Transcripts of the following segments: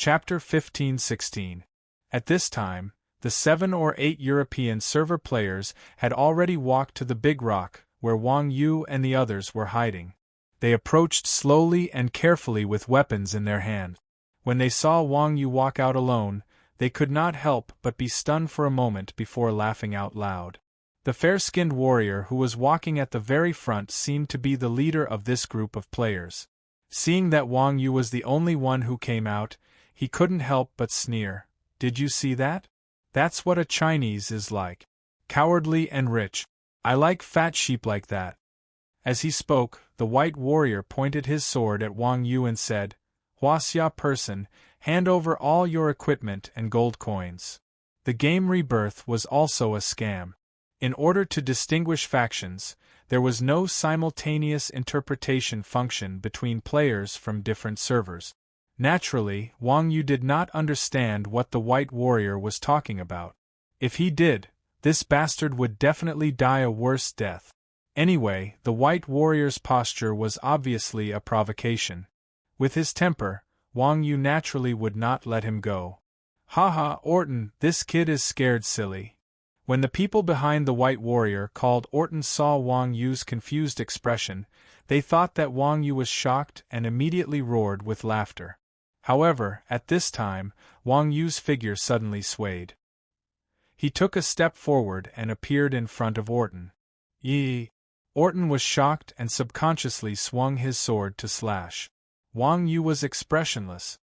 Chapter 15-16. At this time, the 7 or 8 European server players had already walked to the big rock, where Wang Yu and the others were hiding. They approached slowly and carefully with weapons in their hand. When they saw Wang Yu walk out alone, they could not help but be stunned for a moment before laughing out loud. The fair-skinned warrior who was walking at the very front seemed to be the leader of this group of players. Seeing that Wang Yu was the only one who came out, he couldn't help but sneer. "Did you see that? That's what a Chinese is like. Cowardly and rich. I like fat sheep like that." As he spoke, the white warrior pointed his sword at Wang Yu and said, "Huaxia person, hand over all your equipment and gold coins." The game Rebirth was also a scam. In order to distinguish factions, there was no simultaneous interpretation function between players from different servers. Naturally, Wang Yu did not understand what the white warrior was talking about. If he did, this bastard would definitely die a worse death. Anyway, the white warrior's posture was obviously a provocation. With his temper, Wang Yu naturally would not let him go. "Haha, Orton, this kid is scared silly." When the people behind the white warrior called Orton saw Wang Yu's confused expression, they thought that Wang Yu was shocked and immediately roared with laughter. However, at this time, Wang Yu's figure suddenly swayed. He took a step forward and appeared in front of Orton. Yee! Orton was shocked and subconsciously swung his sword to slash. Wang Yu was expressionless.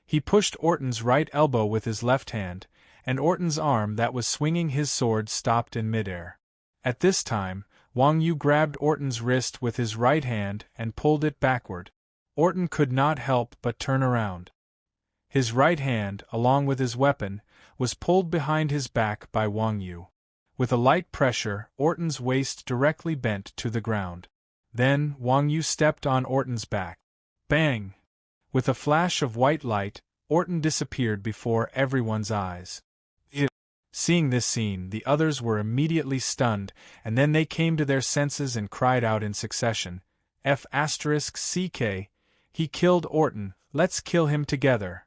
He pushed Orton's right elbow with his left hand, and Orton's arm that was swinging his sword stopped in midair. At this time, Wang Yu grabbed Orton's wrist with his right hand and pulled it backward. Orton could not help but turn around. His right hand, along with his weapon, was pulled behind his back by Wang Yu. With a light pressure, Orton's waist directly bent to the ground. Then, Wang Yu stepped on Orton's back. Bang! With a flash of white light, Orton disappeared before everyone's eyes. Seeing this scene, the others were immediately stunned, and then they came to their senses and cried out in succession, "F***CK! He killed Orton, let's kill him together!"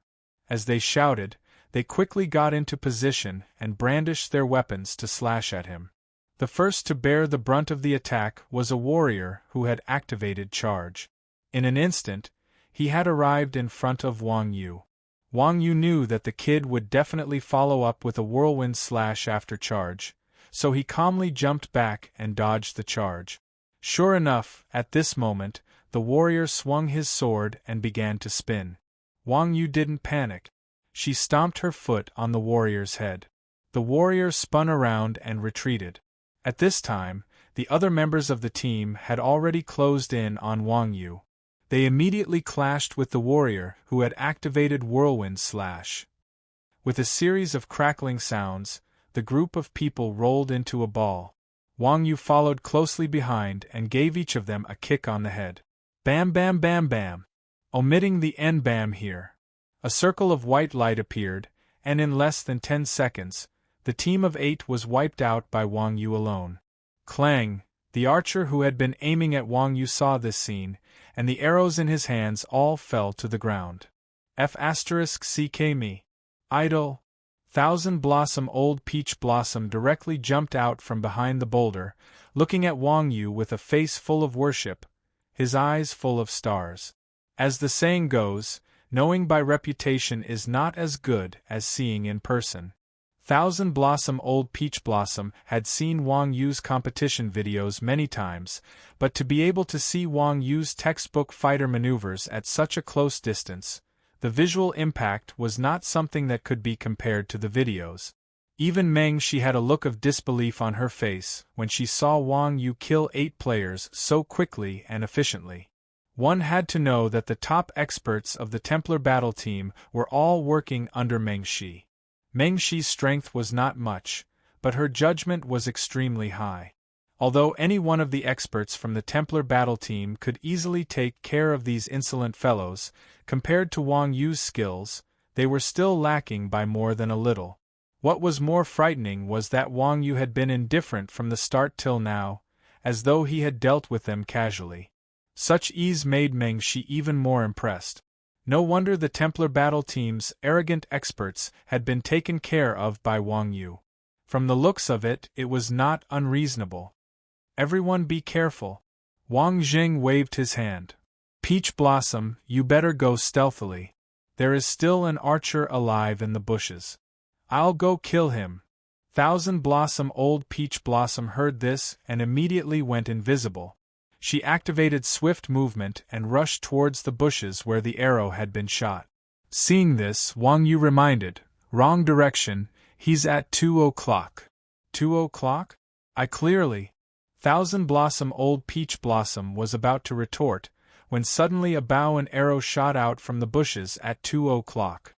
As they shouted, they quickly got into position and brandished their weapons to slash at him. The first to bear the brunt of the attack was a warrior who had activated charge. In an instant, he had arrived in front of Wang Yu. Wang Yu knew that the kid would definitely follow up with a whirlwind slash after charge, so he calmly jumped back and dodged the charge. Sure enough, at this moment, the warrior swung his sword and began to spin. Wang Yu didn't panic. She stomped her foot on the warrior's head. The warrior spun around and retreated. At this time, the other members of the team had already closed in on Wang Yu. They immediately clashed with the warrior who had activated Whirlwind Slash. With a series of crackling sounds, the group of people rolled into a ball. Wang Yu followed closely behind and gave each of them a kick on the head. Bam bam bam bam! Omitting the N-bam here. A circle of white light appeared, and in less than 10 seconds, the team of 8 was wiped out by Wang Yu alone. Clang! The archer who had been aiming at Wang Yu saw this scene, and the arrows in his hands all fell to the ground. F***CK me. Idle. Thousand Blossom Old Peach Blossom directly jumped out from behind the boulder, looking at Wang Yu with a face full of worship, his eyes full of stars. As the saying goes, knowing by reputation is not as good as seeing in person. Thousand Blossom Old Peach Blossom had seen Wang Yu's competition videos many times, but to be able to see Wang Yu's textbook fighter maneuvers at such a close distance, the visual impact was not something that could be compared to the videos. Even Meng Shi had a look of disbelief on her face when she saw Wang Yu kill 8 players so quickly and efficiently. One had to know that the top experts of the Templar battle team were all working under Meng Shi. Meng Shi's strength was not much, but her judgment was extremely high. Although any one of the experts from the Templar battle team could easily take care of these insolent fellows, compared to Wang Yu's skills, they were still lacking by more than a little. What was more frightening was that Wang Yu had been indifferent from the start till now, as though he had dealt with them casually. Such ease made Meng Shi even more impressed. No wonder the Templar battle team's arrogant experts had been taken care of by Wang Yu. From the looks of it, it was not unreasonable. Everyone be careful. Wang Jing waved his hand. Peach Blossom, you better go stealthily. There is still an archer alive in the bushes. I'll go kill him. Thousand Blossom. Old Peach Blossom heard this and immediately went invisible. She activated swift movement and rushed towards the bushes where the arrow had been shot. Seeing this, Wang Yu reminded, "Wrong direction, he's at 2 o'clock. 2 o'clock? I clearly." Thousand Blossom. Old Peach Blossom was about to retort, when suddenly a bow and arrow shot out from the bushes at 2 o'clock.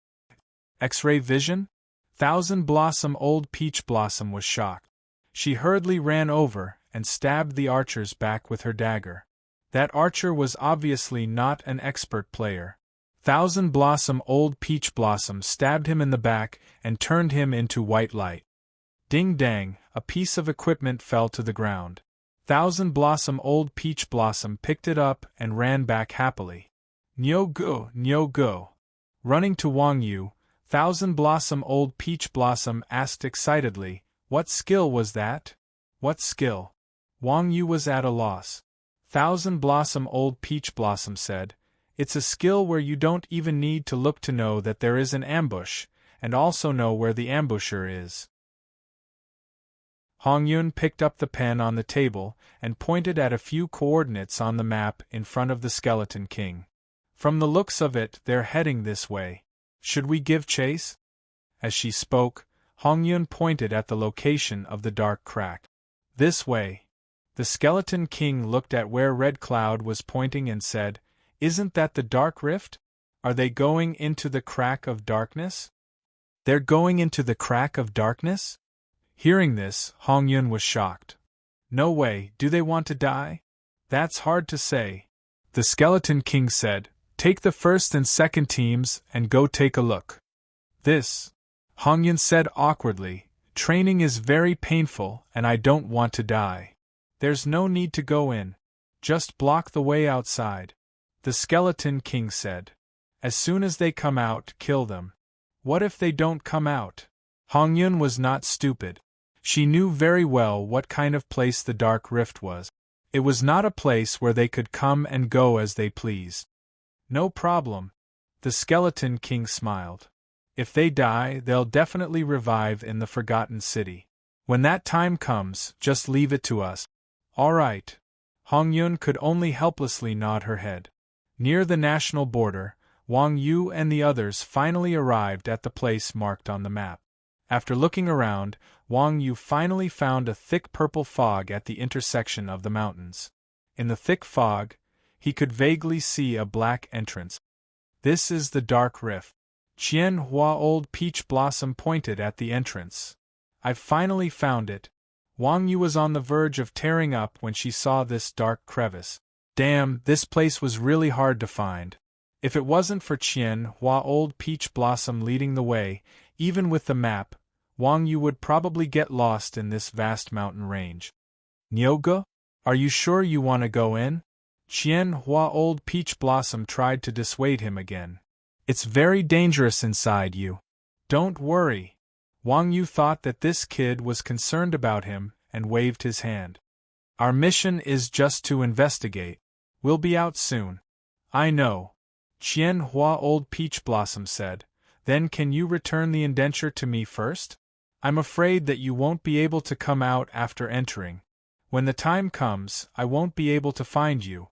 X-ray vision? Thousand Blossom. Old Peach Blossom was shocked. She hurriedly ran over and stabbed the archer's back with her dagger. That archer was obviously not an expert player. Thousand Blossom. Old Peach Blossom stabbed him in the back and turned him into white light. Ding dang, a piece of equipment fell to the ground. Thousand Blossom. Old Peach Blossom picked it up and ran back happily. Nyo go, nyo go. Running to Wang Yu, Thousand Blossom. Old Peach Blossom asked excitedly, "What skill was that? What skill?" Wang Yu was at a loss. Thousand Blossom. Old Peach Blossom said, "It's a skill where you don't even need to look to know that there is an ambush, and also know where the ambusher is." Hong Yun picked up the pen on the table and pointed at a few coordinates on the map in front of the Skeleton King. "From the looks of it, they're heading this way. Should we give chase?" As she spoke, Hong Yun pointed at the location of the dark crack. "This way." The Skeleton King looked at where Red Cloud was pointing and said, "Isn't that the dark rift? Are they going into the crack of darkness?" "They're going into the crack of darkness?" Hearing this, Hong Yun was shocked. "No way, do they want to die?" "That's hard to say." The Skeleton King said, "Take the first and second teams and go take a look." "This," Hong Yun said awkwardly, "training is very painful and I don't want to die. There's no need to go in. Just block the way outside." The Skeleton King said, "As soon as they come out, kill them." "What if they don't come out?" Hong Yun was not stupid. She knew very well what kind of place the Dark Rift was. It was not a place where they could come and go as they pleased. "No problem." The Skeleton King smiled. "If they die, they'll definitely revive in the Forgotten City. When that time comes, just leave it to us." "All right." Hong Yun could only helplessly nod her head. Near the national border, Wang Yu and the others finally arrived at the place marked on the map. After looking around, Wang Yu finally found a thick purple fog at the intersection of the mountains. In the thick fog, he could vaguely see a black entrance. "This is the Dark Rift." Qian Hua. Old Peach Blossom pointed at the entrance. "I've finally found it." Wang Yu was on the verge of tearing up when she saw this dark crevice. Damn, this place was really hard to find. If it wasn't for Qian Hua. Old Peach Blossom leading the way, even with the map, Wang Yu would probably get lost in this vast mountain range. "Nyoga? Are you sure you want to go in?" Qian Hua. Old Peach Blossom tried to dissuade him again. "It's very dangerous inside you." "Don't worry." Wang Yu thought that this kid was concerned about him and waved his hand. "Our mission is just to investigate. We'll be out soon." "I know." Qian Hua. Old Peach Blossom said. "Then can you return the indenture to me first? I'm afraid that you won't be able to come out after entering. When the time comes, I won't be able to find you."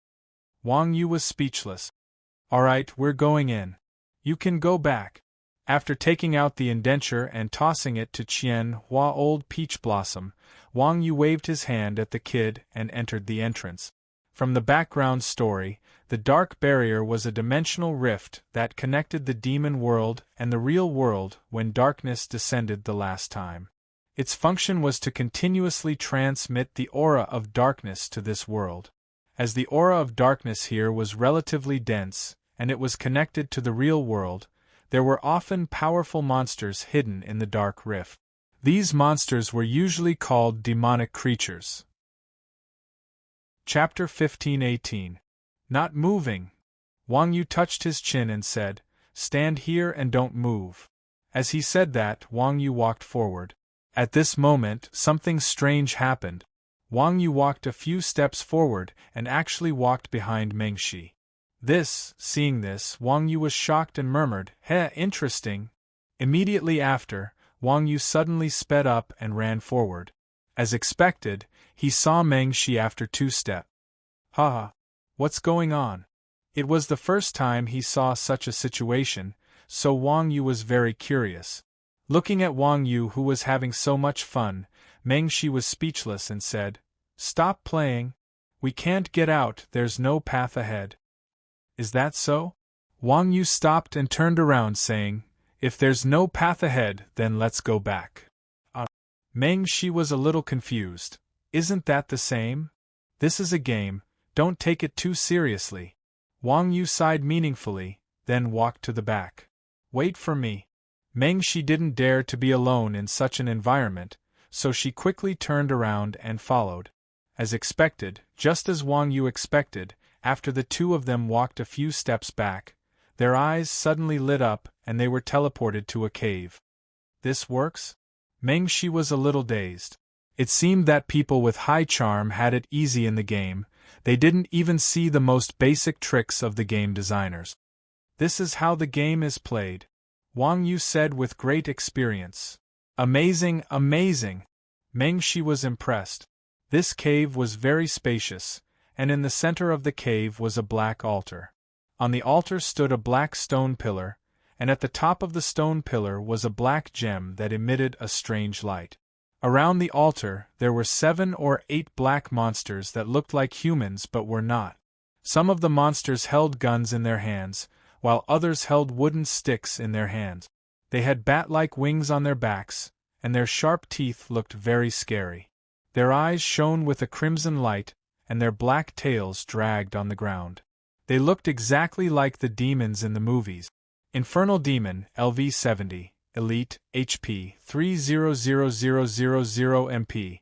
Wang Yu was speechless. "All right, we're going in. You can go back." After taking out the indenture and tossing it to Qian Hua. Old Peach Blossom, Wang Yu waved his hand at the kid and entered the entrance. From the background story, the Dark Barrier was a dimensional rift that connected the demon world and the real world when darkness descended the last time. Its function was to continuously transmit the aura of darkness to this world. As the aura of darkness here was relatively dense, and it was connected to the real world, there were often powerful monsters hidden in the Dark Rift. These monsters were usually called demonic creatures. Chapter 15-18. Not moving. Wang Yu touched his chin and said, "Stand here and don't move." As he said that, Wang Yu walked forward. At this moment, something strange happened. Wang Yu walked a few steps forward and actually walked behind Meng Shi. Seeing this, Wang Yu was shocked and murmured, "Heh, interesting." Immediately after, Wang Yu suddenly sped up and ran forward. As expected, he saw Meng Shi after 2 steps. Haha! What's going on? It was the first time he saw such a situation, so Wang Yu was very curious. Looking at Wang Yu, who was having so much fun, Meng Shi was speechless and said, "Stop playing. We can't get out, there's no path ahead." "Is that so?" Wang Yu stopped and turned around saying, "If there's no path ahead, then let's go back." Meng Shi was a little confused. "Isn't that the same? This is a game, don't take it too seriously." Wang Yu sighed meaningfully, then walked to the back. "Wait for me." Meng Shi didn't dare to be alone in such an environment, so she quickly turned around and followed. As expected, just as Wang Yu expected, after the two of them walked a few steps back, their eyes suddenly lit up and they were teleported to a cave. "This works?" Meng Shi was a little dazed. It seemed that people with high charm had it easy in the game, they didn't even see the most basic tricks of the game designers. "This is how the game is played," Wang Yu said with great experience. "Amazing, amazing!" Meng Shi was impressed. This cave was very spacious, and in the center of the cave was a black altar. On the altar stood a black stone pillar, and at the top of the stone pillar was a black gem that emitted a strange light. Around the altar, there were 7 or 8 black monsters that looked like humans but were not. Some of the monsters held guns in their hands, while others held wooden sticks in their hands. They had bat-like wings on their backs, and their sharp teeth looked very scary. Their eyes shone with a crimson light, and their black tails dragged on the ground. They looked exactly like the demons in the movies. Infernal Demon, LV 70. Elite, HP, 300000 MP,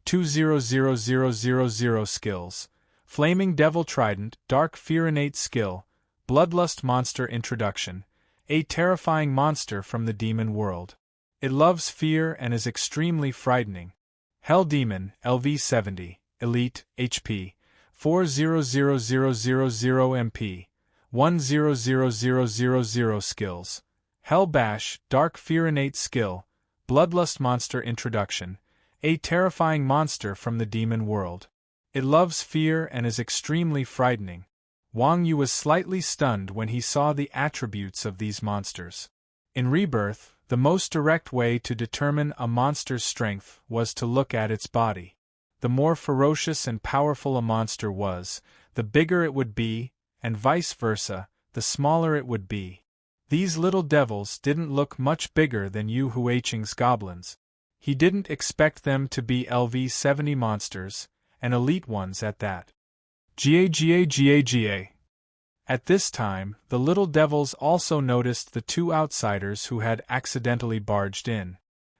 200000 skills. Flaming Devil Trident, Dark Fear Innate Skill, Bloodlust Monster Introduction, a terrifying monster from the demon world. It loves fear and is extremely frightening. Hell Demon, LV 70, Elite, HP, 400000 MP, 100000 skills. Hell Bash, Dark Fear Innate Skill, Bloodlust Monster Introduction, a terrifying monster from the demon world. It loves fear and is extremely frightening. Wang Yu was slightly stunned when he saw the attributes of these monsters. In Rebirth, the most direct way to determine a monster's strength was to look at its body. The more ferocious and powerful a monster was, the bigger it would be, and vice versa, the smaller it would be. These little devils didn't look much bigger than Yu Huiqing's goblins. He didn't expect them to be LV 70 monsters, and elite ones at that. Ga. At this time, the little devils also noticed the 2 outsiders who had accidentally barged in.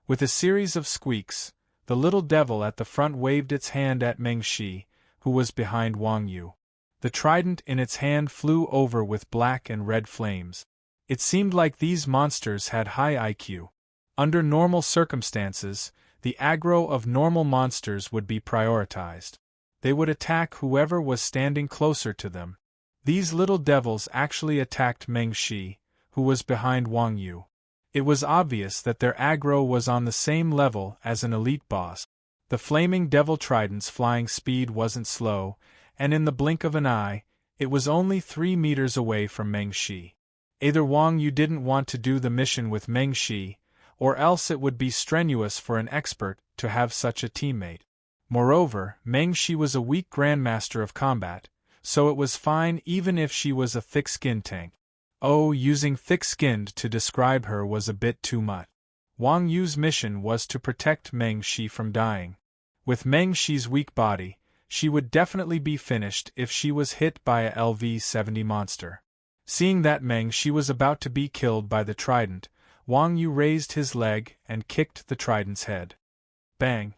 With a series of squeaks, the little devil at the front waved its hand at Meng Shi, who was behind Wang Yu. The trident in its hand flew over with black and red flames. It seemed like these monsters had high IQ. Under normal circumstances, the aggro of normal monsters would be prioritized. They would attack whoever was standing closer to them. These little devils actually attacked Meng Shi, who was behind Wang Yu. It was obvious that their aggro was on the same level as an elite boss. The flaming devil trident's flying speed wasn't slow, and in the blink of an eye, it was only 3 meters away from Meng Shi. Either Wang Yu didn't want to do the mission with Meng Shi, or else it would be strenuous for an expert to have such a teammate. Moreover, Meng Shi was a weak grandmaster of combat, so it was fine even if she was a thick-skinned tank. Oh, using thick-skinned to describe her was a bit too much. Wang Yu's mission was to protect Meng Shi from dying. With Meng Shi's weak body, she would definitely be finished if she was hit by a LV 70 monster. Seeing that Meng Shi was about to be killed by the trident, Wang Yu raised his leg and kicked the trident's head. Bang!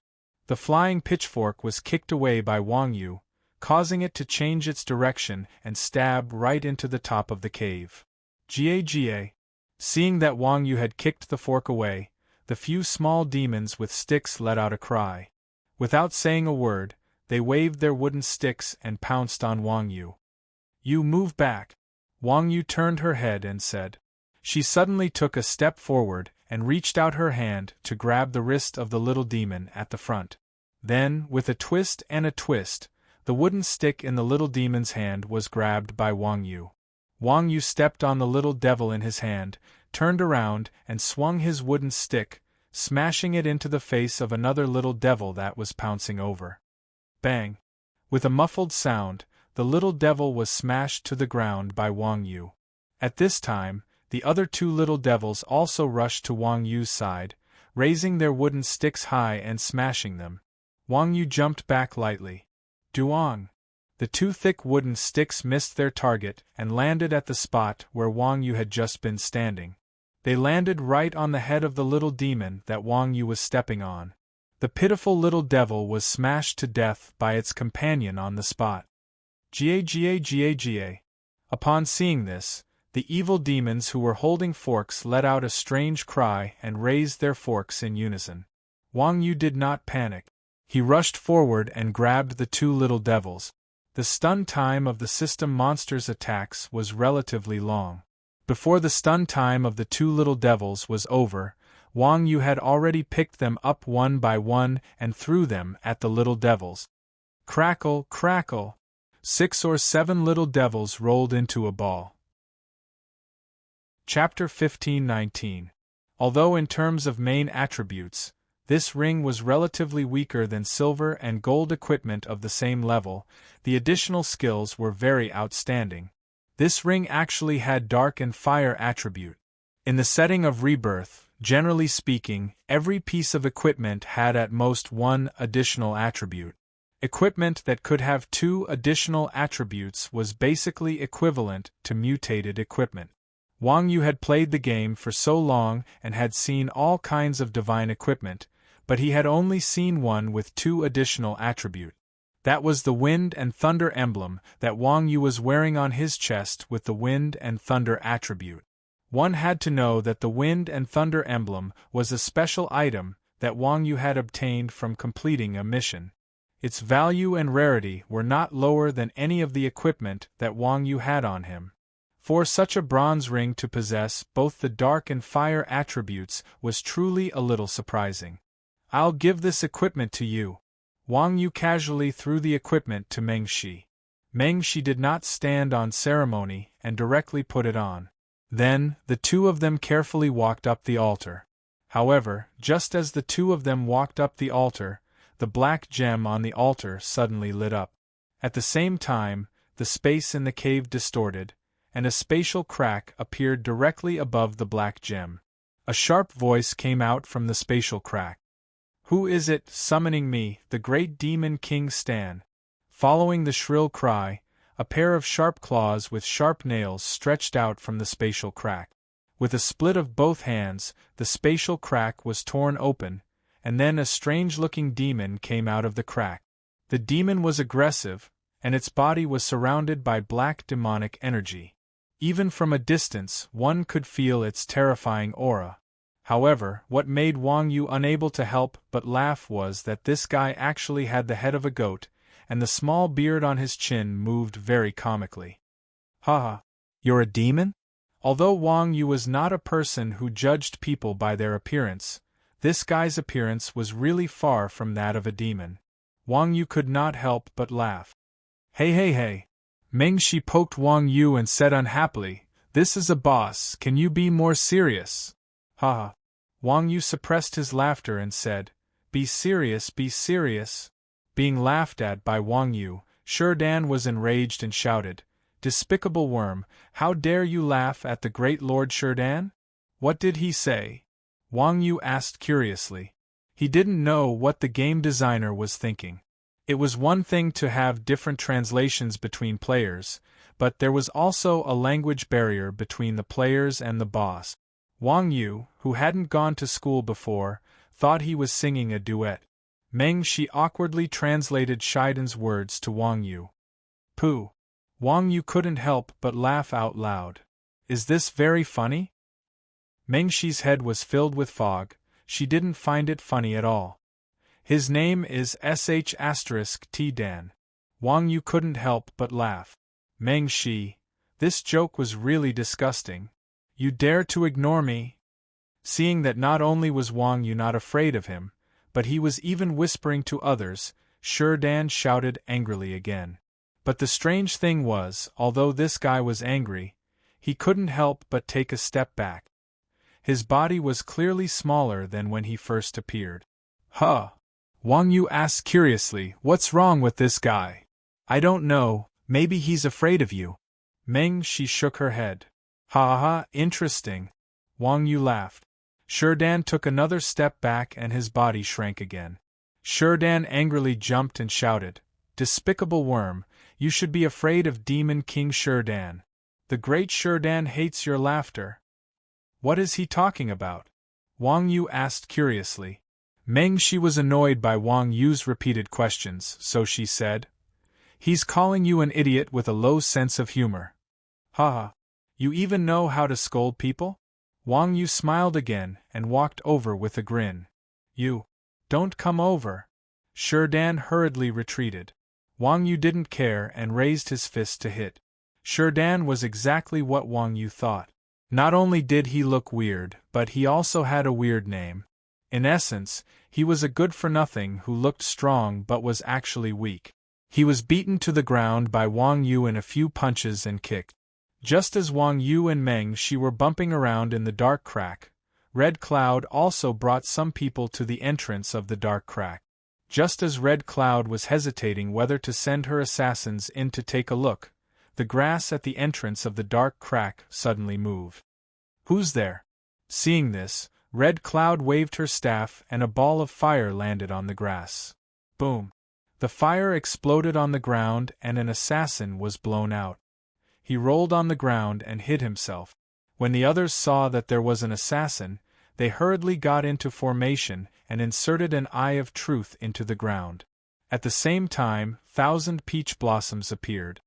The flying pitchfork was kicked away by Wang Yu, causing it to change its direction and stab right into the top of the cave. Ga. Seeing that Wang Yu had kicked the fork away, the few small demons with sticks let out a cry. Without saying a word, they waved their wooden sticks and pounced on Wang Yu. "You move back." Wang Yu turned her head and said. She suddenly took a step forward and reached out her hand to grab the wrist of the little demon at the front. Then, with a twist and a twist, the wooden stick in the little demon's hand was grabbed by Wang Yu. Wang Yu stepped on the little devil in his hand, turned around and swung his wooden stick, smashing it into the face of another little devil that was pouncing over. Bang! With a muffled sound, the little devil was smashed to the ground by Wang Yu. At this time, the other two little devils also rushed to Wang Yu's side, raising their wooden sticks high and smashing them. Wang Yu jumped back lightly. Duong! The two thick wooden sticks missed their target and landed at the spot where Wang Yu had just been standing. They landed right on the head of the little demon that Wang Yu was stepping on. The pitiful little devil was smashed to death by its companion on the spot. Ga. Upon seeing this, the evil demons who were holding forks let out a strange cry and raised their forks in unison. Wang Yu did not panic. He rushed forward and grabbed the two little devils. The stun time of the system monster's attacks was relatively long. Before the stun time of the two little devils was over, Wang Yu had already picked them up one by one and threw them at the little devils. Crackle, crackle! 6 or 7 little devils rolled into a ball. Chapter 15-19. Although in terms of main attributes, this ring was relatively weaker than silver and gold equipment of the same level, the additional skills were very outstanding. This ring actually had dark and fire attribute. In the setting of rebirth, generally speaking, every piece of equipment had at most one additional attribute. Equipment that could have 2 additional attributes was basically equivalent to mutated equipment. Wang Yu had played the game for so long and had seen all kinds of divine equipment, but he had only seen one with 2 additional attribute. That was the wind and thunder emblem that Wang Yu was wearing on his chest with the wind and thunder attribute. One had to know that the wind and thunder emblem was a special item that Wang Yu had obtained from completing a mission. Its value and rarity were not lower than any of the equipment that Wang Yu had on him. For such a bronze ring to possess both the dark and fire attributes was truly a little surprising. "I'll give this equipment to you." Wang Yu casually threw the equipment to Meng Shi. Meng Shi did not stand on ceremony and directly put it on. Then, the two of them carefully walked up the altar. However, just as the two of them walked up the altar, the black gem on the altar suddenly lit up. At the same time, the space in the cave distorted, and a spatial crack appeared directly above the black gem. A sharp voice came out from the spatial crack. "Who is it summoning me, the great demon King Stan?" Following the shrill cry, a pair of sharp claws with sharp nails stretched out from the spatial crack. With a split of both hands, the spatial crack was torn open, and then a strange-looking demon came out of the crack. The demon was aggressive, and its body was surrounded by black demonic energy. Even from a distance, one could feel its terrifying aura. However, what made Wang Yu unable to help but laugh was that this guy actually had the head of a goat, and the small beard on his chin moved very comically. "Haha, you're a demon?" Although Wang Yu was not a person who judged people by their appearance, this guy's appearance was really far from that of a demon. Wang Yu could not help but laugh. Hey. Meng Shi poked Wang Yu and said unhappily, "This is a boss, can you be more serious?" "Haha." Wang Yu suppressed his laughter and said, Be serious. Being laughed at by Wang Yu, Shurdan was enraged and shouted, "Despicable worm, how dare you laugh at the great Lord Shurdan?" "What did he say?" Wang Yu asked curiously. He didn't know what the game designer was thinking. It was one thing to have different translations between players, but there was also a language barrier between the players and the boss. Wang Yu, who hadn't gone to school before, thought he was singing a duet. Meng Shi awkwardly translated Shiden's words to Wang Yu. Pooh. Wang Yu couldn't help but laugh out loud. Is this very funny? Meng Shi's head was filled with fog. She didn't find it funny at all. His name is sh*t Dan. Wang Yu couldn't help but laugh. Meng Shi, this joke was really disgusting. You dare to ignore me? Seeing that not only was Wang Yu not afraid of him, but he was even whispering to others, Dan shouted angrily again. But the strange thing was, although this guy was angry, he couldn't help but take a step back. His body was clearly smaller than when he first appeared. Huh? Wang Yu asked curiously, what's wrong with this guy? I don't know, maybe he's afraid of you. Meng Shi shook her head. Ha ha, interesting. Wang Yu laughed. Dan took another step back and his body shrank again. Dan angrily jumped and shouted, Despicable worm, you should be afraid of Demon King Dan. The great Dan hates your laughter. What is he talking about? Wang Yu asked curiously. Meng Shi was annoyed by Wang Yu's repeated questions, so she said, He's calling you an idiot with a low sense of humor. Ha! You even know how to scold people? Wang Yu smiled again and walked over with a grin. You. Don't come over. Dan hurriedly retreated. Wang Yu didn't care and raised his fist to hit. Dan was exactly what Wang Yu thought. Not only did he look weird, but he also had a weird name. In essence, he was a good-for-nothing who looked strong but was actually weak. He was beaten to the ground by Wang Yu in a few punches and kicked. Just as Wang Yu and Meng Shi were bumping around in the dark crack, Red Cloud also brought some people to the entrance of the dark crack. Just as Red Cloud was hesitating whether to send her assassins in to take a look, the grass at the entrance of the dark crack suddenly moved. Who's there? Seeing this, Red Cloud waved her staff and a ball of fire landed on the grass. Boom! The fire exploded on the ground and an assassin was blown out. He rolled on the ground and hid himself. When the others saw that there was an assassin, they hurriedly got into formation and inserted an eye of truth into the ground. At the same time, 1,000 peach blossoms appeared.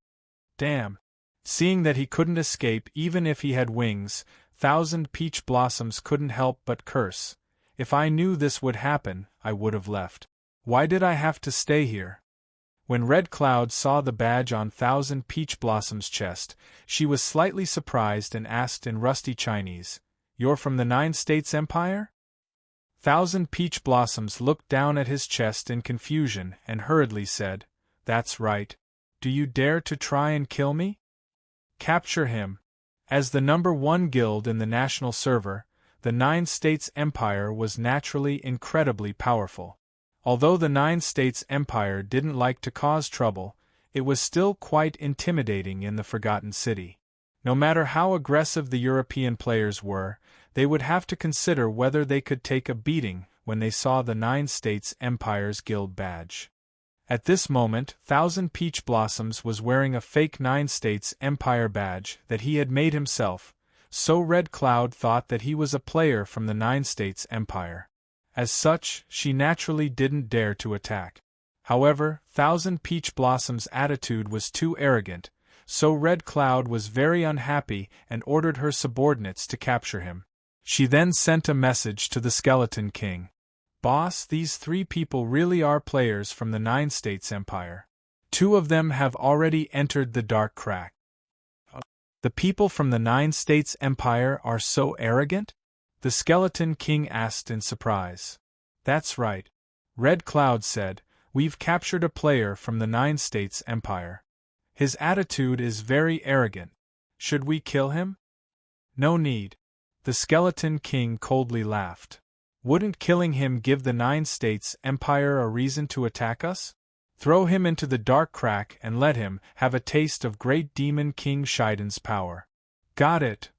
Damn! Seeing that he couldn't escape even if he had wings, 1,000 peach blossoms couldn't help but curse. If I knew this would happen, I would have left. Why did I have to stay here? When Red Cloud saw the badge on 1,000 peach blossoms' chest, she was slightly surprised and asked in rusty Chinese, You're from the 9 States Empire? 1,000 peach blossoms looked down at his chest in confusion and hurriedly said, That's right. Do you dare to try and kill me? Capture him. As the number 1 guild in the national server, the 9 States Empire was naturally incredibly powerful. Although the 9 States Empire didn't like to cause trouble, it was still quite intimidating in the Forgotten City. No matter how aggressive the European players were, they would have to consider whether they could take a beating when they saw the 9 States Empire's guild badge. At this moment, 1,000 Peach Blossoms was wearing a fake 9 States Empire badge that he had made himself, so Red Cloud thought that he was a player from the 9 States Empire. As such, she naturally didn't dare to attack. However, 1,000 Peach Blossom's attitude was too arrogant, so Red Cloud was very unhappy and ordered her subordinates to capture him. She then sent a message to the Skeleton King. Boss, these 3 people really are players from the 9 States Empire. 2 of them have already entered the Dark Crack. The people from the 9 States Empire are so arrogant? The Skeleton King asked in surprise. That's right. Red Cloud said, We've captured a player from the 9 States Empire. His attitude is very arrogant. Should we kill him? No need. The Skeleton King coldly laughed. Wouldn't killing him give the 9 States Empire a reason to attack us? Throw him into the Dark Crack and let him have a taste of Great Demon King Shiden's power. Got it.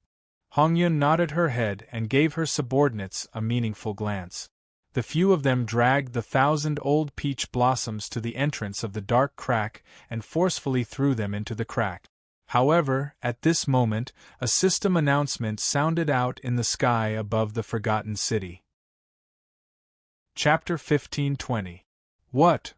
Hongyun nodded her head and gave her subordinates a meaningful glance. The few of them dragged the 1,000 old peach blossoms to the entrance of the Dark Crack and forcefully threw them into the crack. However, at this moment, a system announcement sounded out in the sky above the Forgotten City. Chapter 1520. What?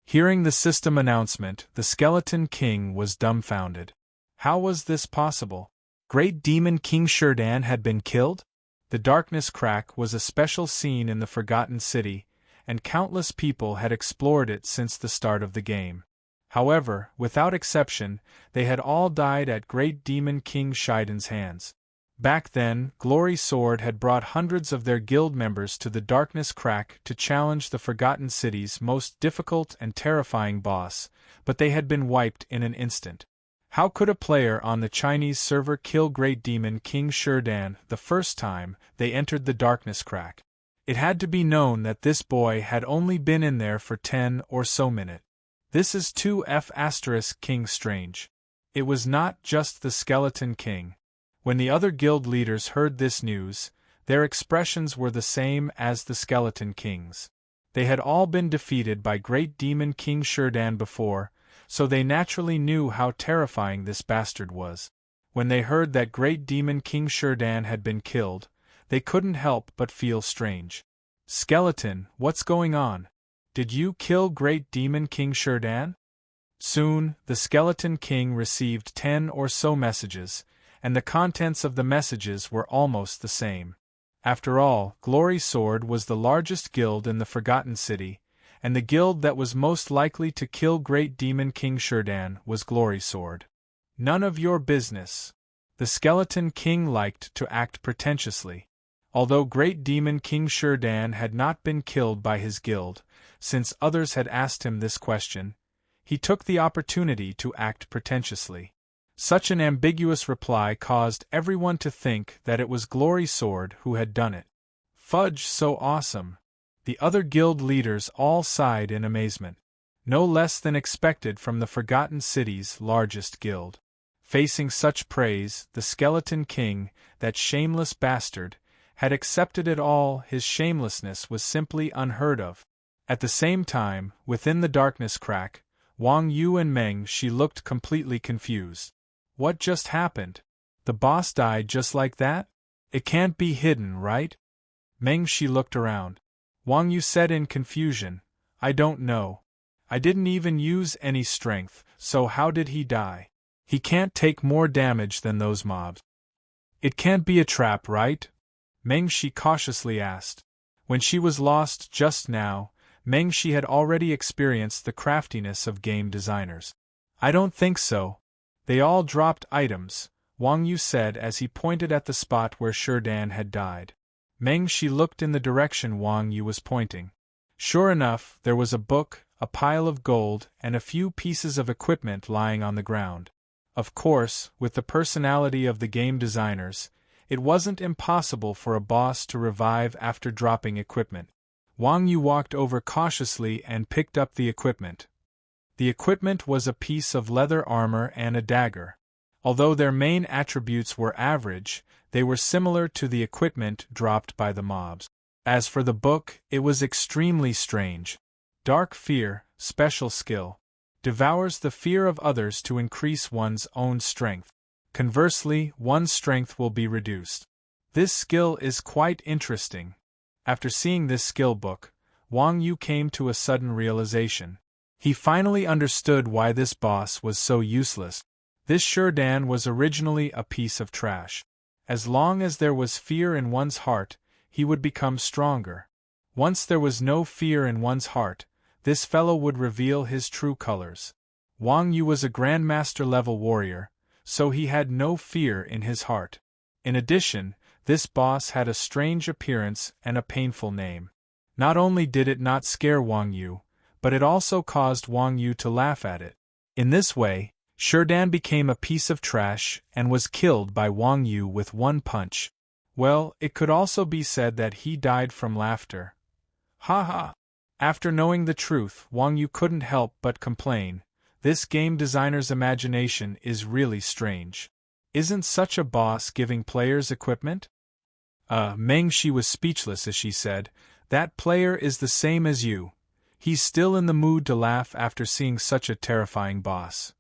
Hearing the system announcement, the Skeleton King was dumbfounded. How was this possible? Great Demon King Sherdan had been killed? The darkness crack was a special scene in the Forgotten City, and countless people had explored it since the start of the game. However, without exception, they had all died at Great Demon King Shaiden's hands. Back then, Glory Sword had brought hundreds of their guild members to the Darkness Crack to challenge the Forgotten City's most difficult and terrifying boss, but they had been wiped in an instant. How could a player on the Chinese server kill Great Demon King Sherdan the first time they entered the Darkness Crack? It had to be known that this boy had only been in there for 10 or so minutes. This is 2F** King Strange. It was not just the Skeleton King. When the other guild leaders heard this news, their expressions were the same as the Skeleton King's. They had all been defeated by Great Demon King Sherdan before, so they naturally knew how terrifying this bastard was. When they heard that Great Demon King Sherdan had been killed, they couldn't help but feel strange. Skeleton, what's going on? Did you kill Great Demon King Sherdan? Soon, the Skeleton King received 10 or so messages, and the contents of the messages were almost the same. After all, Glory Sword was the largest guild in the Forgotten City, and the guild that was most likely to kill Great Demon King Sherdan was Glory Sword. None of your business. The Skeleton King liked to act pretentiously. Although Great Demon King Sherdan had not been killed by his guild, since others had asked him this question, he took the opportunity to act pretentiously. Such an ambiguous reply caused everyone to think that it was Glory Sword who had done it. Fudge, so awesome! The other guild leaders all sighed in amazement. No less than expected from the Forgotten City's largest guild. Facing such praise, the Skeleton King, that shameless bastard, had accepted it all. His shamelessness was simply unheard of. At the same time, within the Darkness Crack, Wang Yu and Meng Shi looked completely confused. What just happened? The boss died just like that? It can't be hidden, right? Meng Shi looked around. Wang Yu said in confusion, I don't know. I didn't even use any strength, so how did he die? He can't take more damage than those mobs. It can't be a trap, right? Meng Shi cautiously asked. When she was lost just now, Meng Shi had already experienced the craftiness of game designers. I don't think so. They all dropped items, Wang Yu said as he pointed at the spot where Sherdan had died. Meng Shi looked in the direction Wang Yu was pointing. Sure enough, there was a book, a pile of gold, and a few pieces of equipment lying on the ground. Of course, with the personality of the game designers, it wasn't impossible for a boss to revive after dropping equipment. Wang Yu walked over cautiously and picked up the equipment. The equipment was a piece of leather armor and a dagger. Although their main attributes were average, they were similar to the equipment dropped by the mobs. As for the book, it was extremely strange. Dark Fear, special skill. Devours the fear of others to increase one's own strength. Conversely, one's strength will be reduced. This skill is quite interesting. After seeing this skill book, Wang Yu came to a sudden realization. He finally understood why this boss was so useless. This Sherdan was originally a piece of trash. As long as there was fear in one's heart, he would become stronger. Once there was no fear in one's heart, this fellow would reveal his true colors. Wang Yu was a Grandmaster-level warrior, so he had no fear in his heart. In addition, this boss had a strange appearance and a painful name. Not only did it not scare Wang Yu, but it also caused Wang Yu to laugh at it. In this way, Sherdan became a piece of trash and was killed by Wang Yu with one punch. Well, it could also be said that he died from laughter. Ha ha! After knowing the truth, Wang Yu couldn't help but complain. This game designer's imagination is really strange. Isn't such a boss giving players equipment? Meng Shi was speechless as she said, that player is the same as you. He's still in the mood to laugh after seeing such a terrifying boss.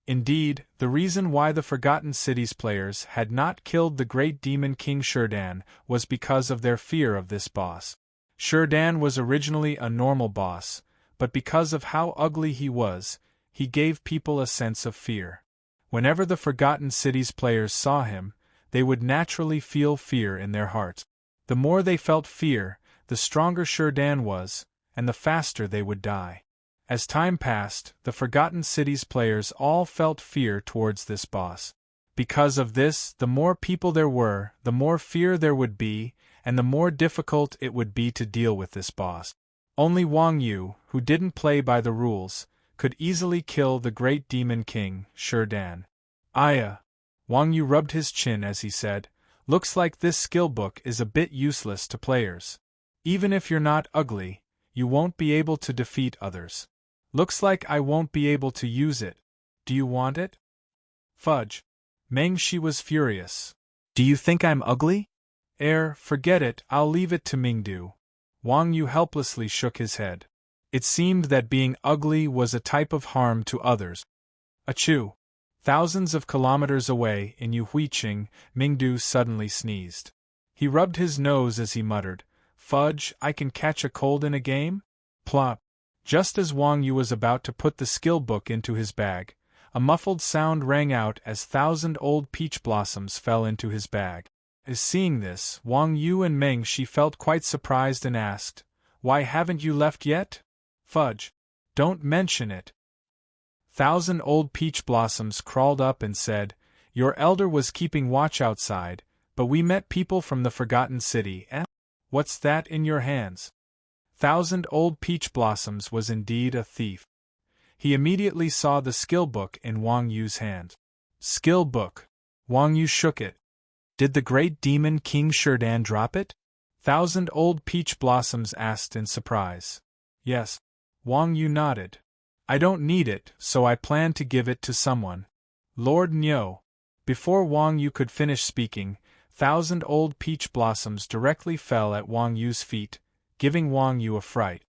Indeed, the reason why the Forgotten Cities players had not killed the Great Demon King Sherdan was because of their fear of this boss. Sherdan was originally a normal boss, but because of how ugly he was, he gave people a sense of fear. Whenever the Forgotten Cities players saw him, they would naturally feel fear in their hearts. The more they felt fear, the stronger Serene was, and the faster they would die. As time passed, the Forgotten Cities players all felt fear towards this boss. Because of this, the more people there were, the more fear there would be, and the more difficult it would be to deal with this boss. Only Wang Yu, who didn't play by the rules, could easily kill the great demon king, Serene. Aya. Wang Yu rubbed his chin as he said, "Looks like this skill book is a bit useless to players. Even if you're not ugly, you won't be able to defeat others. Looks like I won't be able to use it. Do you want it?" Fudge. Meng Shi was furious. "Do you think I'm ugly?" Forget it, I'll leave it to Mingdu." Wang Yu helplessly shook his head. It seemed that being ugly was a type of harm to others. Achoo! Thousands of kilometers away in Yuhuiqing, Mingdu suddenly sneezed. He rubbed his nose as he muttered, "Fudge, I can catch a cold in a game?" Plop! Just as Wang Yu was about to put the skill book into his bag, a muffled sound rang out as 1,000 old peach blossoms fell into his bag. As seeing this, Wang Yu and Meng Shi felt quite surprised and asked, "Why haven't you left yet?" Fudge! Don't mention it. 1,000 old peach blossoms crawled up and said, "Your elder was keeping watch outside, but we met people from the Forgotten City, eh? What's that in your hands?" 1,000 old peach blossoms was indeed a thief. He immediately saw the skill book in Wang Yu's hand. Skill book. Wang Yu shook it. Did the great demon King Serene drop it? 1,000 old peach blossoms asked in surprise. Yes. Wang Yu nodded. I don't need it, so I plan to give it to someone. Lord Nyo. Before Wang Yu could finish speaking, 1,000 old peach blossoms directly fell at Wang Yu's feet, giving Wang Yu a fright.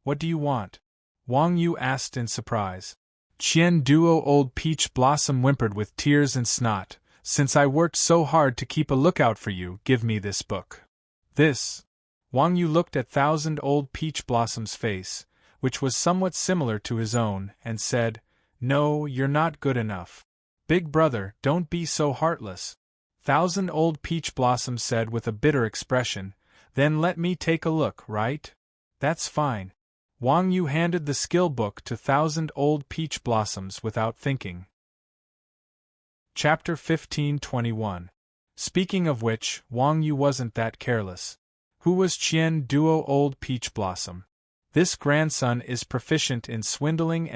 What do you want? Wang Yu asked in surprise. Qian Duo old peach blossom whimpered with tears and snot. Since I worked so hard to keep a lookout for you, give me this book. This. Wang Yu looked at 1,000 old peach blossom's face, which was somewhat similar to his own, and said, "No, you're not good enough. Big brother, don't be so heartless." 1,000 old peach blossoms said with a bitter expression, "Then let me take a look, right? That's fine." Wang Yu handed the skill book to 1,000 old peach blossoms without thinking. Chapter 15:21. Speaking of which, Wang Yu wasn't that careless. Who was Qian Duo old peach blossom? This grandson is proficient in swindling,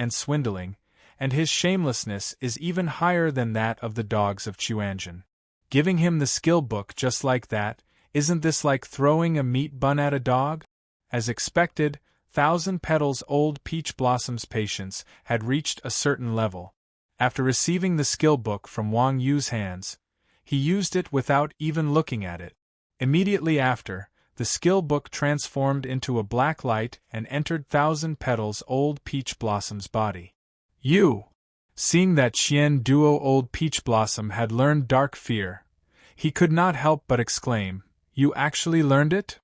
and his shamelessness is even higher than that of the dogs of Chuanjin. Giving him the skill book just like that, isn't this like throwing a meat bun at a dog? As expected, 1,000 Petals old peach blossom's patience had reached a certain level. After receiving the skill book from Wang Yu's hands, he used it without even looking at it. Immediately after, the skill book transformed into a black light and entered 1,000 Petals old peach blossom's body. You! Seeing that Qian Duo old peach blossom had learned dark fear, he could not help but exclaim, "You actually learned it?"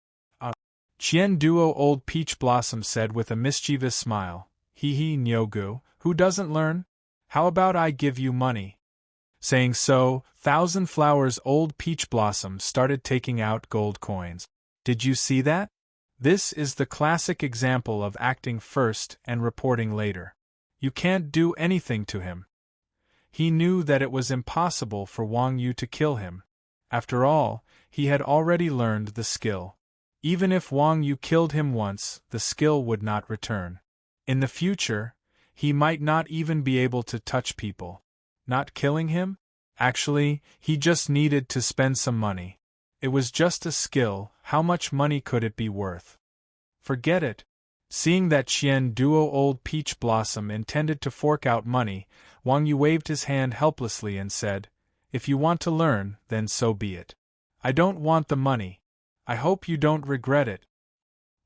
Qian Duo old peach blossom said with a mischievous smile, "Hee Nyogu, who doesn't learn? How about I give you money?" Saying so, 1,000 Flowers old peach blossom started taking out gold coins. Did you see that? This is the classic example of acting first and reporting later. You can't do anything to him. He knew that it was impossible for Wang Yu to kill him. After all, he had already learned the skill. Even if Wang Yu killed him once, the skill would not return. In the future, he might not even be able to touch people. Not killing him? Actually, he just needed to spend some money. It was just a skill, how much money could it be worth? Forget it. Seeing that Qian Duo old peach blossom intended to fork out money, Wang Yu waved his hand helplessly and said, "If you want to learn, then so be it. I don't want the money. I hope you don't regret it."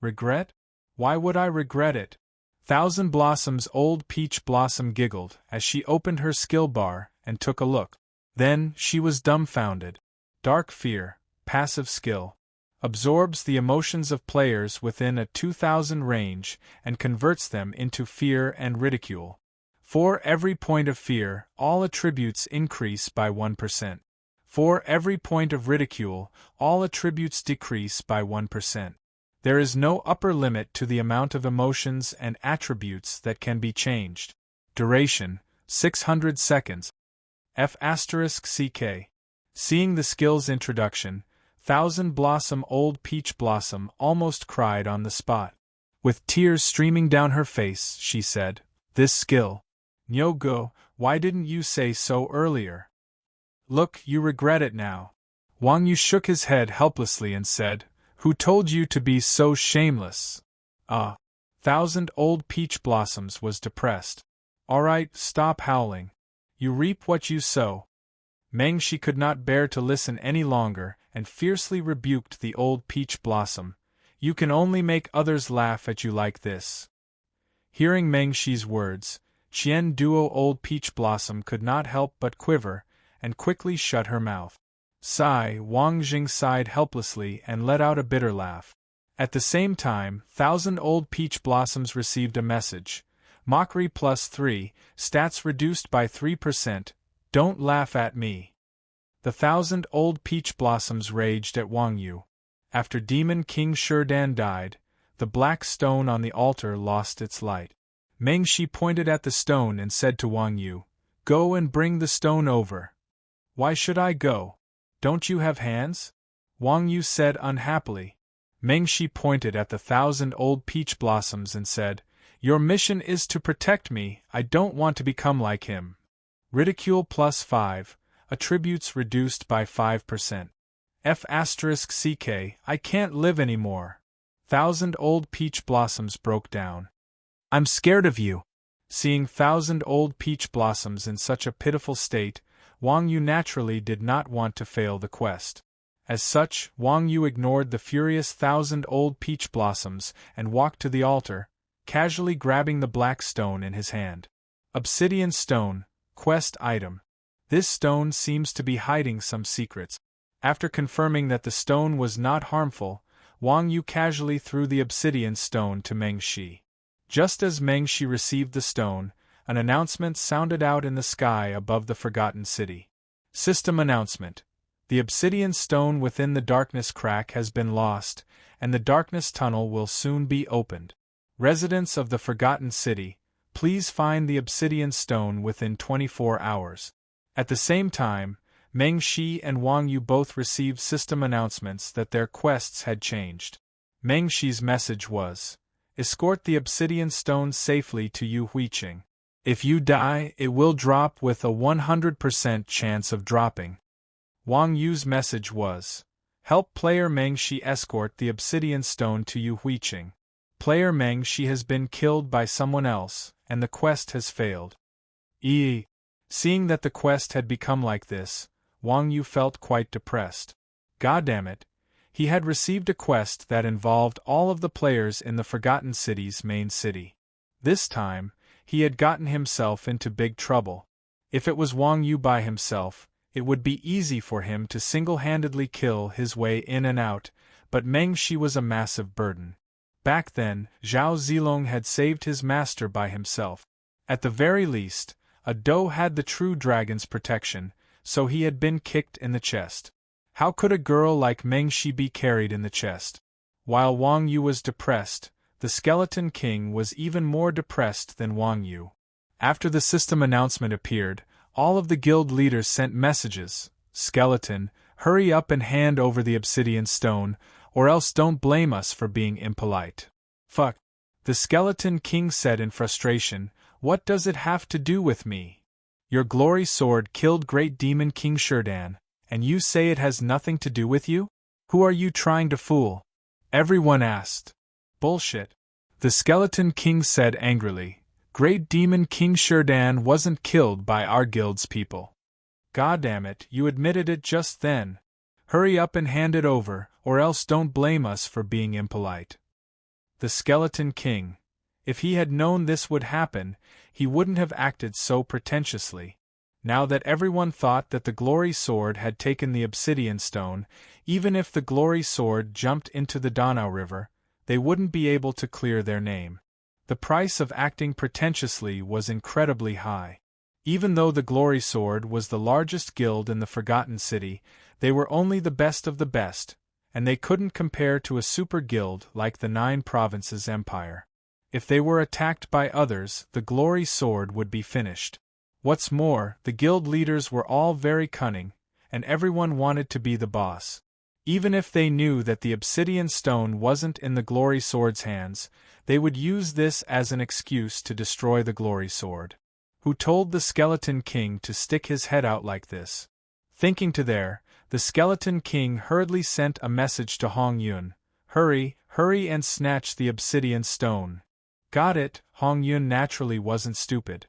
Regret? Why would I regret it? 1,000 Blossoms old peach blossom giggled as she opened her skill bar and took a look. Then, she was dumbfounded. Dark fear, passive skill. absorbs the emotions of players within a 2000 range and converts them into fear and ridicule. For every point of fear, all attributes increase by 1%. For every point of ridicule, all attributes decrease by 1%. There is no upper limit to the amount of emotions and attributes that can be changed. Duration, 600 seconds. F***CK. Seeing the skill's introduction, Thousand Blossom Old Peach Blossom almost cried on the spot. With tears streaming down her face, she said, "This skill. Nyogo, why didn't you say so earlier? Look, you regret it now." Wang Yu shook his head helplessly and said, "Who told you to be so shameless?" Thousand Old Peach Blossoms was depressed. "Alright, stop howling. You reap what you sow." Mengshi could not bear to listen any longer and fiercely rebuked the old peach blossom. "You can only make others laugh at you like this." Hearing Mengshi's words, Qian Duo Old Peach Blossom could not help but quiver, and quickly shut her mouth. Wang Jing sighed helplessly and let out a bitter laugh. At the same time, Thousand Old Peach Blossoms received a message. Mockery +3, stats reduced by 3%, don't laugh at me. The Thousand Old Peach Blossoms raged at Wang Yu. After Demon King Shurdan died, the black stone on the altar lost its light. Mengshi pointed at the stone and said to Wang Yu, "Go and bring the stone over." "Why should I go? Don't you have hands?" Wang Yu said unhappily. Mengshi pointed at the Thousand Old Peach Blossoms and said, "Your mission is to protect me, I don't want to become like him." Ridicule +5, attributes reduced by 5%. F***CK, I can't live anymore. Thousand Old Peach Blossoms broke down. "I'm scared of you." Seeing Thousand Old Peach Blossoms in such a pitiful state, Wang Yu naturally did not want to fail the quest. As such, Wang Yu ignored the furious Thousand Old Peach Blossoms and walked to the altar, casually grabbing the black stone in his hand. Obsidian Stone, quest item. This stone seems to be hiding some secrets. After confirming that the stone was not harmful, Wang Yu casually threw the obsidian stone to Mengshi. Just as Mengshi received the stone, an announcement sounded out in the sky above the Forgotten City. System announcement. The obsidian stone within the darkness crack has been lost, and the darkness tunnel will soon be opened. Residents of the Forgotten City, please find the obsidian stone within 24 hours. At the same time, Mengshi and Wang Yu both received system announcements that their quests had changed. Mengshi's message was, "Escort the obsidian stone safely to Yu Huiqing. If you die, it will drop with a 100% chance of dropping." Wang Yu's message was, "Help player Mengshi escort the obsidian stone to Yu Huiqing. Player Mengshi has been killed by someone else, and the quest has failed." Seeing that the quest had become like this, Wang Yu felt quite depressed. Goddammit, he had received a quest that involved all of the players in the Forgotten City's main city. This time, he had gotten himself into big trouble. If it was Wang Yu by himself, it would be easy for him to single-handedly kill his way in and out, but Mengshi was a massive burden. Back then, Zhao Zilong had saved his master by himself. At the very least, a doe had the true dragon's protection, so he had been kicked in the chest. How could a girl like Mengshi be carried in the chest? While Wang Yu was depressed, the Skeleton King was even more depressed than Wang Yu. After the system announcement appeared, all of the guild leaders sent messages. "Skeleton, hurry up and hand over the obsidian stone, or else don't blame us for being impolite." "Fuck," the Skeleton King said in frustration, "what does it have to do with me? Your glory sword killed Great Demon King Shurdan, and you say it has nothing to do with you? Who are you trying to fool?" Everyone asked. "Bullshit," the Skeleton King said angrily. "Great Demon King Shurdan wasn't killed by our guild's people. Goddammit, you admitted it just then. Hurry up and hand it over, or else don't blame us for being impolite." The Skeleton King. If he had known this would happen, he wouldn't have acted so pretentiously. Now that everyone thought that the Glory Sword had taken the obsidian stone, even if the Glory Sword jumped into the Donau River, they wouldn't be able to clear their name. The price of acting pretentiously was incredibly high. Even though the Glory Sword was the largest guild in the Forgotten City, they were only the best of the best, and they couldn't compare to a super guild like the Nine Provinces Empire. If they were attacked by others, the Glory Sword would be finished. What's more, the guild leaders were all very cunning, and everyone wanted to be the boss. Even if they knew that the obsidian stone wasn't in the Glory Sword's hands, they would use this as an excuse to destroy the Glory Sword. Who told the Skeleton King to stick his head out like this? Thinking to there, the Skeleton King hurriedly sent a message to Hong Yun. Hurry, hurry and snatch the obsidian stone. Got it, Hong Yun naturally wasn't stupid.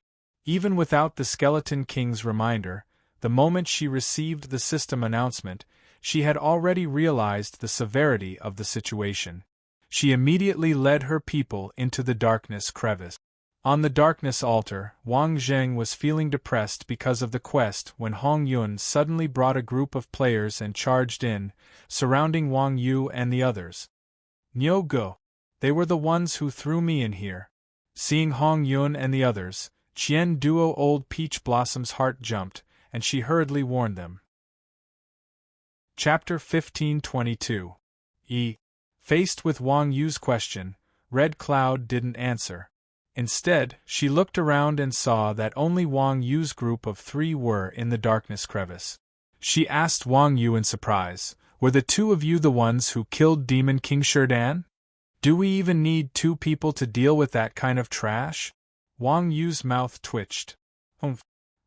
Even without the Skeleton King's reminder, the moment she received the system announcement, she had already realized the severity of the situation. She immediately led her people into the darkness crevice. On the darkness altar, Wang Zheng was feeling depressed because of the quest when Hong Yun suddenly brought a group of players and charged in, surrounding Wang Yu and the others. Nyo Go! They were the ones who threw me in here. Seeing Hong Yun and the others, Qian Duo Old Peach Blossom's heart jumped, and she hurriedly warned them. Chapter 1522. Faced with Wang Yu's question, Red Cloud didn't answer. Instead, she looked around and saw that only Wang Yu's group of 3 were in the darkness crevice. She asked Wang Yu in surprise, "Were the 2 of you the ones who killed Demon King Shurdan? Do we even need 2 people to deal with that kind of trash?" Wang Yu's mouth twitched.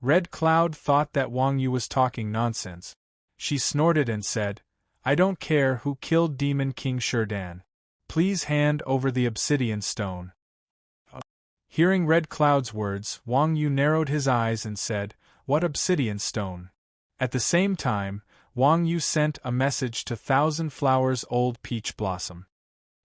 Red Cloud thought that Wang Yu was talking nonsense. She snorted and said, "I don't care who killed Demon King Shurdan. Please hand over the obsidian stone." Hearing Red Cloud's words, Wang Yu narrowed his eyes and said, "What obsidian stone?" At the same time, Wang Yu sent a message to Thousand Flowers Old Peach Blossom.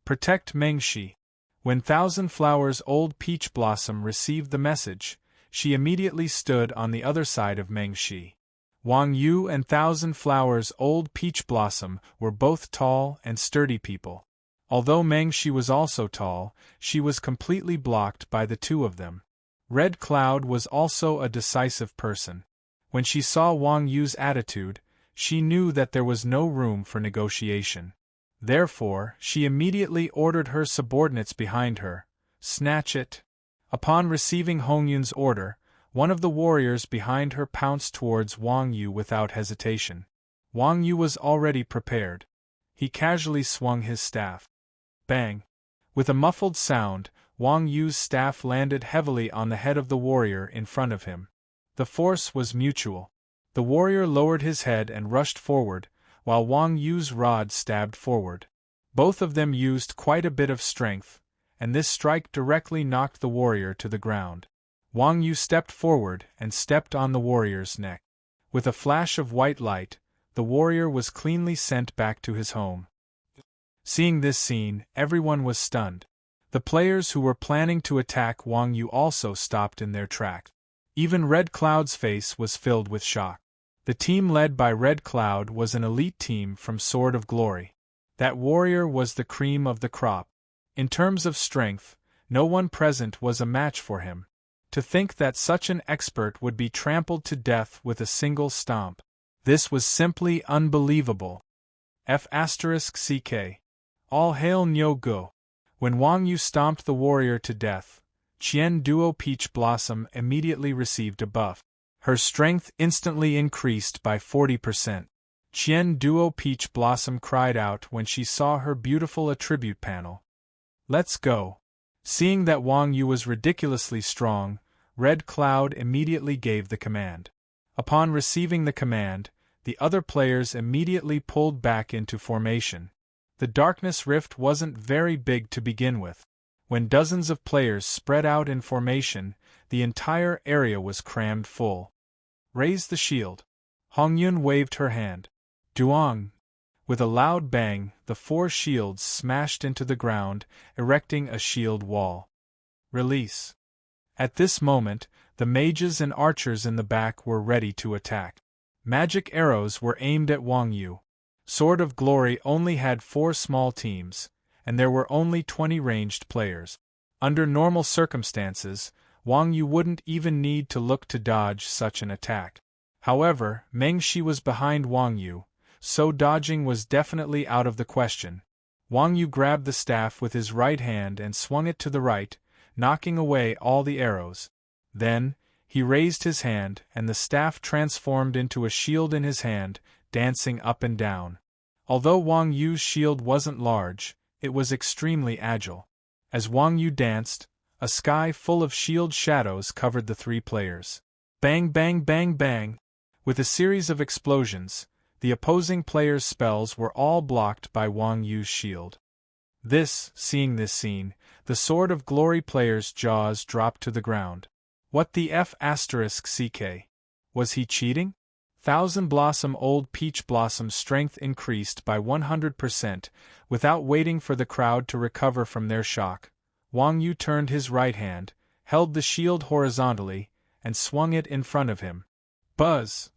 Protect Mengshi. When Thousand Flowers Old Peach Blossom received the message, she immediately stood on the other side of Mengshi. Wang Yu and Thousand Flowers Old Peach Blossom were both tall and sturdy people. Although Mengshi was also tall, she was completely blocked by the 2 of them. Red Cloud was also a decisive person. When she saw Wang Yu's attitude, she knew that there was no room for negotiation. Therefore, she immediately ordered her subordinates behind her, "Snatch it." Upon receiving Hong Yun's order, one of the warriors behind her pounced towards Wang Yu without hesitation. Wang Yu was already prepared. He casually swung his staff. Bang! With a muffled sound, Wang Yu's staff landed heavily on the head of the warrior in front of him. The force was mutual. The warrior lowered his head and rushed forward, while Wang Yu's rod stabbed forward. Both of them used quite a bit of strength, and this strike directly knocked the warrior to the ground. Wang Yu stepped forward and stepped on the warrior's neck. With a flash of white light, the warrior was cleanly sent back to his home. Seeing this scene, everyone was stunned. The players who were planning to attack Wang Yu also stopped in their tracks. Even Red Cloud's face was filled with shock. The team led by Red Cloud was an elite team from Sword of Glory. That warrior was the cream of the crop. In terms of strength, no one present was a match for him. To think that such an expert would be trampled to death with a single stomp. This was simply unbelievable. F***ck. All hail Nyo Go. When Wang Yu stomped the warrior to death, Qian Duo Peach Blossom immediately received a buff. Her strength instantly increased by 40%. Qian Duo Peach Blossom cried out when she saw her beautiful attribute panel. "Let's go." Seeing that Wang Yu was ridiculously strong, Red Cloud immediately gave the command. Upon receiving the command, the other players immediately pulled back into formation. The darkness rift wasn't very big to begin with. When dozens of players spread out in formation, the entire area was crammed full. "Raise the shield." Hong Yun waved her hand. "Duong." With a loud bang, the 4 shields smashed into the ground, erecting a shield wall. "Release." At this moment, The mages and archers in the back were ready to attack. Magic arrows were aimed at Wang Yu. Sword of Glory only had 4 small teams, and there were only 20 ranged players. Under normal circumstances, Wang Yu wouldn't even need to look to dodge such an attack. However, Meng Shi was behind Wang Yu, so dodging was definitely out of the question. Wang Yu grabbed the staff with his right hand and swung it to the right, knocking away all the arrows. Then, he raised his hand, and the staff transformed into a shield in his hand, dancing up and down. Although Wang Yu's shield wasn't large, it was extremely agile. As Wang Yu danced, a sky full of shield shadows covered the 3 players. Bang bang bang bang! With a series of explosions, the opposing players' spells were all blocked by Wang Yu's shield. Seeing this scene, the Sword of Glory players' jaws dropped to the ground. What the F***ck? Was he cheating? Thousand Blossom Old Peach Blossom's strength increased by 100%. Without waiting for the crowd to recover from their shock, Wang Yu turned his right hand, held the shield horizontally, and swung it in front of him. Buzz!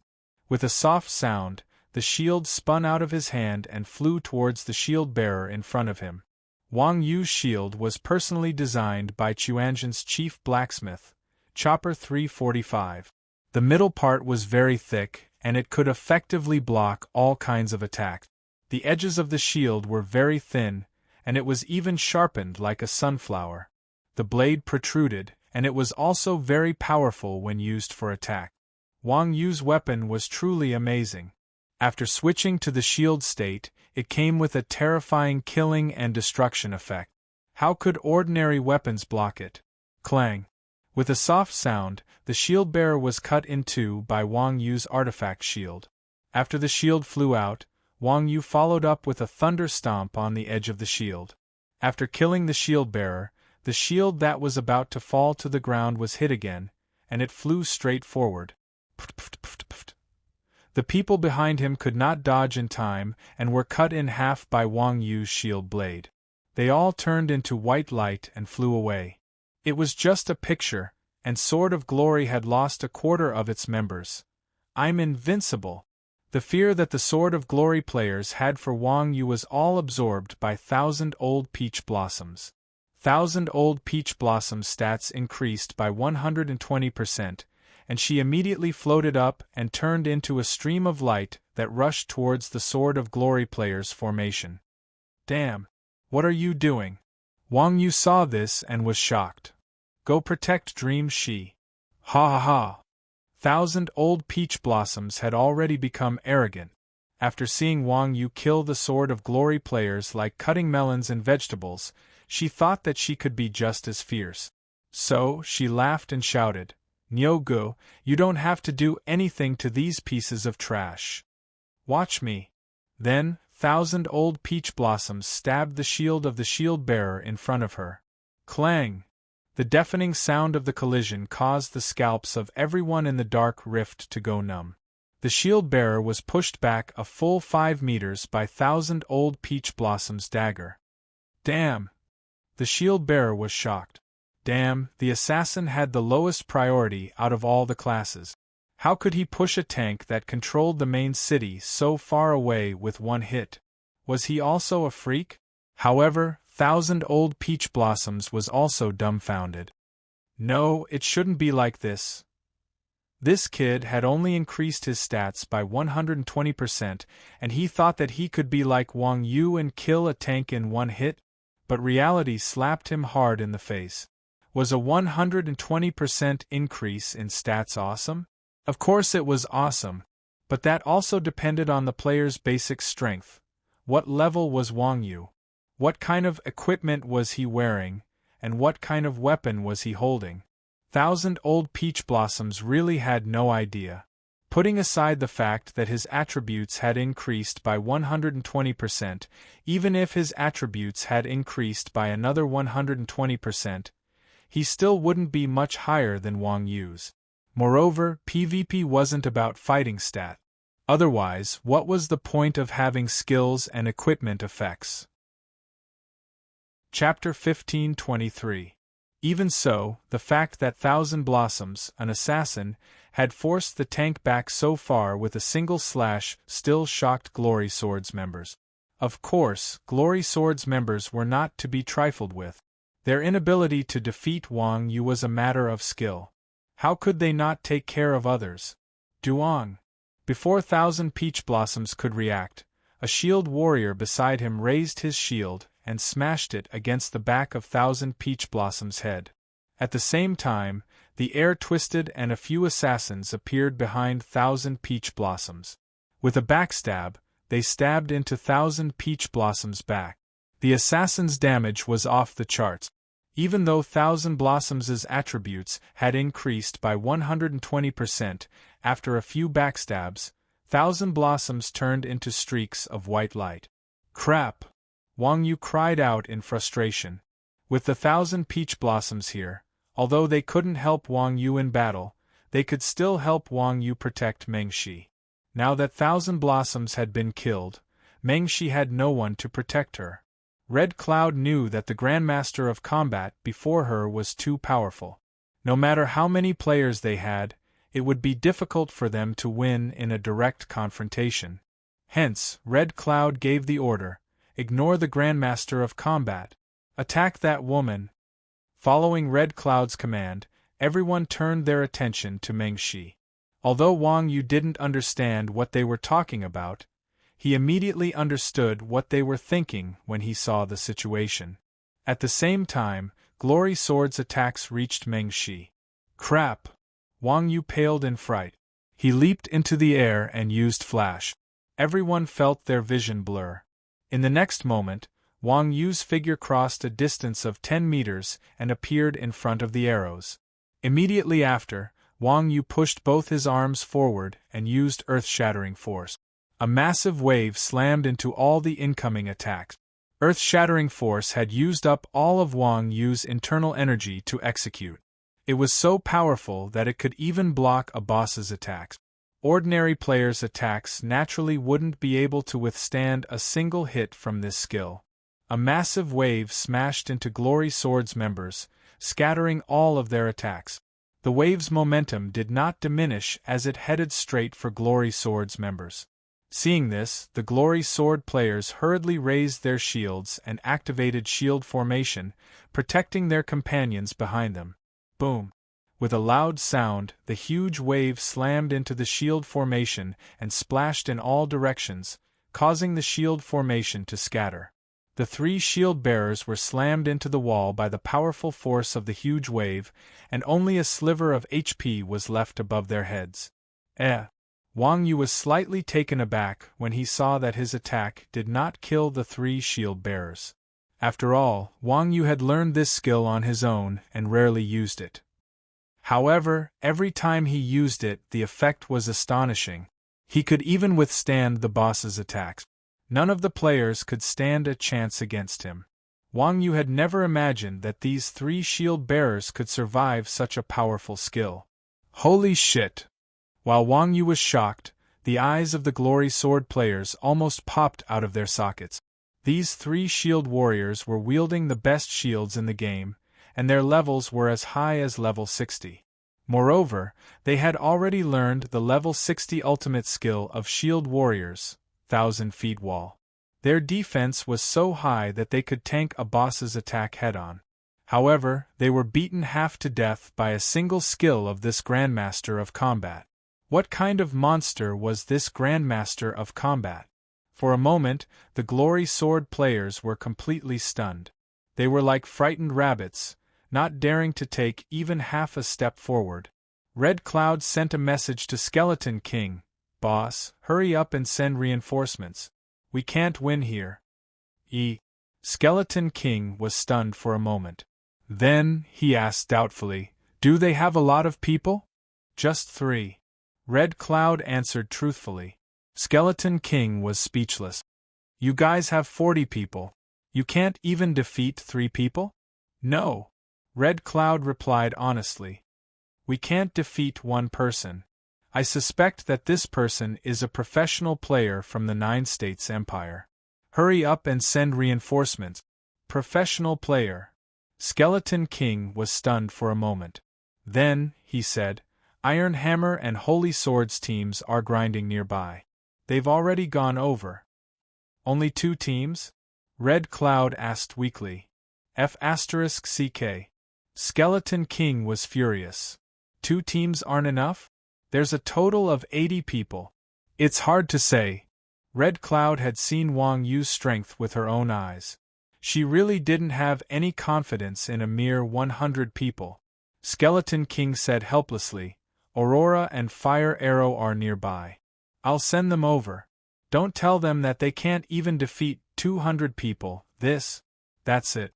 With a soft sound, the shield spun out of his hand and flew towards the shield bearer in front of him. Wang Yu's shield was personally designed by Chuanzhen's chief blacksmith, Chopper 345. The middle part was very thick, and it could effectively block all kinds of attacks. The edges of the shield were very thin, and it was even sharpened like a sunflower. The blade protruded, and it was also very powerful when used for attack. Wang Yu's weapon was truly amazing. After switching to the shield state, it came with a terrifying killing and destruction effect. How could ordinary weapons block it? Clang! With a soft sound, the shield bearer was cut in 2 by Wang Yu's artifact shield. After the shield flew out, Wang Yu followed up with a thunder stomp on the edge of the shield. After killing the shield bearer, the shield that was about to fall to the ground was hit again, and it flew straight forward. The people behind him could not dodge in time and were cut in half by Wang Yu's shield blade. They all turned into white light and flew away. It was just a picture, and Sword of Glory had lost a quarter of its members. I'm invincible! The fear that the Sword of Glory players had for Wang Yu was all absorbed by Thousand Old Peach Blossoms. Thousand Old Peach Blossoms' stats increased by 120%, and she immediately floated up and turned into a stream of light that rushed towards the Sword of Glory players' formation. Damn! What are you doing? Wang Yu saw this and was shocked. Go protect Dream Shi. Ha ha ha! Thousand Old Peach Blossoms had already become arrogant. After seeing Wang Yu kill the Sword of Glory players like cutting melons and vegetables, she thought that she could be just as fierce. So, she laughed and shouted, "Nyogu, you don't have to do anything to these pieces of trash. Watch me." Then, Thousand Old Peach Blossoms stabbed the shield of the shield bearer in front of her. Clang! The deafening sound of the collision caused the scalps of everyone in the dark rift to go numb. The shield bearer was pushed back a full 5 meters by Thousand Old Peach Blossom's dagger. Damn! The shield bearer was shocked. Damn, the assassin had the lowest priority out of all the classes. How could he push a tank that controlled the main city so far away with one hit? Was he also a freak? However, Thousand Old Peach Blossoms was also dumbfounded. No, it shouldn't be like this. This kid had only increased his stats by 120%, and he thought that he could be like Wang Yu and kill a tank in one hit? But reality slapped him hard in the face. Was a 120% increase in stats awesome? Of course it was awesome, but that also depended on the player's basic strength. What level was Wang Yu? What kind of equipment was he wearing, and what kind of weapon was he holding? Thousand Old Peach Blossoms really had no idea. Putting aside the fact that his attributes had increased by 120%, even if his attributes had increased by another 120%, he still wouldn't be much higher than Wang Yu's. Moreover, PvP wasn't about fighting stat. Otherwise, what was the point of having skills and equipment effects? Chapter 1523. Even so, the fact that Thousand Blossoms, an assassin, had forced the tank back so far with a single slash still shocked Glory Sword's members. Of course, Glory Sword's members were not to be trifled with. Their inability to defeat Wang Yu was a matter of skill. How could they not take care of others? Duong. Before Thousand Peach Blossoms could react, a shield warrior beside him raised his shield and smashed it against the back of Thousand Peach Blossom's head. At the same time, the air twisted and a few assassins appeared behind Thousand Peach Blossoms. With a backstab, they stabbed into Thousand Peach Blossom's back. The assassin's damage was off the charts. Even though Thousand Blossom's attributes had increased by 120% after a few backstabs, Thousand Blossoms turned into streaks of white light. Crap! Wang Yu cried out in frustration. With the Thousand Peach Blossoms here, although they couldn't help Wang Yu in battle, they could still help Wang Yu protect Meng Shi. Now that Thousand Blossoms had been killed, Meng Shi had no one to protect her. Red Cloud knew that the Grandmaster of Combat before her was too powerful. No matter how many players they had, it would be difficult for them to win in a direct confrontation. Hence, Red Cloud gave the order, ignore the Grandmaster of Combat. Attack that woman. Following Red Cloud's command, everyone turned their attention to Meng Shi. Although Wang Yu didn't understand what they were talking about, he immediately understood what they were thinking when he saw the situation. At the same time, Glory Sword's attacks reached Meng Shi. Crap! Wang Yu paled in fright. He leaped into the air and used flash. Everyone felt their vision blur. In the next moment, Wang Yu's figure crossed a distance of 10 meters and appeared in front of the arrows. Immediately after, Wang Yu pushed both his arms forward and used earth-shattering force. A massive wave slammed into all the incoming attacks. Earth-shattering force had used up all of Wang Yu's internal energy to execute. It was so powerful that it could even block a boss's attacks. Ordinary players' attacks naturally wouldn't be able to withstand a single hit from this skill. A massive wave smashed into Glory Sword's members, scattering all of their attacks. The wave's momentum did not diminish as it headed straight for Glory Sword's members. Seeing this, the Glory Sword players hurriedly raised their shields and activated shield formation, protecting their companions behind them. Boom! With a loud sound, the huge wave slammed into the shield formation and splashed in all directions, causing the shield formation to scatter. The three shield bearers were slammed into the wall by the powerful force of the huge wave, and only a sliver of HP was left above their heads. Wang Yu was slightly taken aback when he saw that his attack did not kill the three shield bearers. After all, Wang Yu had learned this skill on his own and rarely used it. However, every time he used it, the effect was astonishing. He could even withstand the boss's attacks. None of the players could stand a chance against him. Wang Yu had never imagined that these three shield bearers could survive such a powerful skill. Holy shit! While Wang Yu was shocked, the eyes of the Glory Sword players almost popped out of their sockets. These three shield warriors were wielding the best shields in the game, and their levels were as high as level 60. Moreover, they had already learned the level 60 ultimate skill of shield warriors, 1,000 feet wall. Their defense was so high that they could tank a boss's attack head-on. However, they were beaten half to death by a single skill of this Grandmaster of Combat. What kind of monster was this Grandmaster of Combat? For a moment, the Glory Sword players were completely stunned. They were like frightened rabbits, not daring to take even half a step forward. Red Cloud sent a message to Skeleton King. Boss, hurry up and send reinforcements. We can't win here. Skeleton King was stunned for a moment. Then, he asked doubtfully, do they have a lot of people? Just 3. Red Cloud answered truthfully. Skeleton King was speechless. You guys have 40 people. You can't even defeat 3 people? No. Red Cloud replied honestly. We can't defeat one person. I suspect that this person is a professional player from the 9 States Empire. Hurry up and send reinforcements. Professional player. Skeleton King was stunned for a moment. Then, he said, Iron Hammer and Holy Swords teams are grinding nearby. They've already gone over. Only 2 teams? Red Cloud asked weakly. F***CK. Skeleton King was furious. 2 teams aren't enough? There's a total of 80 people. It's hard to say. Red Cloud had seen Wang Yu's strength with her own eyes. She really didn't have any confidence in a mere 100 people. Skeleton King said helplessly, Aurora and Fire Arrow are nearby. I'll send them over. Don't tell them that they can't even defeat 200 people. That's it.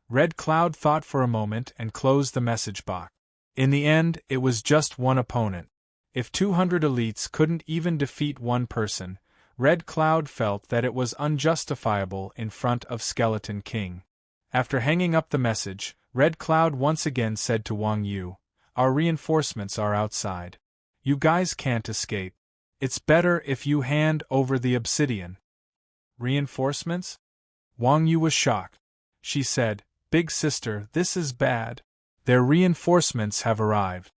Red Cloud thought for a moment and closed the message box. In the end, it was just one opponent. If 200 elites couldn't even defeat one person, Red Cloud felt that it was unjustifiable in front of Skeleton King. After hanging up the message, Red Cloud once again said to Wang Yu, Our reinforcements are outside. You guys can't escape. It's better if you hand over the obsidian. Reinforcements? Wang Yu was shocked. She said, Big sister, this is bad. Their reinforcements have arrived.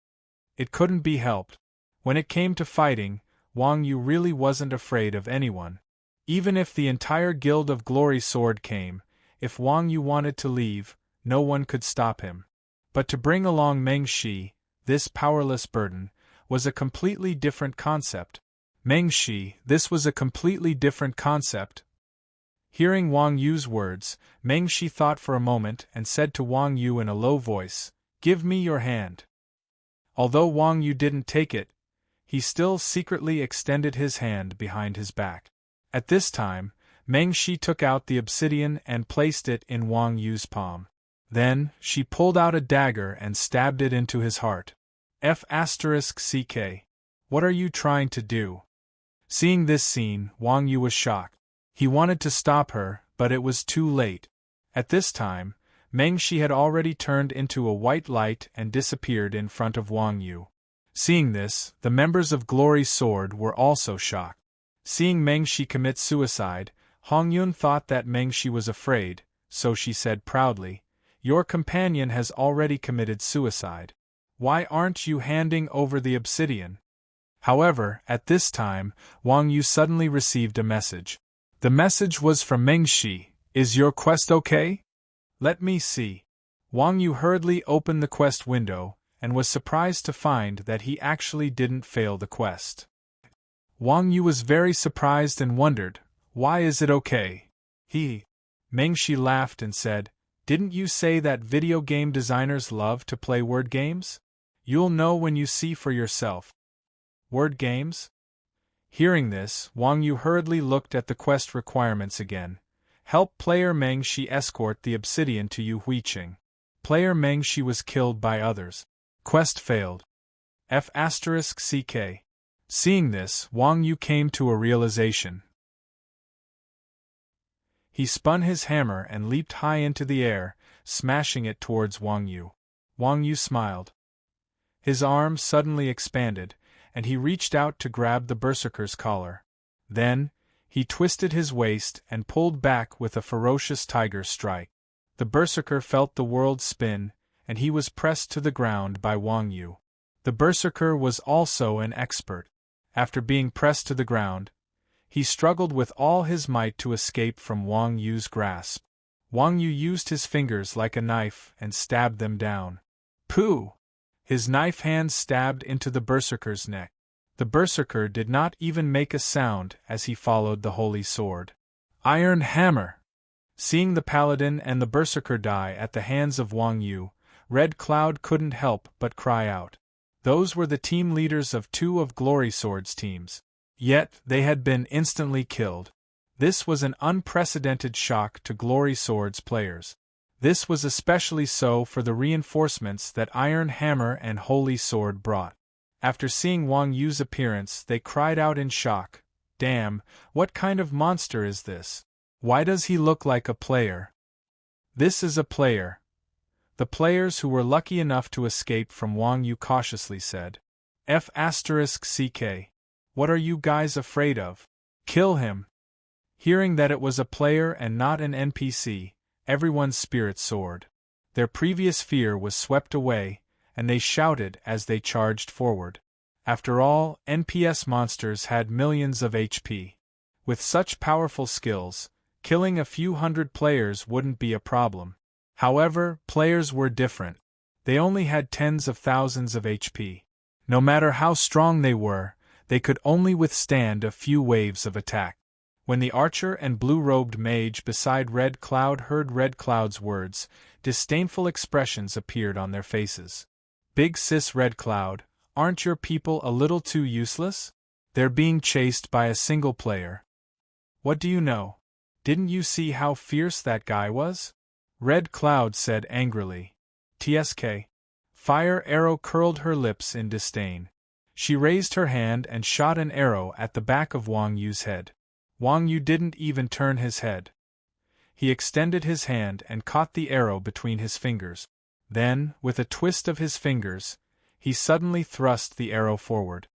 It couldn't be helped. When it came to fighting, Wang Yu really wasn't afraid of anyone. Even if the entire Guild of Glory Sword came, if Wang Yu wanted to leave, no one could stop him. But to bring along Meng Shi, this powerless burden, was a completely different concept. This was a completely different concept. Hearing Wang Yu's words, Meng Shi thought for a moment and said to Wang Yu in a low voice, Give me your hand. Although Wang Yu didn't take it, he still secretly extended his hand behind his back. At this time, Meng Shi took out the obsidian and placed it in Wang Yu's palm. Then, she pulled out a dagger and stabbed it into his heart. F***CK. What are you trying to do? Seeing this scene, Wang Yu was shocked. He wanted to stop her, but it was too late. At this time, Meng Shi had already turned into a white light and disappeared in front of Wang Yu. Seeing this, the members of Glory Sword were also shocked. Seeing Meng Shi commit suicide, Hong Yun thought that Meng Shi was afraid, so she said proudly, Your companion has already committed suicide. Why aren't you handing over the obsidian? However, at this time, Wang Yu suddenly received a message. The message was from Meng Shi. Is your quest okay? Let me see. Wang Yu hurriedly opened the quest window, and was surprised to find that he actually didn't fail the quest. Wang Yu was very surprised and wondered, Why is it okay? Meng Shi laughed and said, Didn't you say that video game designers love to play word games? You'll know when you see for yourself. Word games? Hearing this, Wang Yu hurriedly looked at the quest requirements again. Help player Meng Shi escort the obsidian to Yu Huiqing. Player Meng Shi was killed by others. Quest failed. F***CK. Seeing this, Wang Yu came to a realization. He spun his hammer and leaped high into the air, smashing it towards Wang Yu. Wang Yu smiled. His arm suddenly expanded, and he reached out to grab the berserker's collar. Then, he twisted his waist and pulled back with a ferocious tiger strike. The berserker felt the world spin, and he was pressed to the ground by Wang Yu. The berserker was also an expert. After being pressed to the ground, he struggled with all his might to escape from Wang Yu's grasp. Wang Yu used his fingers like a knife and stabbed them down. Pooh! His knife hand stabbed into the berserker's neck. The berserker did not even make a sound as he followed the holy sword. Iron Hammer! Seeing the paladin and the berserker die at the hands of Wang Yu, Red Cloud couldn't help but cry out. Those were the team leaders of 2 of Glory Sword's teams. Yet, they had been instantly killed. This was an unprecedented shock to Glory Sword's players. This was especially so for the reinforcements that Iron Hammer and Holy Sword brought. After seeing Wang Yu's appearance, they cried out in shock, Damn, what kind of monster is this? Why does he look like a player? This is a player. The players who were lucky enough to escape from Wang Yu cautiously said. F***CK. What are you guys afraid of? Kill him. Hearing that it was a player and not an NPC, everyone's spirit soared. Their previous fear was swept away, and they shouted as they charged forward. After all, NPS monsters had millions of HP. With such powerful skills, killing a few hundred players wouldn't be a problem. However, players were different. They only had tens of thousands of HP. No matter how strong they were, they could only withstand a few waves of attack. When the archer and blue-robed mage beside Red Cloud heard Red Cloud's words, disdainful expressions appeared on their faces. Big sis Red Cloud, aren't your people a little too useless? They're being chased by a single player. What do you know? Didn't you see how fierce that guy was? Red Cloud said angrily. TSK. Fire Arrow curled her lips in disdain. She raised her hand and shot an arrow at the back of Wang Yu's head. Wang Yu didn't even turn his head. He extended his hand and caught the arrow between his fingers. Then, with a twist of his fingers, he suddenly thrust the arrow forward.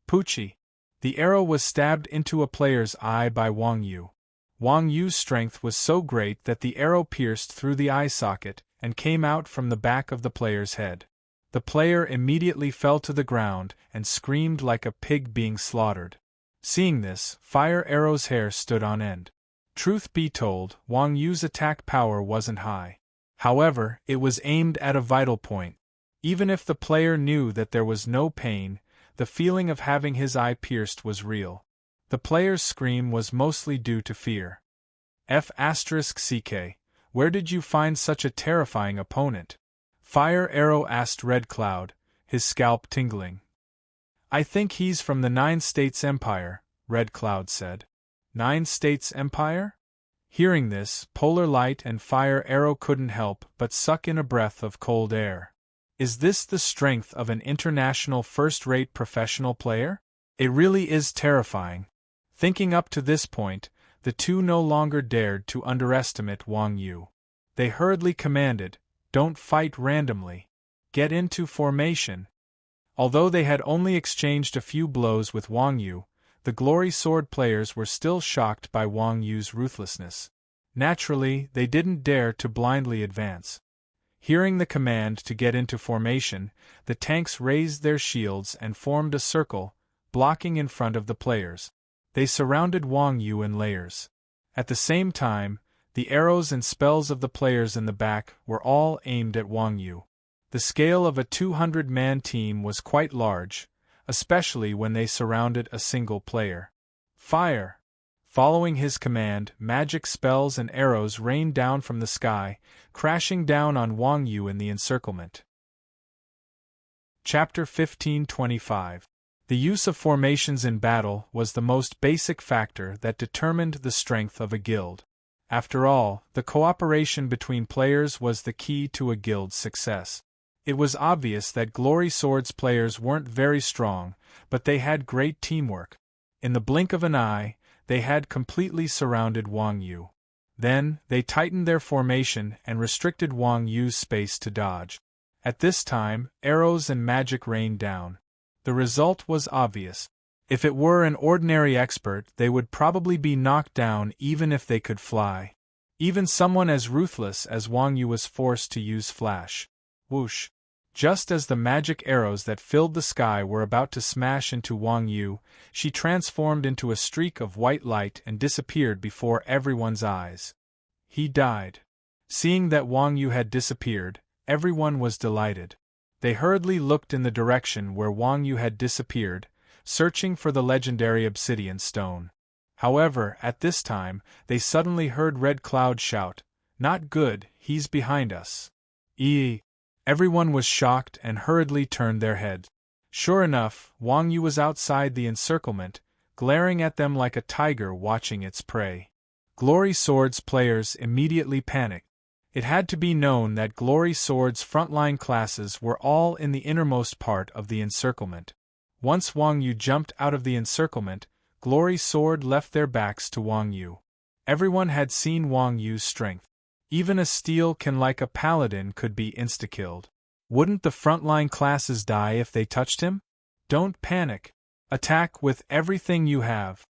Poochie! The arrow was stabbed into a player's eye by Wang Yu. Wang Yu's strength was so great that the arrow pierced through the eye socket and came out from the back of the player's head. The player immediately fell to the ground and screamed like a pig being slaughtered. Seeing this, Fire Arrow's hair stood on end. Truth be told, Wang Yu's attack power wasn't high. However, it was aimed at a vital point. Even if the player knew that there was no pain, the feeling of having his eye pierced was real. The player's scream was mostly due to fear. F***CK, where did you find such a terrifying opponent? Fire Arrow asked Red Cloud, his scalp tingling. I think he's from the 9 States Empire, Red Cloud said. 9 States Empire? Hearing this, Polar Light and Fire Arrow couldn't help but suck in a breath of cold air. Is this the strength of an international first-rate professional player? It really is terrifying. Thinking up to this point, the two no longer dared to underestimate Wang Yu. They hurriedly commanded, "Don't fight randomly. Get into formation." Although they had only exchanged a few blows with Wang Yu, the Glory Sword players were still shocked by Wang Yu's ruthlessness. Naturally, they didn't dare to blindly advance. Hearing the command to get into formation, the tanks raised their shields and formed a circle, blocking in front of the players. They surrounded Wang Yu in layers. At the same time, the arrows and spells of the players in the back were all aimed at Wang Yu. The scale of a 200-man team was quite large, especially when they surrounded a single player. Fire! Following his command, magic spells and arrows rained down from the sky, crashing down on Wang Yu in the encirclement. Chapter 1525. The use of formations in battle was the most basic factor that determined the strength of a guild. After all, the cooperation between players was the key to a guild's success. It was obvious that Glory Swords players weren't very strong, but they had great teamwork. In the blink of an eye, they had completely surrounded Wang Yu. Then, they tightened their formation and restricted Wang Yu's space to dodge. At this time, arrows and magic rained down. The result was obvious. If it were an ordinary expert, they would probably be knocked down even if they could fly. Even someone as ruthless as Wang Yu was forced to use flash. Whoosh! Just as the magic arrows that filled the sky were about to smash into Wang Yu, she transformed into a streak of white light and disappeared before everyone's eyes. He died. Seeing that Wang Yu had disappeared, everyone was delighted. They hurriedly looked in the direction where Wang Yu had disappeared, searching for the legendary obsidian stone. However, at this time, they suddenly heard Red Cloud shout, "Not good, he's behind us." Everyone was shocked and hurriedly turned their heads. Sure enough, Wang Yu was outside the encirclement, glaring at them like a tiger watching its prey. Glory Swords players immediately panicked. It had to be known that Glory Swords frontline classes were all in the innermost part of the encirclement. Once Wang Yu jumped out of the encirclement, Glory Sword left their backs to Wang Yu. Everyone had seen Wang Yu's strength. Even a steel-can like a paladin could be insta-killed. Wouldn't the frontline classes die if they touched him? Don't panic. Attack with everything you have.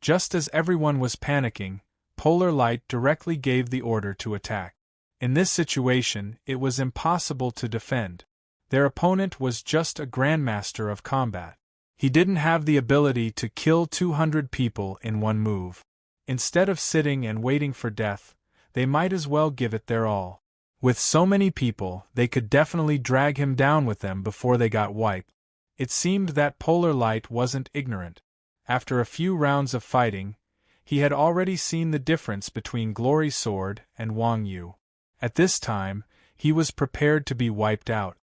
Just as everyone was panicking, Polar Light directly gave the order to attack. In this situation, it was impossible to defend. Their opponent was just a grandmaster of combat. He didn't have the ability to kill 200 people in one move. Instead of sitting and waiting for death, they might as well give it their all. With so many people, they could definitely drag him down with them before they got wiped. It seemed that Polar Light wasn't ignorant. After a few rounds of fighting, he had already seen the difference between Glory Sword and Wang Yu. At this time, he was prepared to be wiped out.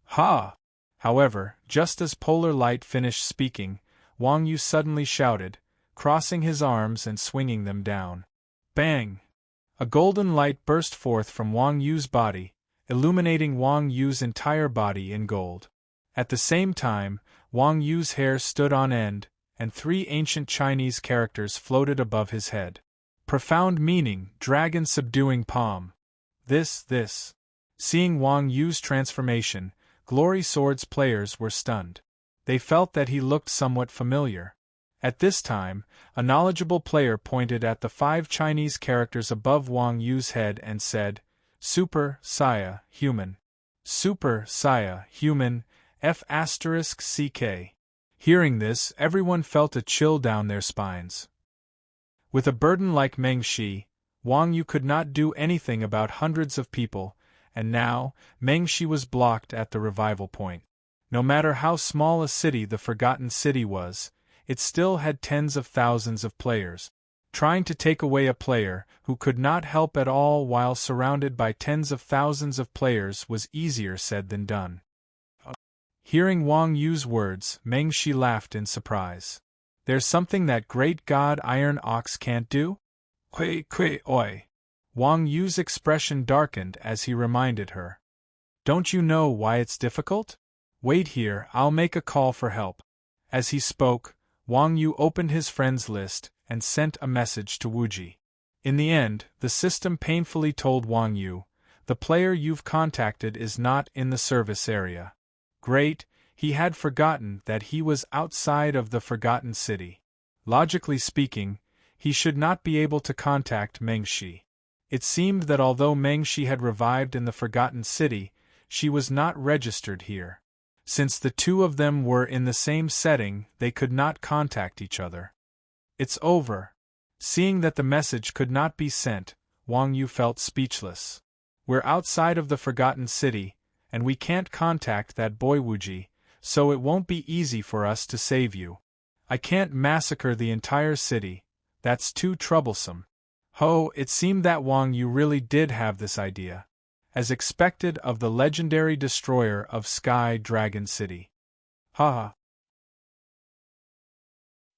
Ha! However, just as Polar Light finished speaking, Wang Yu suddenly shouted, crossing his arms and swinging them down. Bang! A golden light burst forth from Wang Yu's body, illuminating Wang Yu's entire body in gold. At the same time, Wang Yu's hair stood on end, and 3 ancient Chinese characters floated above his head. Profound meaning, dragon subduing palm. This. Seeing Wang Yu's transformation, Glory Sword's players were stunned. They felt that he looked somewhat familiar. At this time, a knowledgeable player pointed at the 5 Chinese characters above Wang Yu's head and said, Super Saya Human. Super Saya Human, F***CK. Hearing this, everyone felt a chill down their spines. With a burden like Meng Shi, Wang Yu could not do anything about hundreds of people, and now, Meng Shi was blocked at the revival point. No matter how small a city the Forgotten City was, it still had tens of thousands of players. Trying to take away a player who could not help at all while surrounded by tens of thousands of players was easier said than done. Hearing Wang Yu's words, Meng Shi laughed in surprise. There's something that great god Iron Ox can't do? Oi. Wang Yu's expression darkened as he reminded her. Don't you know why it's difficult? Wait here, I'll make a call for help. As he spoke, Wang Yu opened his friends list and sent a message to Wuji. In the end, the system painfully told Wang Yu, the player you've contacted is not in the service area. Great, he had forgotten that he was outside of the Forgotten City. Logically speaking, he should not be able to contact Meng Shi. It seemed that although Meng Shi had revived in the Forgotten City, she was not registered here. Since the two of them were in the same setting, they could not contact each other. It's over. Seeing that the message could not be sent, Wang Yu felt speechless. We're outside of the Forgotten City, and we can't contact that boy Wuji, so it won't be easy for us to save you. I can't massacre the entire city, that's too troublesome. Ho, it seemed that Wang Yu really did have this idea. As expected of the legendary destroyer of Sky Dragon City. Haha.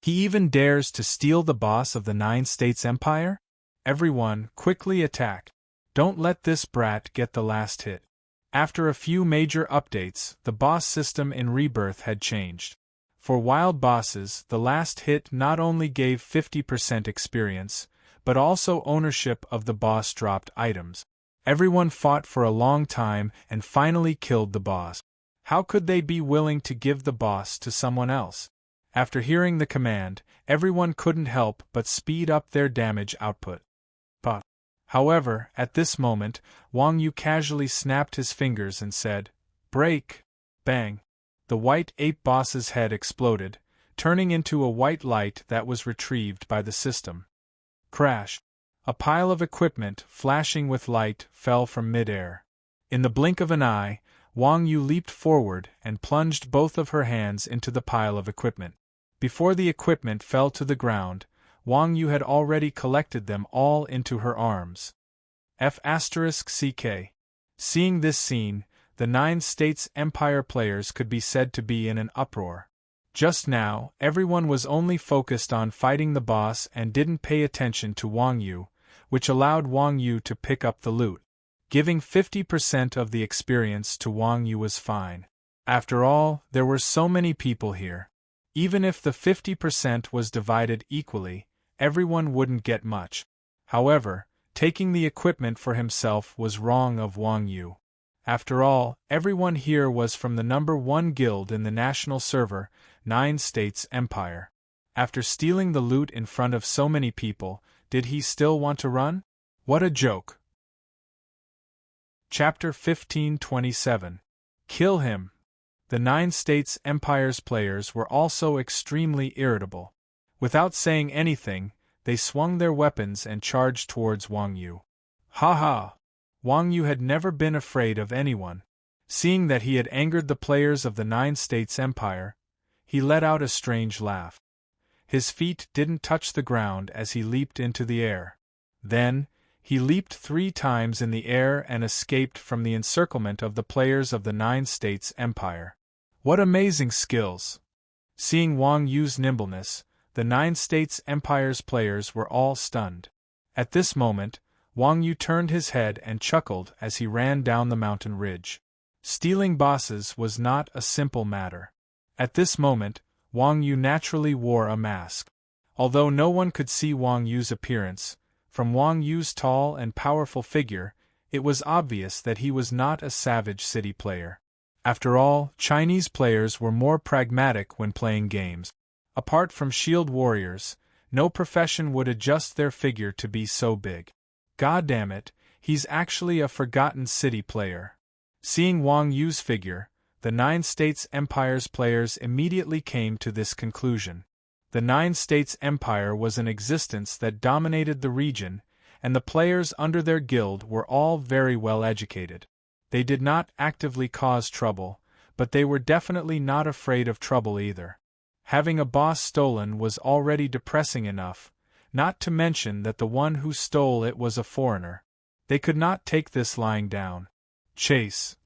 He even dares to steal the boss of the 9 States Empire? Everyone, quickly attack. Don't let this brat get the last hit. After a few major updates, the boss system in Rebirth had changed. For wild bosses, the last hit not only gave 50% experience, but also ownership of the boss-dropped items. Everyone fought for a long time and finally killed the boss. How could they be willing to give the boss to someone else? After hearing the command, everyone couldn't help but speed up their damage output. However, at this moment, Wang Yu casually snapped his fingers and said, "Break!" Bang! The white ape boss's head exploded, turning into a white light that was retrieved by the system. Crash! A pile of equipment, flashing with light, fell from mid-air. In the blink of an eye, Wang Yu leaped forward and plunged both of her hands into the pile of equipment. Before the equipment fell to the ground, Wang Yu had already collected them all into her arms. F***CK. Seeing this scene, the 9 States Empire players could be said to be in an uproar. Just now, everyone was only focused on fighting the boss and didn't pay attention to Wang Yu, which allowed Wang Yu to pick up the loot. Giving 50% of the experience to Wang Yu was fine. After all, there were so many people here. Even if the 50% was divided equally, everyone wouldn't get much. However, taking the equipment for himself was wrong of Wang Yu. After all, everyone here was from the number 1 guild in the national server, 9 States Empire. After stealing the loot in front of so many people, did he still want to run? What a joke! Chapter 1527. Kill him. The 9 States Empire's players were also extremely irritable. Without saying anything, they swung their weapons and charged towards Wang Yu. Ha ha! Wang Yu had never been afraid of anyone. Seeing that he had angered the players of the 9 States Empire, he let out a strange laugh. His feet didn't touch the ground as he leaped into the air. Then, he leaped 3 times in the air and escaped from the encirclement of the players of the 9 States Empire. What amazing skills! Seeing Wang Yu's nimbleness, the 9 States Empire's players were all stunned. At this moment, Wang Yu turned his head and chuckled as he ran down the mountain ridge. Stealing bosses was not a simple matter. At this moment, Wang Yu naturally wore a mask. Although no one could see Wang Yu's appearance, from Wang Yu's tall and powerful figure, it was obvious that he was not a savage city player. After all, Chinese players were more pragmatic when playing games. Apart from shield warriors, no profession would adjust their figure to be so big. Goddamn it, he's actually a forgotten city player. Seeing Wang Yu's figure, the 9 States Empire's players immediately came to this conclusion. The 9 States Empire was an existence that dominated the region, and the players under their guild were all very well educated. They did not actively cause trouble, but they were definitely not afraid of trouble either. Having a boss stolen was already depressing enough, not to mention that the one who stole it was a foreigner. They could not take this lying down. Chase.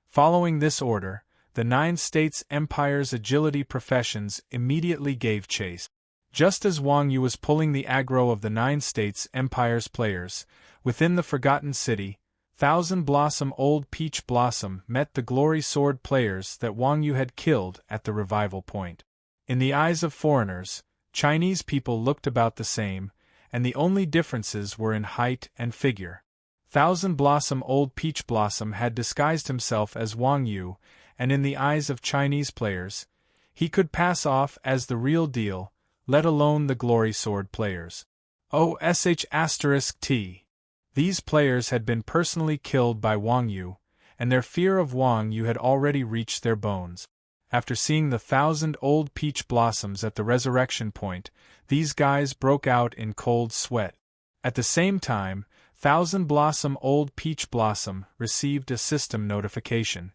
Following this order, the 9 States Empire's agility professions immediately gave chase. Just as Wang Yu was pulling the aggro of the 9 States Empire's players, within the Forgotten City, Thousand Blossom Old Peach Blossom met the Glory Sword players that Wang Yu had killed at the revival point. In the eyes of foreigners, Chinese people looked about the same, and the only differences were in height and figure. Thousand Blossom Old Peach Blossom had disguised himself as Wang Yu, and in the eyes of Chinese players, he could pass off as the real deal, let alone the Glory Sword players. OSH*T. These players had been personally killed by Wang Yu, and their fear of Wang Yu had already reached their bones. After seeing the 1,000 old peach blossoms at the resurrection point, these guys broke out in cold sweat. At the same time, 1,000 Blossom Old Peach Blossom received a system notification.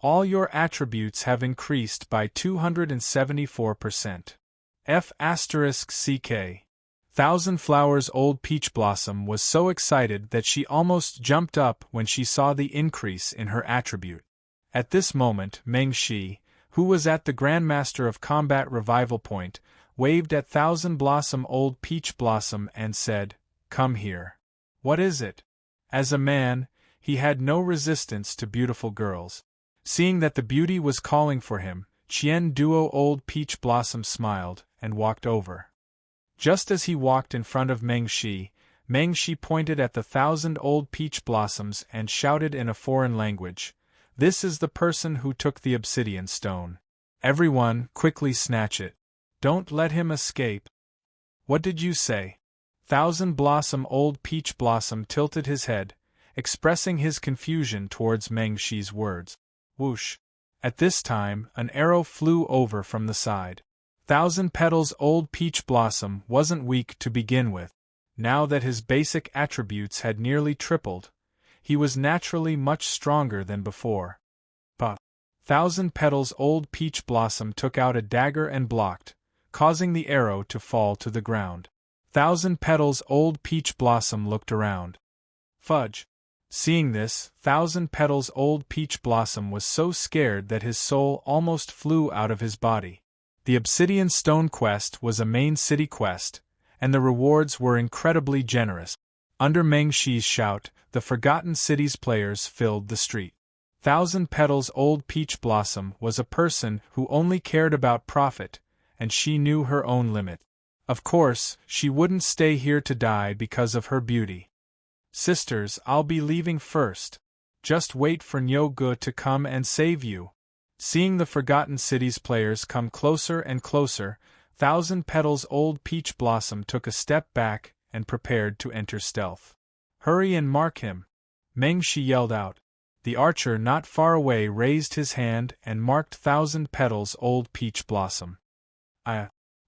All your attributes have increased by 274%. F***CK. 1,000 Flowers Old Peach Blossom was so excited that she almost jumped up when she saw the increase in her attribute. At this moment, Meng Shi, who was at the Grandmaster of Combat Revival Point, waved at 1,000 Blossom Old Peach Blossom and said, "Come here." What is it? As a man, he had no resistance to beautiful girls. Seeing that the beauty was calling for him, Qian Duo Old Peach Blossom smiled and walked over. Just as he walked in front of Meng Shi pointed at the 1,000 old peach blossoms and shouted in a foreign language, "This is the person who took the obsidian stone. Everyone, quickly snatch it. Don't let him escape." "What did you say?" 1,000 Blossom Old Peach Blossom tilted his head, expressing his confusion towards Meng Shi's words. Whoosh! At this time, an arrow flew over from the side. 1,000 Petals Old Peach Blossom wasn't weak to begin with. Now that his basic attributes had nearly tripled, he was naturally much stronger than before. But 1,000 Petals Old Peach Blossom took out a dagger and blocked, causing the arrow to fall to the ground. 1,000 Petals Old Peach Blossom looked around. Fudge! Seeing this, 1,000 Petals Old Peach Blossom was so scared that his soul almost flew out of his body. The Obsidian Stone quest was a main city quest, and the rewards were incredibly generous. Under Meng Shi's shout, the Forgotten City's players filled the street. 1,000 Petals Old Peach Blossom was a person who only cared about profit, and she knew her own limit. Of course, she wouldn't stay here to die because of her beauty. "Sisters, I'll be leaving first. Just wait for Nyo-gu to come and save you." Seeing the Forgotten City's players come closer and closer, 1,000 Petals Old Peach Blossom took a step back and prepared to enter stealth. "Hurry and mark him!" Meng Shi yelled out. the archer not far away raised his hand and marked Thousand Petals Old Peach Blossom.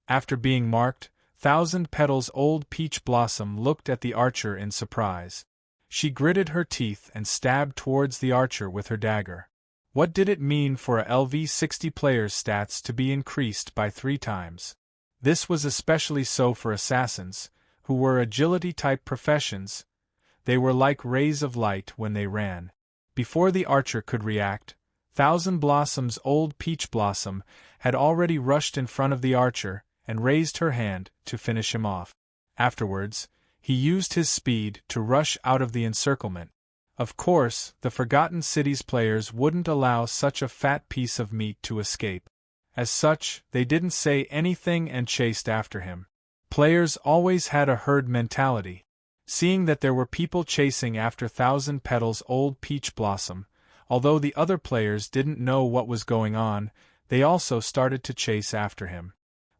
After being marked, Thousand Petals Old Peach Blossom looked at the archer in surprise. She gritted her teeth and stabbed towards the archer with her dagger. What did it mean for a LV60 player's stats to be increased by 3 times? This was especially so for assassins, who were agility-type professions. They were like rays of light when they ran. Before the archer could react, Thousand Blossoms Old Peach Blossom had already rushed in front of the archer and raised her hand to finish him off. Afterwards, he used his speed to rush out of the encirclement. Of course, the Forgotten Cities players wouldn't allow such a fat piece of meat to escape. As such, they didn't say anything and chased after him. Players always had a herd mentality. Seeing that there were people chasing after Thousand Petals Old Peach Blossom, although the other players didn't know what was going on, they also started to chase after him.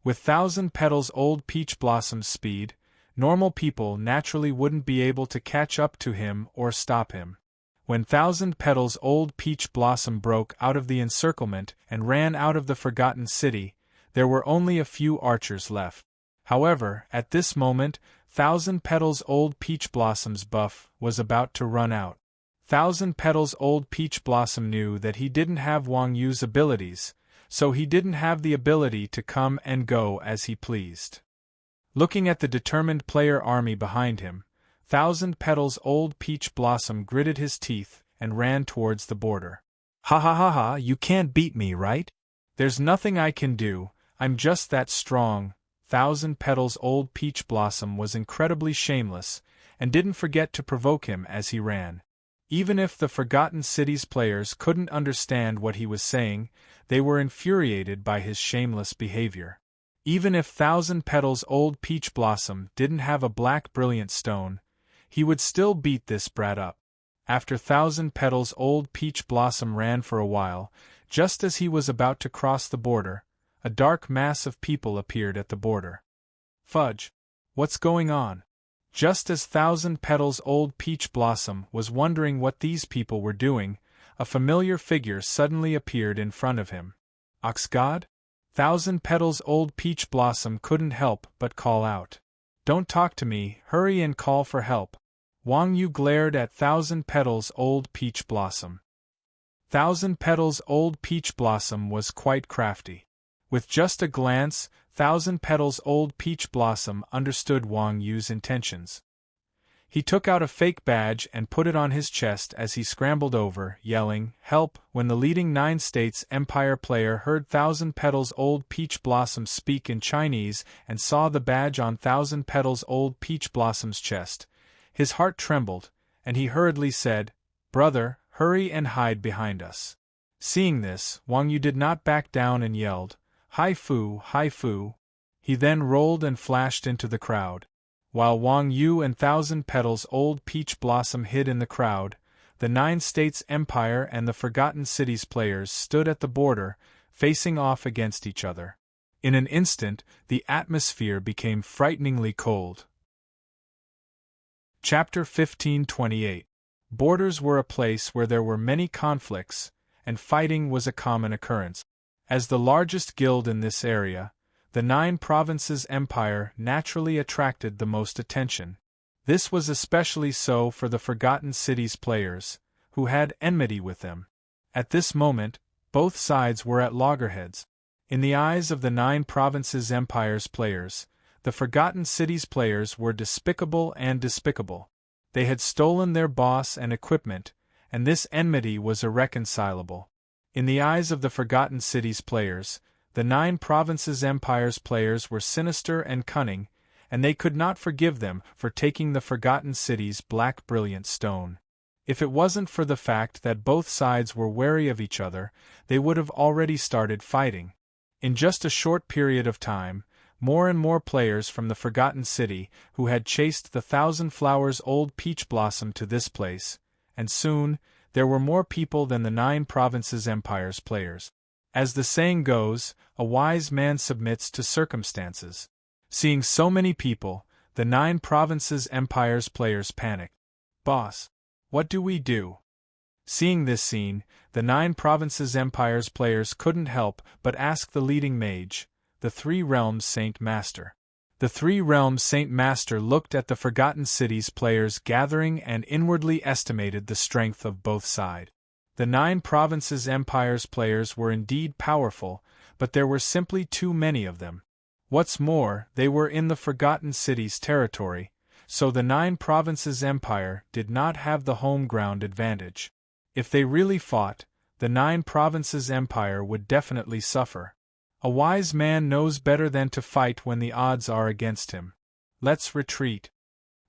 With Thousand Petals Old Peach Blossom's speed, normal people naturally wouldn't be able to catch up to him or stop him. When Thousand Petals Old Peach Blossom broke out of the encirclement and ran out of the Forgotten City, there were only a few archers left. However, at this moment, Thousand Petals Old Peach Blossom's buff was about to run out. Thousand Petals Old Peach Blossom knew that he didn't have Wang Yu's abilities, so he didn't have the ability to come and go as he pleased. Looking at the determined player army behind him, Thousand Petals Old Peach Blossom gritted his teeth and ran towards the border. Ha ha ha ha, you can't beat me, right? There's nothing I can do, I'm just that strong. Thousand Petals Old Peach Blossom was incredibly shameless, and didn't forget to provoke him as he ran. Even if the Forgotten Cities players couldn't understand what he was saying, they were infuriated by his shameless behavior. Even if Thousand Petals Old Peach Blossom didn't have a black brilliant stone, he would still beat this brat up. After Thousand Petals Old Peach Blossom ran for a while, just as he was about to cross the border, a dark mass of people appeared at the border. Fudge! What's going on? Just as Thousand Petals Old Peach Blossom was wondering what these people were doing, a familiar figure suddenly appeared in front of him. Oxgod? Thousand Petals Old Peach Blossom couldn't help but call out. Don't talk to me, hurry and call for help. Wang Yu glared at Thousand Petals Old Peach Blossom. Thousand Petals Old Peach Blossom was quite crafty. With just a glance, Thousand Petals Old Peach Blossom understood Wang Yu's intentions. He took out a fake badge and put it on his chest as he scrambled over, yelling, "Help!" When the leading 9 States Empire player heard Thousand Petals Old Peach Blossom speak in Chinese and saw the badge on Thousand Petals Old Peach Blossom's chest, his heart trembled, and he hurriedly said, "Brother, hurry and hide behind us." Seeing this, Wang Yu did not back down and yelled, "Hai Fu, Hai Fu." He then rolled and flashed into the crowd. While Wang Yu and Thousand Petals Old Peach Blossom hid in the crowd, the 9 States Empire and the Forgotten Cities players stood at the border, facing off against each other. In an instant, the atmosphere became frighteningly cold. Chapter 1528. Borders were a place where there were many conflicts, and fighting was a common occurrence. As the largest guild in this area, the 9 Provinces Empire naturally attracted the most attention. This was especially so for the Forgotten Cities players, who had enmity with them. At this moment, both sides were at loggerheads. In the eyes of the 9 Provinces Empire's players, the Forgotten Cities players were despicable and despicable. They had stolen their boss and equipment, and this enmity was irreconcilable. In the eyes of the Forgotten Cities players, the 9 Provinces Empire's players were sinister and cunning, and they could not forgive them for taking the Forgotten City's black brilliant stone. If it wasn't for the fact that both sides were wary of each other, they would have already started fighting. In just a short period of time, more and more players from the Forgotten City who had chased the Thousand Flowers Old Peach Blossom to this place, and soon, there were more people than the 9 Provinces Empire's players. As the saying goes, a wise man submits to circumstances. Seeing so many people, the 9 Provinces Empire's players panicked. "Boss, what do we do?" Seeing this scene, the 9 Provinces Empire's players couldn't help but ask the leading mage, the Three Realms Saint Master. The Three Realms Saint Master looked at the Forgotten Cities players gathering and inwardly estimated the strength of both sides. The 9 Provinces Empire's players were indeed powerful, but there were simply too many of them. What's more, they were in the Forgotten Cities territory, so the 9 Provinces Empire did not have the home ground advantage. If they really fought, the 9 Provinces Empire would definitely suffer. A wise man knows better than to fight when the odds are against him. Let's retreat.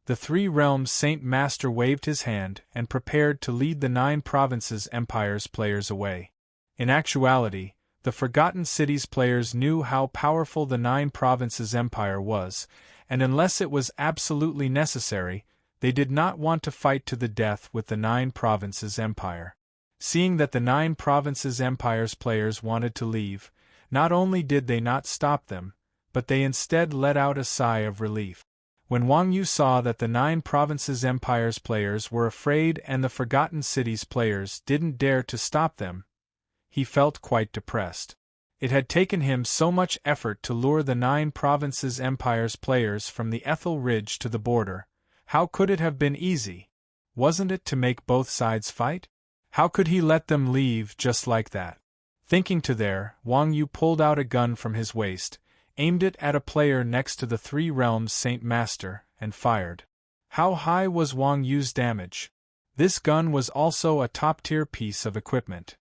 The Three Realms Saint Master waved his hand and prepared to lead the 9 Provinces Empire's players away. In actuality, the Forgotten Cities players knew how powerful the 9 Provinces Empire was, and unless it was absolutely necessary, they did not want to fight to the death with the 9 Provinces Empire. Seeing that the 9 Provinces Empire's players wanted to leave, not only did they not stop them, but they instead let out a sigh of relief. When Wang Yu saw that the 9 Provinces Empire's players were afraid and the Forgotten Cities players didn't dare to stop them, he felt quite depressed. It had taken him so much effort to lure the 9 Provinces Empire's players from the Ethel Ridge to the border. How could it have been easy? Wasn't it to make both sides fight? How could he let them leave just like that? Thinking to there, Wang Yu pulled out a gun from his waist, aimed it at a player next to the Three Realms Saint Master, and fired. How high was Wang Yu's damage? This gun was also a top-tier piece of equipment.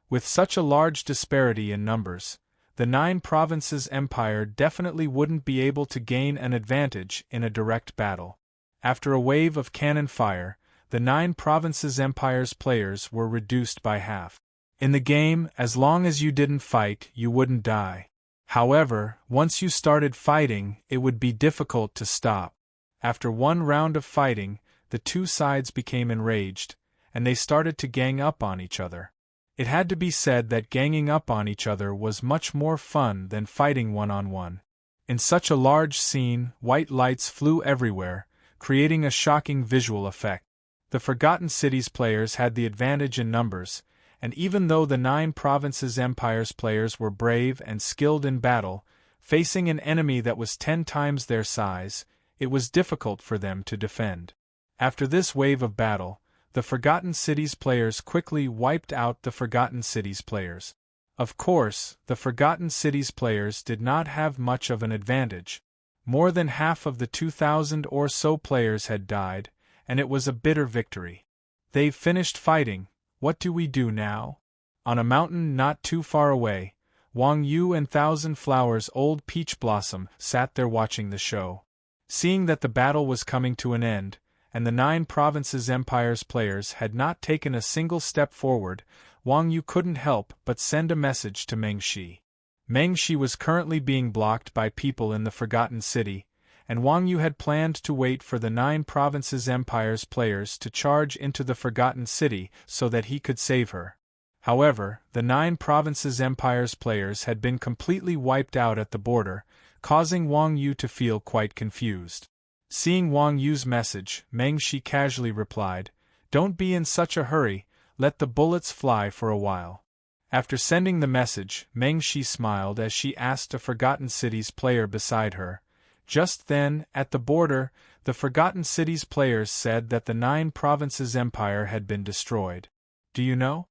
With such a large disparity in numbers, the 9 Provinces Empire definitely wouldn't be able to gain an advantage in a direct battle. After a wave of cannon fire, the 9 Provinces Empire's players were reduced by half. In the game, as long as you didn't fight, you wouldn't die. However, once you started fighting, it would be difficult to stop. After one round of fighting, the two sides became enraged, and they started to gang up on each other. It had to be said that ganging up on each other was much more fun than fighting one-on-one. In such a large scene, white lights flew everywhere, creating a shocking visual effect. The Forgotten Cities players had the advantage in numbers, and even though the 9 Provinces Empire's players were brave and skilled in battle, facing an enemy that was 10 times their size, it was difficult for them to defend. After this wave of battle, the Forgotten Cities players quickly wiped out the Forgotten Cities players. Of course, the Forgotten Cities players did not have much of an advantage. More than half of the 2,000 or so players had died, and it was a bitter victory. They've finished fighting. What do we do now? On a mountain not too far away, Wang Yu and Thousand Flowers' old Peach Blossom sat there watching the show. Seeing that the battle was coming to an end, and the 9 Provinces Empire's players had not taken a single step forward, Wang Yu couldn't help but send a message to Meng Shi. Meng Shi was currently being blocked by people in the Forgotten City, and Wang Yu had planned to wait for the 9 Provinces Empire's players to charge into the Forgotten City so that he could save her. However, the 9 Provinces Empire's players had been completely wiped out at the border, causing Wang Yu to feel quite confused. Seeing Wang Yu's message, Meng Shi casually replied, "Don't be in such a hurry, let the bullets fly for a while." After sending the message, Meng Shi smiled as she asked a Forgotten Cities player beside her. Just then, at the border, the Forgotten Cities players said that the 9 Provinces Empire had been destroyed. Do you know?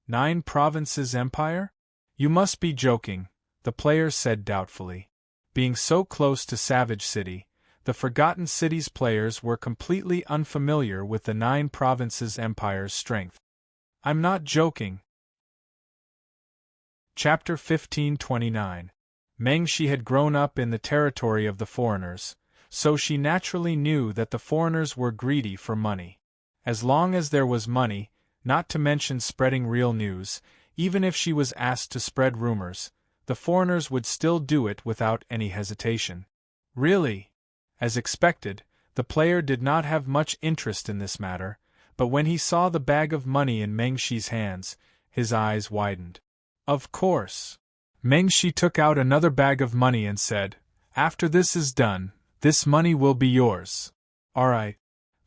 9 Provinces Empire? You must be joking, the player said doubtfully. Being so close to Savage City, the Forgotten Cities players were completely unfamiliar with the 9 Provinces Empire's strength. I'm not joking. Chapter 1529. Meng Shi had grown up in the territory of the foreigners, so she naturally knew that the foreigners were greedy for money. As long as there was money, not to mention spreading real news, even if she was asked to spread rumors, the foreigners would still do it without any hesitation. Really? As expected, the player did not have much interest in this matter, but when he saw the bag of money in Meng Shi's hands, his eyes widened. Of course. Meng Shi took out another bag of money and said, "After this is done, this money will be yours." "All right."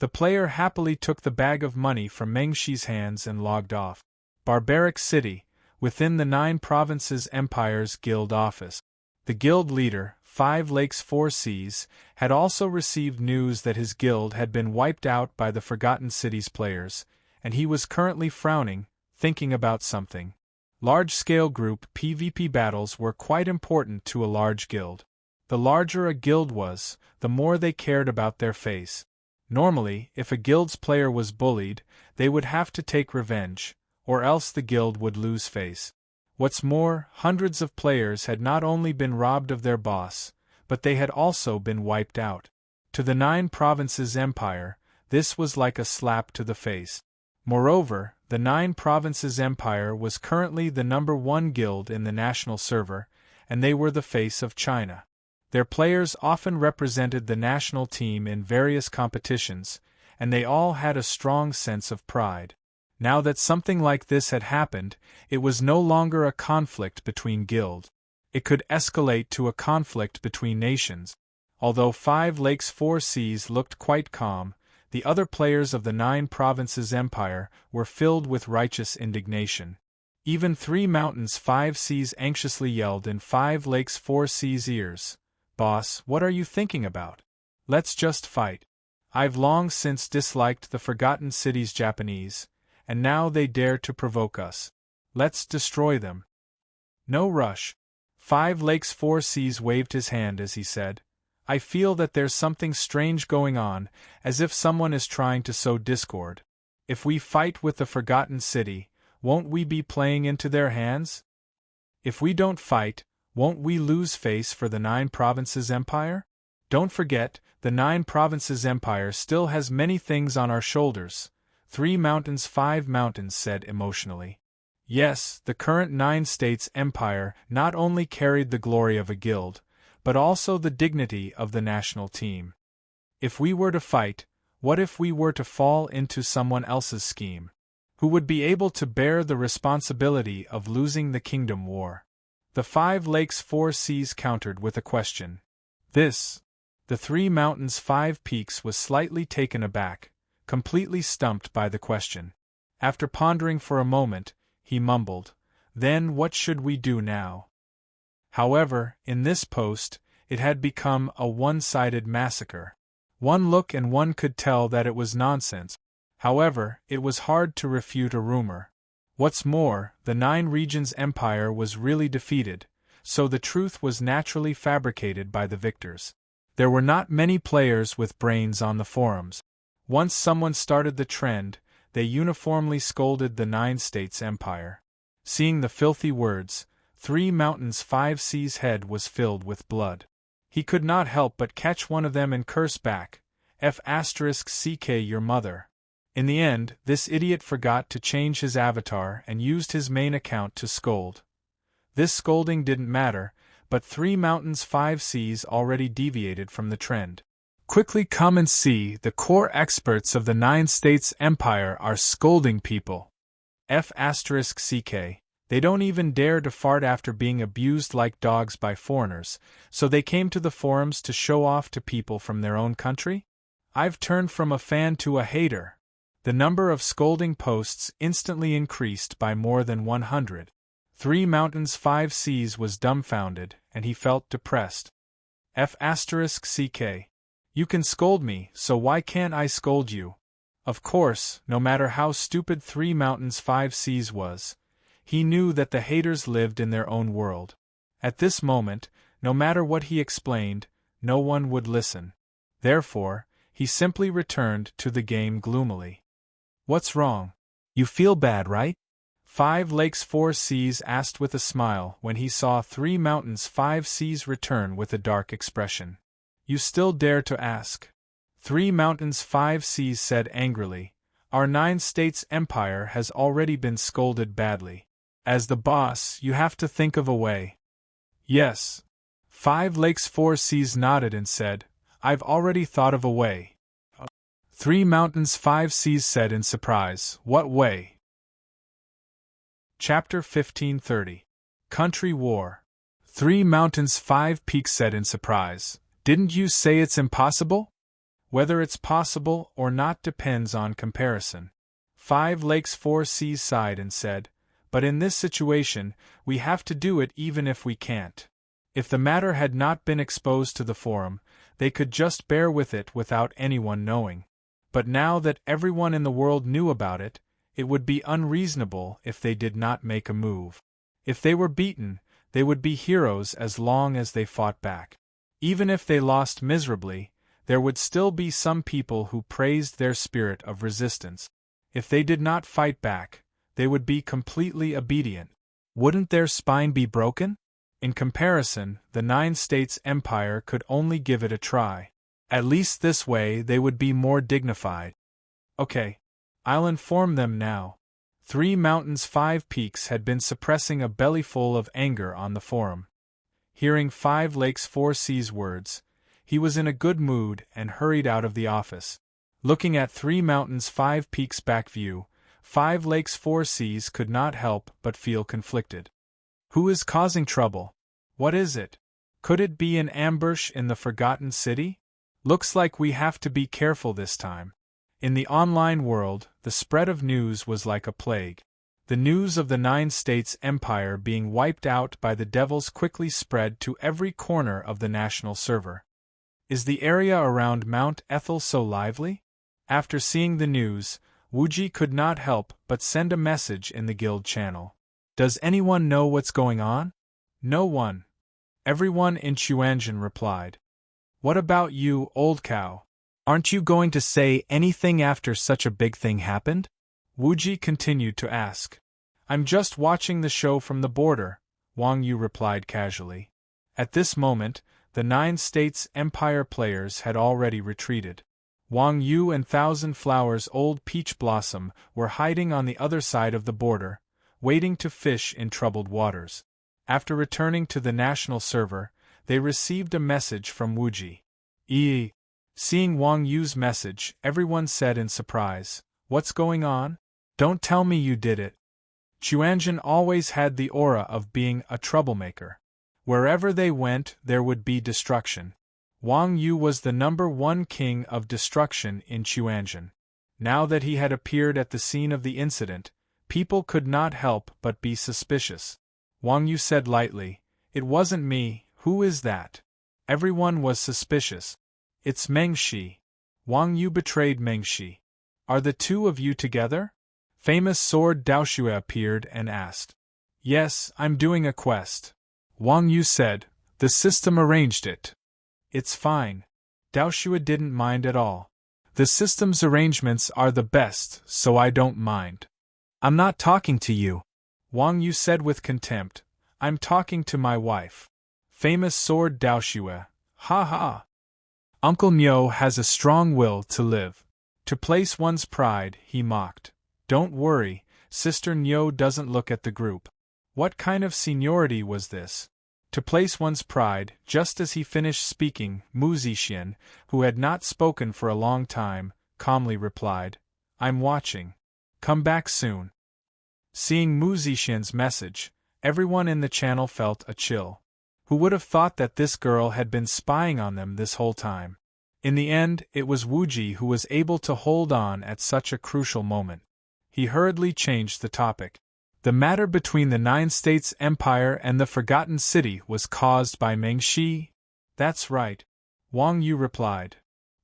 The player happily took the bag of money from Mengshi's hands and logged off. Barbaric City, within the 9 Provinces Empire's guild office. The guild leader, 5 Lakes 4 Seas, had also received news that his guild had been wiped out by the Forgotten Cities players, and he was currently frowning, thinking about something. Large-scale group PvP battles were quite important to a large guild. The larger a guild was, the more they cared about their face. Normally, if a guild's player was bullied, they would have to take revenge, or else the guild would lose face. What's more, hundreds of players had not only been robbed of their boss, but they had also been wiped out. To the 9 Provinces Empire, this was like a slap to the face. Moreover, the 9 Provinces Empire was currently the #1 guild in the national server, and they were the face of China. Their players often represented the national team in various competitions, and they all had a strong sense of pride. Now that something like this had happened, it was no longer a conflict between guilds. It could escalate to a conflict between nations. Although 5 Lakes 4 Seas looked quite calm, the other players of the 9 Provinces Empire were filled with righteous indignation. Even 3 Mountains 5 Seas anxiously yelled in 5 Lakes 4 Seas' ears, "Boss, what are you thinking about? Let's just fight. I've long since disliked the Forgotten Cities Japanese, and now they dare to provoke us. Let's destroy them." "No rush." 5 Lakes 4 Seas waved his hand as he said, "I feel that there's something strange going on, as if someone is trying to sow discord. If we fight with the Forgotten City, won't we be playing into their hands? If we don't fight, won't we lose face for the 9 Provinces Empire? Don't forget, the 9 Provinces Empire still has many things on our shoulders," 3 Mountains 5 Mountains said emotionally. Yes, the current 9 States Empire not only carried the glory of a guild, but also the dignity of the national team. If we were to fight, what if we were to fall into someone else's scheme? Who would be able to bear the responsibility of losing the Kingdom War? The 5 Lakes 4 Seas countered with a question. The 3 Mountains 5 Peaks was slightly taken aback, completely stumped by the question. After pondering for a moment, he mumbled, "Then what should we do now?" However, in this post, it had become a one-sided massacre. One look and one could tell that it was nonsense. However, it was hard to refute a rumor. What's more, the 9 Regions Empire was really defeated, so the truth was naturally fabricated by the victors. There were not many players with brains on the forums. Once someone started the trend, they uniformly scolded the 9 States Empire. Seeing the filthy words, 3 Mountains 5 Seas' head was filled with blood. He could not help but catch one of them and curse back, "F***CK your mother." In the end, this idiot forgot to change his avatar and used his main account to scold. This scolding didn't matter, but 3 Mountains 5 Seas already deviated from the trend. Quickly come and see, the core experts of the 9 States Empire are scolding people. F***CK. They don't even dare to fart after being abused like dogs by foreigners, so they came to the forums to show off to people from their own country? I've turned from a fan to a hater. The number of scolding posts instantly increased by more than 100. 3 Mountains 5 Seas was dumbfounded, and he felt depressed. F***CK. You can scold me, so why can't I scold you? Of course, no matter how stupid 3 Mountains 5 Seas was, he knew that the haters lived in their own world. At this moment, no matter what he explained, no one would listen. Therefore, he simply returned to the game gloomily. "What's wrong? You feel bad, right?" 5 Lakes 4 Seas asked with a smile when he saw 3 Mountains 5 Seas return with a dark expression. "You still dare to ask?" 3 Mountains 5 Seas said angrily, "Our 9 States Empire has already been scolded badly. As the boss, you have to think of a way." "Yes." 5 Lakes 4 Seas nodded and said, "I've already thought of a way." 3 Mountains 5 Seas said in surprise, "What way?" Chapter 1530. Country War. 3 Mountains 5 Peaks said in surprise, "Didn't you say it's impossible?" Whether it's possible or not depends on comparison. 5 Lakes 4 Seas sighed and said, "But in this situation, we have to do it even if we can't." If the matter had not been exposed to the forum, they could just bear with it without anyone knowing. But now that everyone in the world knew about it, it would be unreasonable if they did not make a move. If they were beaten, they would be heroes as long as they fought back. Even if they lost miserably, there would still be some people who praised their spirit of resistance. If they did not fight back, they would be completely obedient. Wouldn't their spine be broken? In comparison, the 9 States Empire could only give it a try. At least this way they would be more dignified. Okay. I'll inform them now. 3 Mountains 5 Peaks had been suppressing a bellyful of anger on the forum. Hearing 5 Lakes 4 Seas words, he was in a good mood and hurried out of the office. Looking at 3 Mountains 5 Peaks back view, 5 Lakes 4 Seas could not help but feel conflicted. Who is causing trouble? What is it? Could it be an ambush in the Forgotten City? Looks like we have to be careful this time. In the online world, the spread of news was like a plague. The news of the 9 States Empire being wiped out by the devils quickly spread to every corner of the national server. Is the area around Mount Ethel so lively? After seeing the news, Wuji could not help but send a message in the guild channel. Does anyone know what's going on? No one. Everyone in Chuanjin replied. What about you, old cow? Aren't you going to say anything after such a big thing happened? Wuji continued to ask. I'm just watching the show from the border, Wang Yu replied casually. At this moment, the 9 States Empire players had already retreated. Wang Yu and Thousand Flowers' old Peach Blossom were hiding on the other side of the border, waiting to fish in troubled waters. After returning to the national server, they received a message from Wuji. Seeing Wang Yu's message, everyone said in surprise, "What's going on? Don't tell me you did it." Chuanjin always had the aura of being a troublemaker. Wherever they went, there would be destruction. Wang Yu was the #1 king of destruction in Chuanjin. Now that he had appeared at the scene of the incident, people could not help but be suspicious. Wang Yu said lightly, "It wasn't me, who is that?" Everyone was suspicious. "It's Meng Shi." Wang Yu betrayed Meng Shi. "Are the two of you together?" Famous Sword Daoxue appeared and asked. "Yes, I'm doing a quest." Wang Yu said, "The system arranged it." "It's fine." Daoxue didn't mind at all. "The system's arrangements are the best, so I don't mind." "I'm not talking to you," Wang Yu said with contempt. "I'm talking to my wife." Famous Sword Daoxue. "Ha ha. Uncle Myo has a strong will to live. To place one's pride," he mocked. "Don't worry, Sister Nyo doesn't look at the group." What kind of seniority was this? To place one's pride. Just as he finished speaking, Mu Zixian, who had not spoken for a long time, calmly replied, "I'm watching. Come back soon." Seeing Mu Zixian's message, everyone in the channel felt a chill. Who would have thought that this girl had been spying on them this whole time? In the end, it was Wuji who was able to hold on at such a crucial moment. He hurriedly changed the topic. The matter between the 9 States Empire and the Forgotten City was caused by Meng Shi? That's right. Wang Yu replied.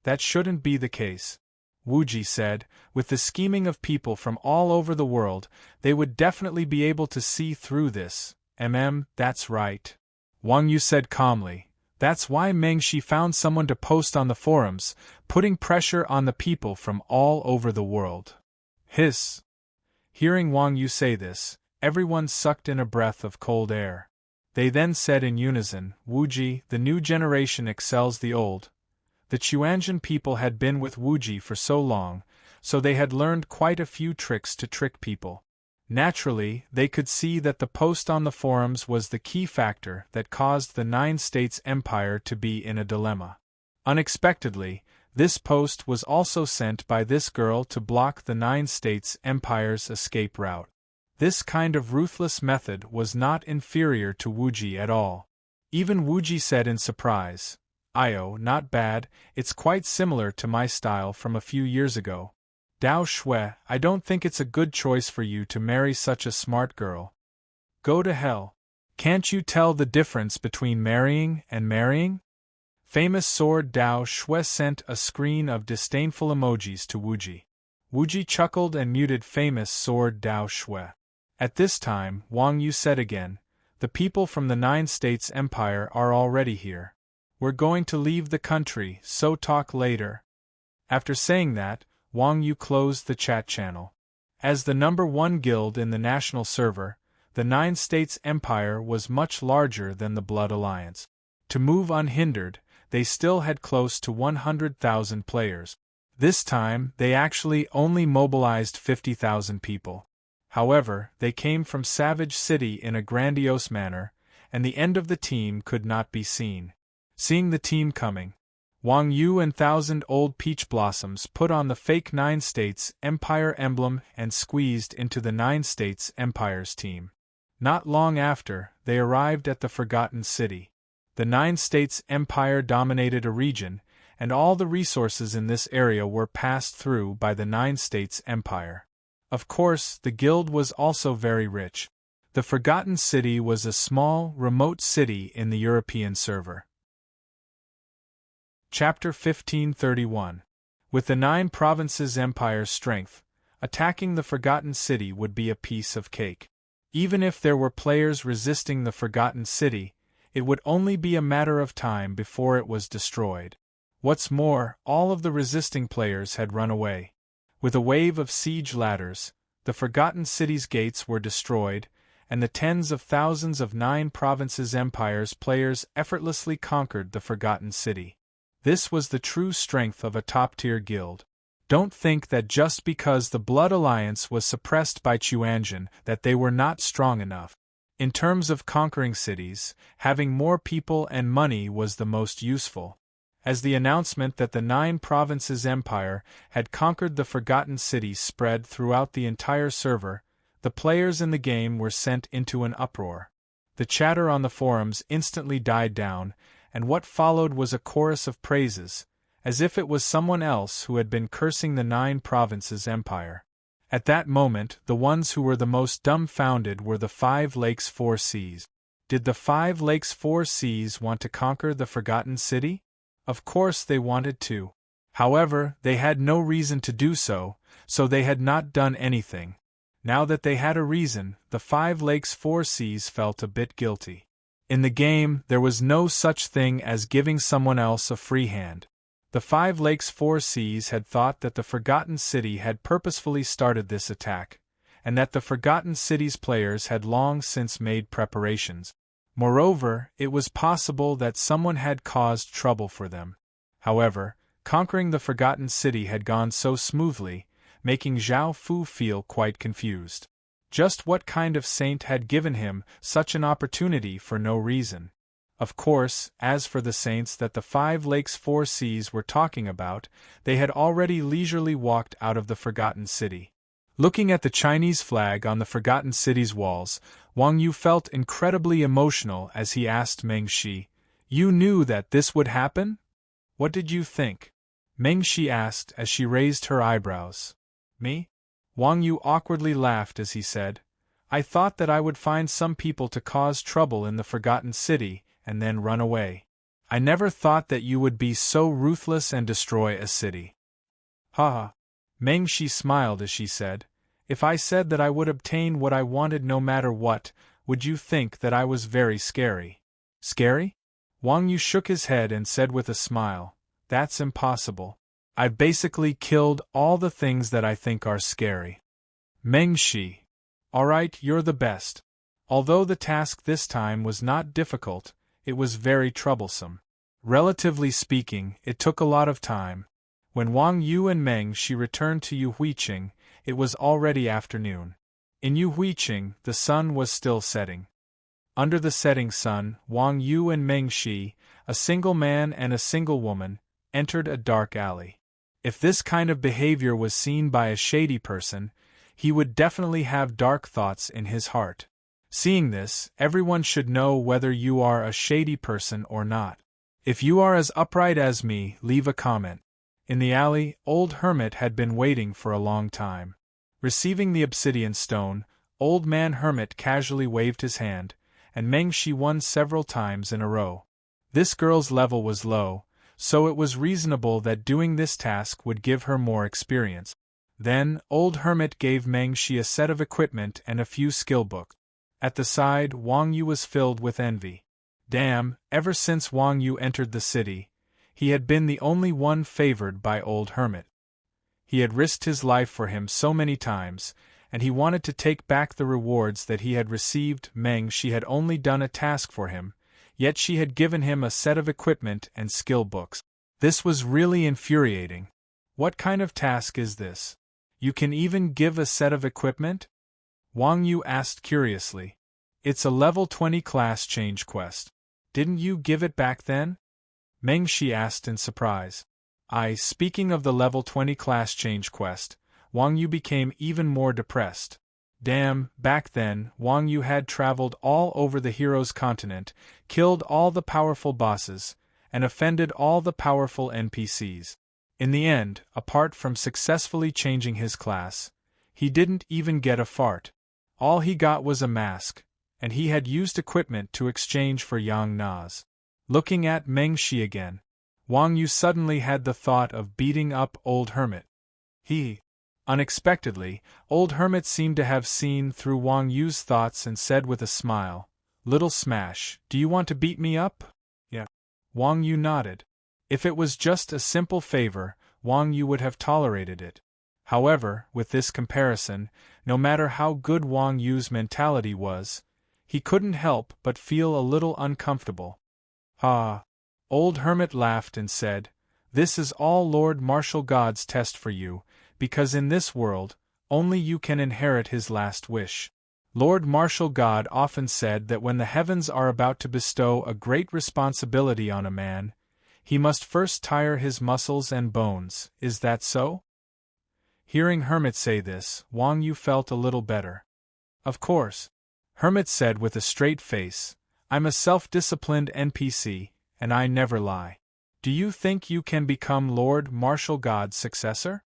That shouldn't be the case. Wuji said, with the scheming of people from all over the world, they would definitely be able to see through this. That's right. Wang Yu said calmly. That's why Meng Shi found someone to post on the forums, putting pressure on the people from all over the world. Hiss. Hearing Wang Yu say this, everyone sucked in a breath of cold air. They then said in unison, Wuji, the new generation excels the old. The Chuanjin people had been with Wuji for so long, so they had learned quite a few tricks to trick people. Naturally, they could see that the post on the forums was the key factor that caused the 9 States Empire to be in a dilemma. Unexpectedly, this post was also sent by this girl to block the 9 States Empire's escape route. This kind of ruthless method was not inferior to Wuji at all. Even Wuji said in surprise, "Io, not bad, it's quite similar to my style from a few years ago. Dao Shui, I don't think it's a good choice for you to marry such a smart girl. Go to hell. Can't you tell the difference between marrying and marrying?" Famous sword Dao Shui sent a screen of disdainful emojis to Wuji. Wuji chuckled and muted famous sword Dao Shui. At this time, Wang Yu said again, "The people from the 9 States Empire are already here. We're going to leave the country, so talk later." After saying that, Wang Yu closed the chat channel. As the #1 guild in the national server, the 9 States Empire was much larger than the Blood Alliance. To move unhindered, they still had close to 100,000 players. This time, they actually only mobilized 50,000 people. However, they came from Savage City in a grandiose manner, and the end of the team could not be seen. Seeing the team coming, Wang Yu and 1,000 old peach blossoms put on the fake 9 States Empire emblem and squeezed into the 9 States Empire's team. Not long after, they arrived at the Forgotten City. The 9 States Empire dominated a region, and all the resources in this area were passed through by the 9 States Empire. Of course, the guild was also very rich. The Forgotten City was a small, remote city in the European server. Chapter 1531. With the 9 Provinces Empire's strength, attacking the Forgotten City would be a piece of cake. Even if there were players resisting the Forgotten City, it would only be a matter of time before it was destroyed. What's more, all of the resisting players had run away. With a wave of siege ladders, the Forgotten City's gates were destroyed, and the tens of thousands of 9 Provinces Empire's players effortlessly conquered the Forgotten City. This was the true strength of a top-tier guild. Don't think that just because the Blood Alliance was suppressed by Chuanjin that they were not strong enough. In terms of conquering cities, having more people and money was the most useful. As the announcement that the 9 Provinces Empire had conquered the Forgotten City spread throughout the entire server, the players in the game were sent into an uproar. The chatter on the forums instantly died down, and what followed was a chorus of praises, as if it was someone else who had been cursing the 9 Provinces Empire. At that moment, the ones who were the most dumbfounded were the 5 Lakes 4 Seas. Did the 5 Lakes 4 Seas want to conquer the Forgotten City? Of course they wanted to. However, they had no reason to do so, so they had not done anything. Now that they had a reason, the 5 Lakes 4 Seas felt a bit guilty. In the game, there was no such thing as giving someone else a free hand. The 5 Lakes 4 Seas had thought that the Forgotten City had purposefully started this attack, and that the Forgotten City's players had long since made preparations. Moreover, it was possible that someone had caused trouble for them. However, conquering the Forgotten City had gone so smoothly, making Zhao Fu feel quite confused. Just what kind of saint had given him such an opportunity for no reason? Of course, as for the saints that the 5 Lakes 4 Seas were talking about, they had already leisurely walked out of the Forgotten City. Looking at the Chinese flag on the Forgotten City's walls, Wang Yu felt incredibly emotional as he asked Meng Shi, "You knew that this would happen? What did you think?" Meng Shi asked as she raised her eyebrows. "Me?" Wang Yu awkwardly laughed as he said, "I thought that I would find some people to cause trouble in the Forgotten City and then run away. I never thought that you would be so ruthless and destroy a city." "Haha." Meng Shi smiled as she said, "If I said that I would obtain what I wanted no matter what, would you think that I was very scary?" "Scary?" Wang Yu shook his head and said with a smile, "That's impossible. I've basically killed all the things that I think are scary." Meng Shi. "Alright, you're the best." Although the task this time was not difficult, it was very troublesome. Relatively speaking, it took a lot of time. When Wang Yu and Meng Shi returned to Yuhuiqing, it was already afternoon. In Yuhuiqing, the sun was still setting. Under the setting sun, Wang Yu and Meng Shi, a single man and a single woman, entered a dark alley. If this kind of behavior was seen by a shady person, he would definitely have dark thoughts in his heart. Seeing this, everyone should know whether you are a shady person or not. If you are as upright as me, leave a comment. In the alley, Old Hermit had been waiting for a long time. Receiving the obsidian stone, Old Man Hermit casually waved his hand, and Meng Shi won several times in a row. This girl's level was low, so it was reasonable that doing this task would give her more experience. Then, Old Hermit gave Meng Shi a set of equipment and a few skill books. At the side, Wang Yu was filled with envy. Damn, ever since Wang Yu entered the city, he had been the only one favored by Old Hermit. He had risked his life for him so many times, and he wanted to take back the rewards that he had received. Meng Shi had only done a task for him, yet she had given him a set of equipment and skill books. This was really infuriating. What kind of task is this? You can even give a set of equipment? Wang Yu asked curiously. It's a level 20 class change quest. Didn't you give it back then? Meng Shi asked in surprise. Speaking of the level 20 class change quest, Wang Yu became even more depressed. Damn, back then, Wang Yu had traveled all over the hero's continent, killed all the powerful bosses, and offended all the powerful NPCs. In the end, apart from successfully changing his class, he didn't even get a fart. All he got was a mask, and he had used equipment to exchange for Yang Na's. Looking at Meng Shi again, Wang Yu suddenly had the thought of beating up Old Hermit. Unexpectedly, Old Hermit seemed to have seen through Wang Yu's thoughts and said with a smile, "Little Smash, do you want to beat me up?" Yeah. Wang Yu nodded. If it was just a simple favor, Wang Yu would have tolerated it. However, with this comparison, no matter how good Wang Yu's mentality was, he couldn't help but feel a little uncomfortable. Old Hermit laughed and said, "This is all Lord Martial God's test for you, because in this world, only you can inherit his last wish." Lord Martial God often said that when the heavens are about to bestow a great responsibility on a man, he must first tire his muscles and bones. Is that so? Hearing Hermit say this, Wang Yu felt a little better. Of course, Hermit said with a straight face, "I'm a self-disciplined NPC, and I never lie. Do you think you can become Lord Martial God's successor?"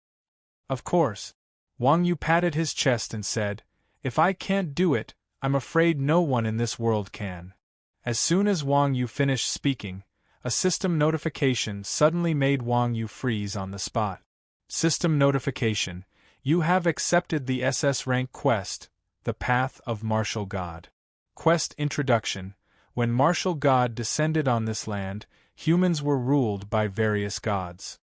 "Of course." Wang Yu patted his chest and said, "If I can't do it, I'm afraid no one in this world can." As soon as Wang Yu finished speaking, a system notification suddenly made Wang Yu freeze on the spot. System notification: you have accepted the SS rank quest, The Path of Martial God. Quest introduction: when Martial God descended on this land, humans were ruled by various gods.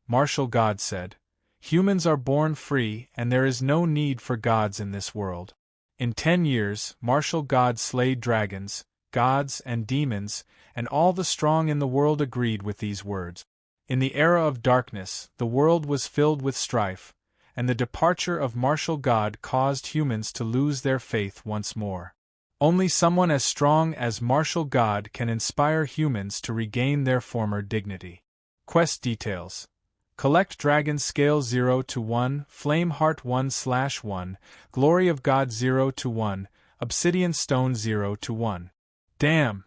Martial God said, "Humans are born free and there is no need for gods in this world." In 10 years, Martial God slayed dragons, gods and demons, and all the strong in the world agreed with these words. In the era of darkness, the world was filled with strife, and the departure of Martial God caused humans to lose their faith once more. Only someone as strong as Martial God can inspire humans to regain their former dignity. Quest details: collect Dragon Scale 0 to 1, Flame Heart 1/1, Glory of God 0 to 1, Obsidian Stone 0 to 1. Damn!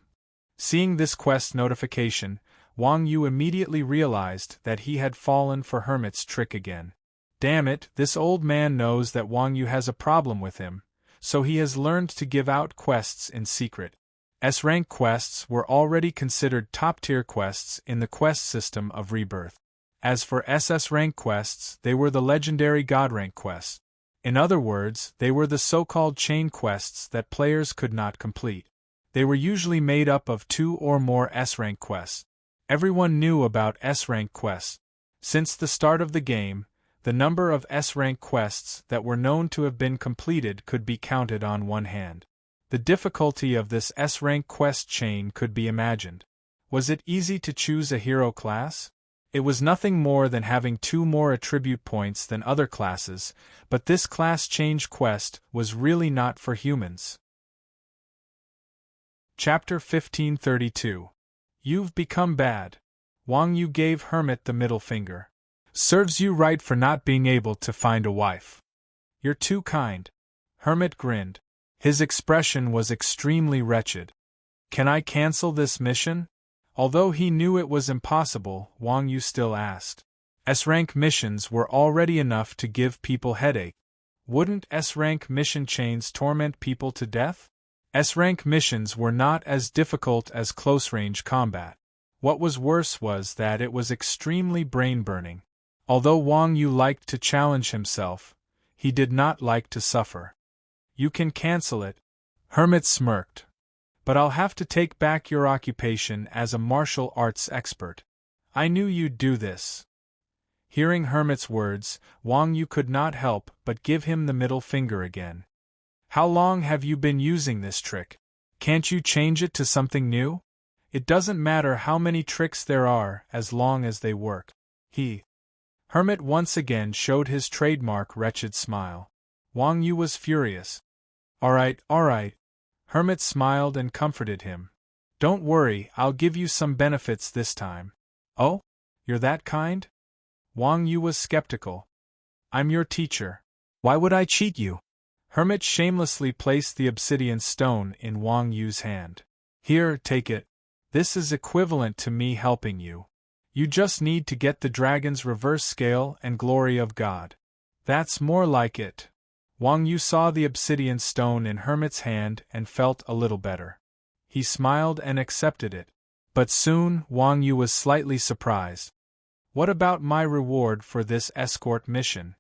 Seeing this quest notification, Wang Yu immediately realized that he had fallen for Hermit's trick again. Damn it, this old man knows that Wang Yu has a problem with him, so he has learned to give out quests in secret. S-rank quests were already considered top-tier quests in the quest system of Rebirth. As for SS-rank quests, they were the legendary God-rank quests. In other words, they were the so-called chain quests that players could not complete. They were usually made up of 2 or more S-rank quests. Everyone knew about S-rank quests. Since the start of the game, the number of S-rank quests that were known to have been completed could be counted on one hand. The difficulty of this S-rank quest chain could be imagined. Was it easy to choose a hero class? It was nothing more than having 2 more attribute points than other classes, but this class change quest was really not for humans. Chapter 1532. You've become bad. Wang Yu gave Hermit the middle finger. Serves you right for not being able to find a wife. You're too kind. Hermit grinned. His expression was extremely wretched. Can I cancel this mission? Although he knew it was impossible, Wang Yu still asked. S-rank missions were already enough to give people headache. Wouldn't S-rank mission chains torment people to death? S-rank missions were not as difficult as close-range combat. What was worse was that it was extremely brain-burning. Although Wang Yu liked to challenge himself, he did not like to suffer. You can cancel it. Hermit smirked. But I'll have to take back your occupation as a martial arts expert. I knew you'd do this. Hearing Hermit's words, Wang Yu could not help but give him the middle finger again. How long have you been using this trick? Can't you change it to something new? It doesn't matter how many tricks there are as long as they work. Hermit once again showed his trademark wretched smile. Wang Yu was furious. All right. Hermit smiled and comforted him. Don't worry, I'll give you some benefits this time. Oh? You're that kind? Wang Yu was skeptical. I'm your teacher. Why would I cheat you? Hermit shamelessly placed the obsidian stone in Wang Yu's hand. Here, take it. This is equivalent to me helping you. You just need to get the dragon's reverse scale and glory of God. That's more like it. Wang Yu saw the obsidian stone in Hermit's hand and felt a little better. He smiled and accepted it. But soon, Wang Yu was slightly surprised. What about my reward for this escort mission?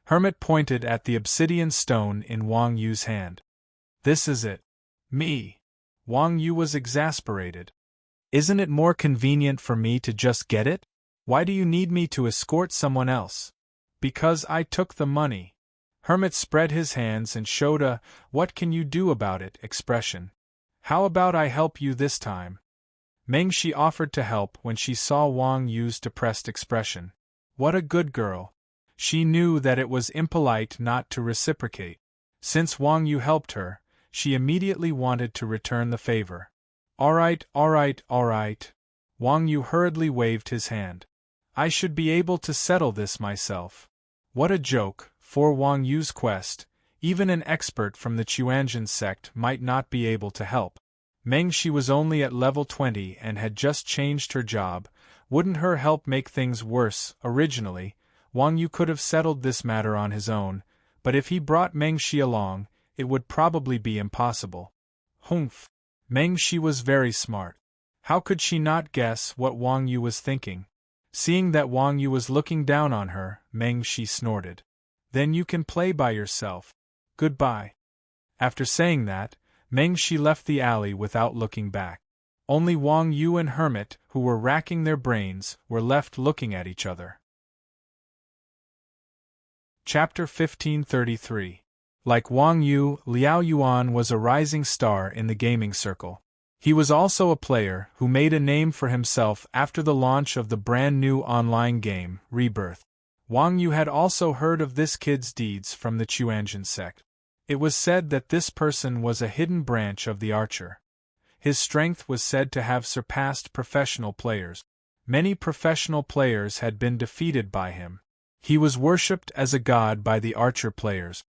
Hermit pointed at the obsidian stone in Wang Yu's hand. This is it. Me. Wang Yu was exasperated. Isn't it more convenient for me to just get it? Why do you need me to escort someone else? Because I took the money. Hermit spread his hands and showed a "what can you do about it" expression. How about I help you this time? Mengshi offered to help when she saw Wang Yu's depressed expression. What a good girl. She knew that it was impolite not to reciprocate. Since Wang Yu helped her, she immediately wanted to return the favor. All right. Wang Yu hurriedly waved his hand. I should be able to settle this myself. What a joke. For Wang Yu's quest, even an expert from the Chuanjin sect might not be able to help. Mengshi was only at level 20 and had just changed her job. Wouldn't her help make things worse? Originally, Wang Yu could have settled this matter on his own, but if he brought Mengshi along, it would probably be impossible. Humph! Mengshi was very smart. How could she not guess what Wang Yu was thinking? Seeing that Wang Yu was looking down on her, Mengshi snorted. Then you can play by yourself. Goodbye. After saying that, Mengshi left the alley without looking back. Only Wang Yu and Hermit, who were racking their brains, were left looking at each other. Chapter 1533. Like Wang Yu, Liao Yuan was a rising star in the gaming circle. He was also a player who made a name for himself after the launch of the brand new online game, Rebirth. Wang Yu had also heard of this kid's deeds from the Chuanjin sect. It was said that this person was a hidden branch of the archer. His strength was said to have surpassed professional players. Many professional players had been defeated by him. He was worshipped as a god by the archer players.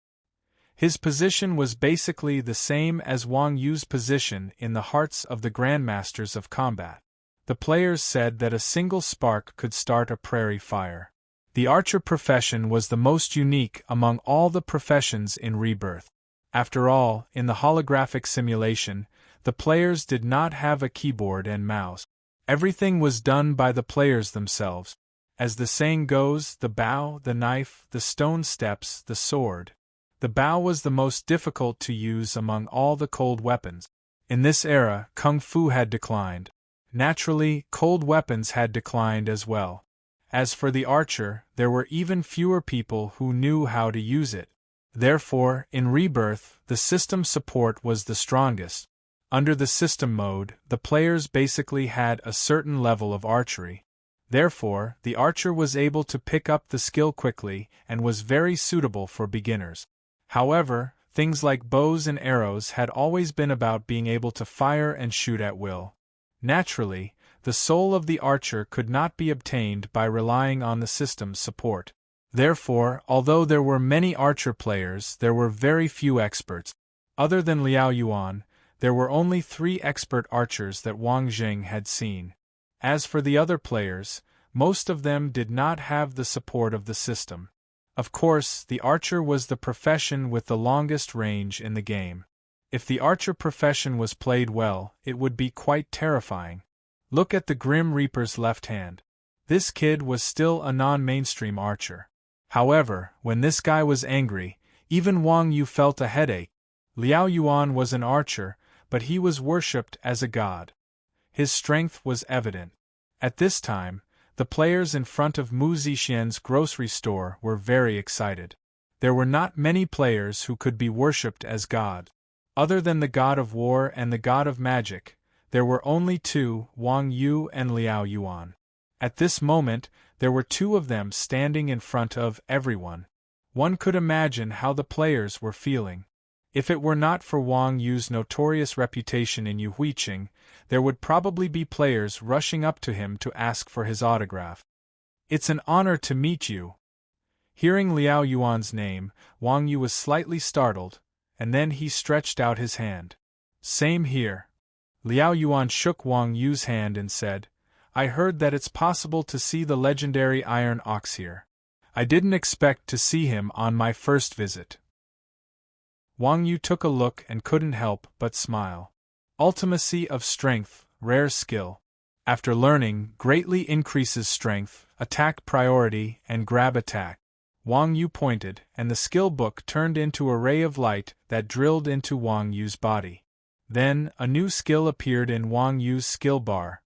His position was basically the same as Wang Yu's position in the hearts of the grandmasters of combat. The players said that a single spark could start a prairie fire. The archer profession was the most unique among all the professions in Rebirth. After all, in the holographic simulation, the players did not have a keyboard and mouse. Everything was done by the players themselves. As the saying goes, the bow, the knife, the stone steps, the sword. The bow was the most difficult to use among all the cold weapons. In this era, Kung Fu had declined. Naturally, cold weapons had declined as well. As for the archer, there were even fewer people who knew how to use it. Therefore, in Rebirth, the system support was the strongest. Under the system mode, the players basically had a certain level of archery. Therefore, the archer was able to pick up the skill quickly and was very suitable for beginners. However, things like bows and arrows had always been about being able to fire and shoot at will. Naturally, the soul of the archer could not be obtained by relying on the system's support. Therefore, although there were many archer players, there were very few experts. Other than Liao Yuan, There were only 3 expert archers that Wang Jing had seen. As for the other players, most of them did not have the support of the system. Of course, the archer was the profession with the longest range in the game. If the archer profession was played well, it would be quite terrifying. Look at the Grim Reaper's left hand. This kid was still a non-mainstream archer. However, when this guy was angry, even Wang Yu felt a headache. Liao Yuan was an archer, but he was worshipped as a god. His strength was evident. At this time, the players in front of Mu Zixian's grocery store were very excited. There were not many players who could be worshipped as god. Other than the god of war and the god of magic, there were only 2, Wang Yu and Liao Yuan. At this moment, there were 2 of them standing in front of everyone. One could imagine how the players were feeling. If it were not for Wang Yu's notorious reputation in Yuhuiqing, there would probably be players rushing up to him to ask for his autograph. "It's an honor to meet you." Hearing Liao Yuan's name, Wang Yu was slightly startled, and then he stretched out his hand. "Same here." Liao Yuan shook Wang Yu's hand and said, "I heard that it's possible to see the legendary Iron Ox here. I didn't expect to see him on my first visit." Wang Yu took a look and couldn't help but smile. Ultimacy of strength, rare skill. After learning, greatly increases strength, attack priority, and grab attack. Wang Yu pointed, and the skill book turned into a ray of light that drilled into Wang Yu's body. Then, a new skill appeared in Wang Yu's skill bar.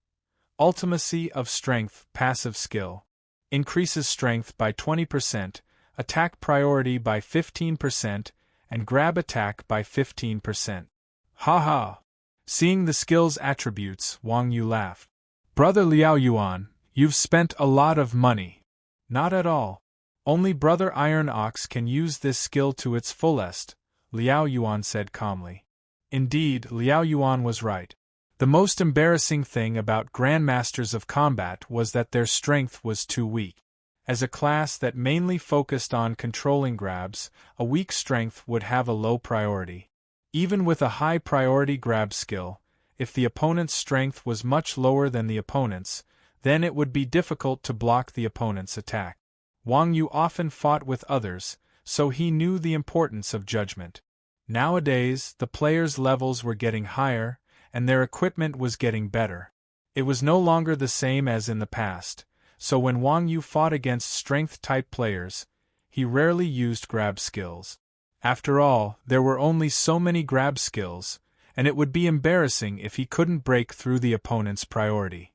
Ultimacy of strength, passive skill. Increases strength by 20%, attack priority by 15%, and grab attack by 15%. Ha ha! Seeing the skill's attributes, Wang Yu laughed. "Brother Liao Yuan, you've spent a lot of money." "Not at all. Only Brother Iron Ox can use this skill to its fullest," Liao Yuan said calmly. Indeed, Liao Yuan was right. The most embarrassing thing about Grandmasters of Combat was that their strength was too weak. As a class that mainly focused on controlling grabs, a weak strength would have a low priority. Even with a high priority grab skill, if the opponent's strength was much lower than the opponent's, then it would be difficult to block the opponent's attack. Wang Yu often fought with others, so he knew the importance of judgment. Nowadays, the players' levels were getting higher, and their equipment was getting better. It was no longer the same as in the past, so when Wang Yu fought against strength-type players, he rarely used grab skills. After all, there were only so many grab skills, and it would be embarrassing if he couldn't break through the opponent's priority.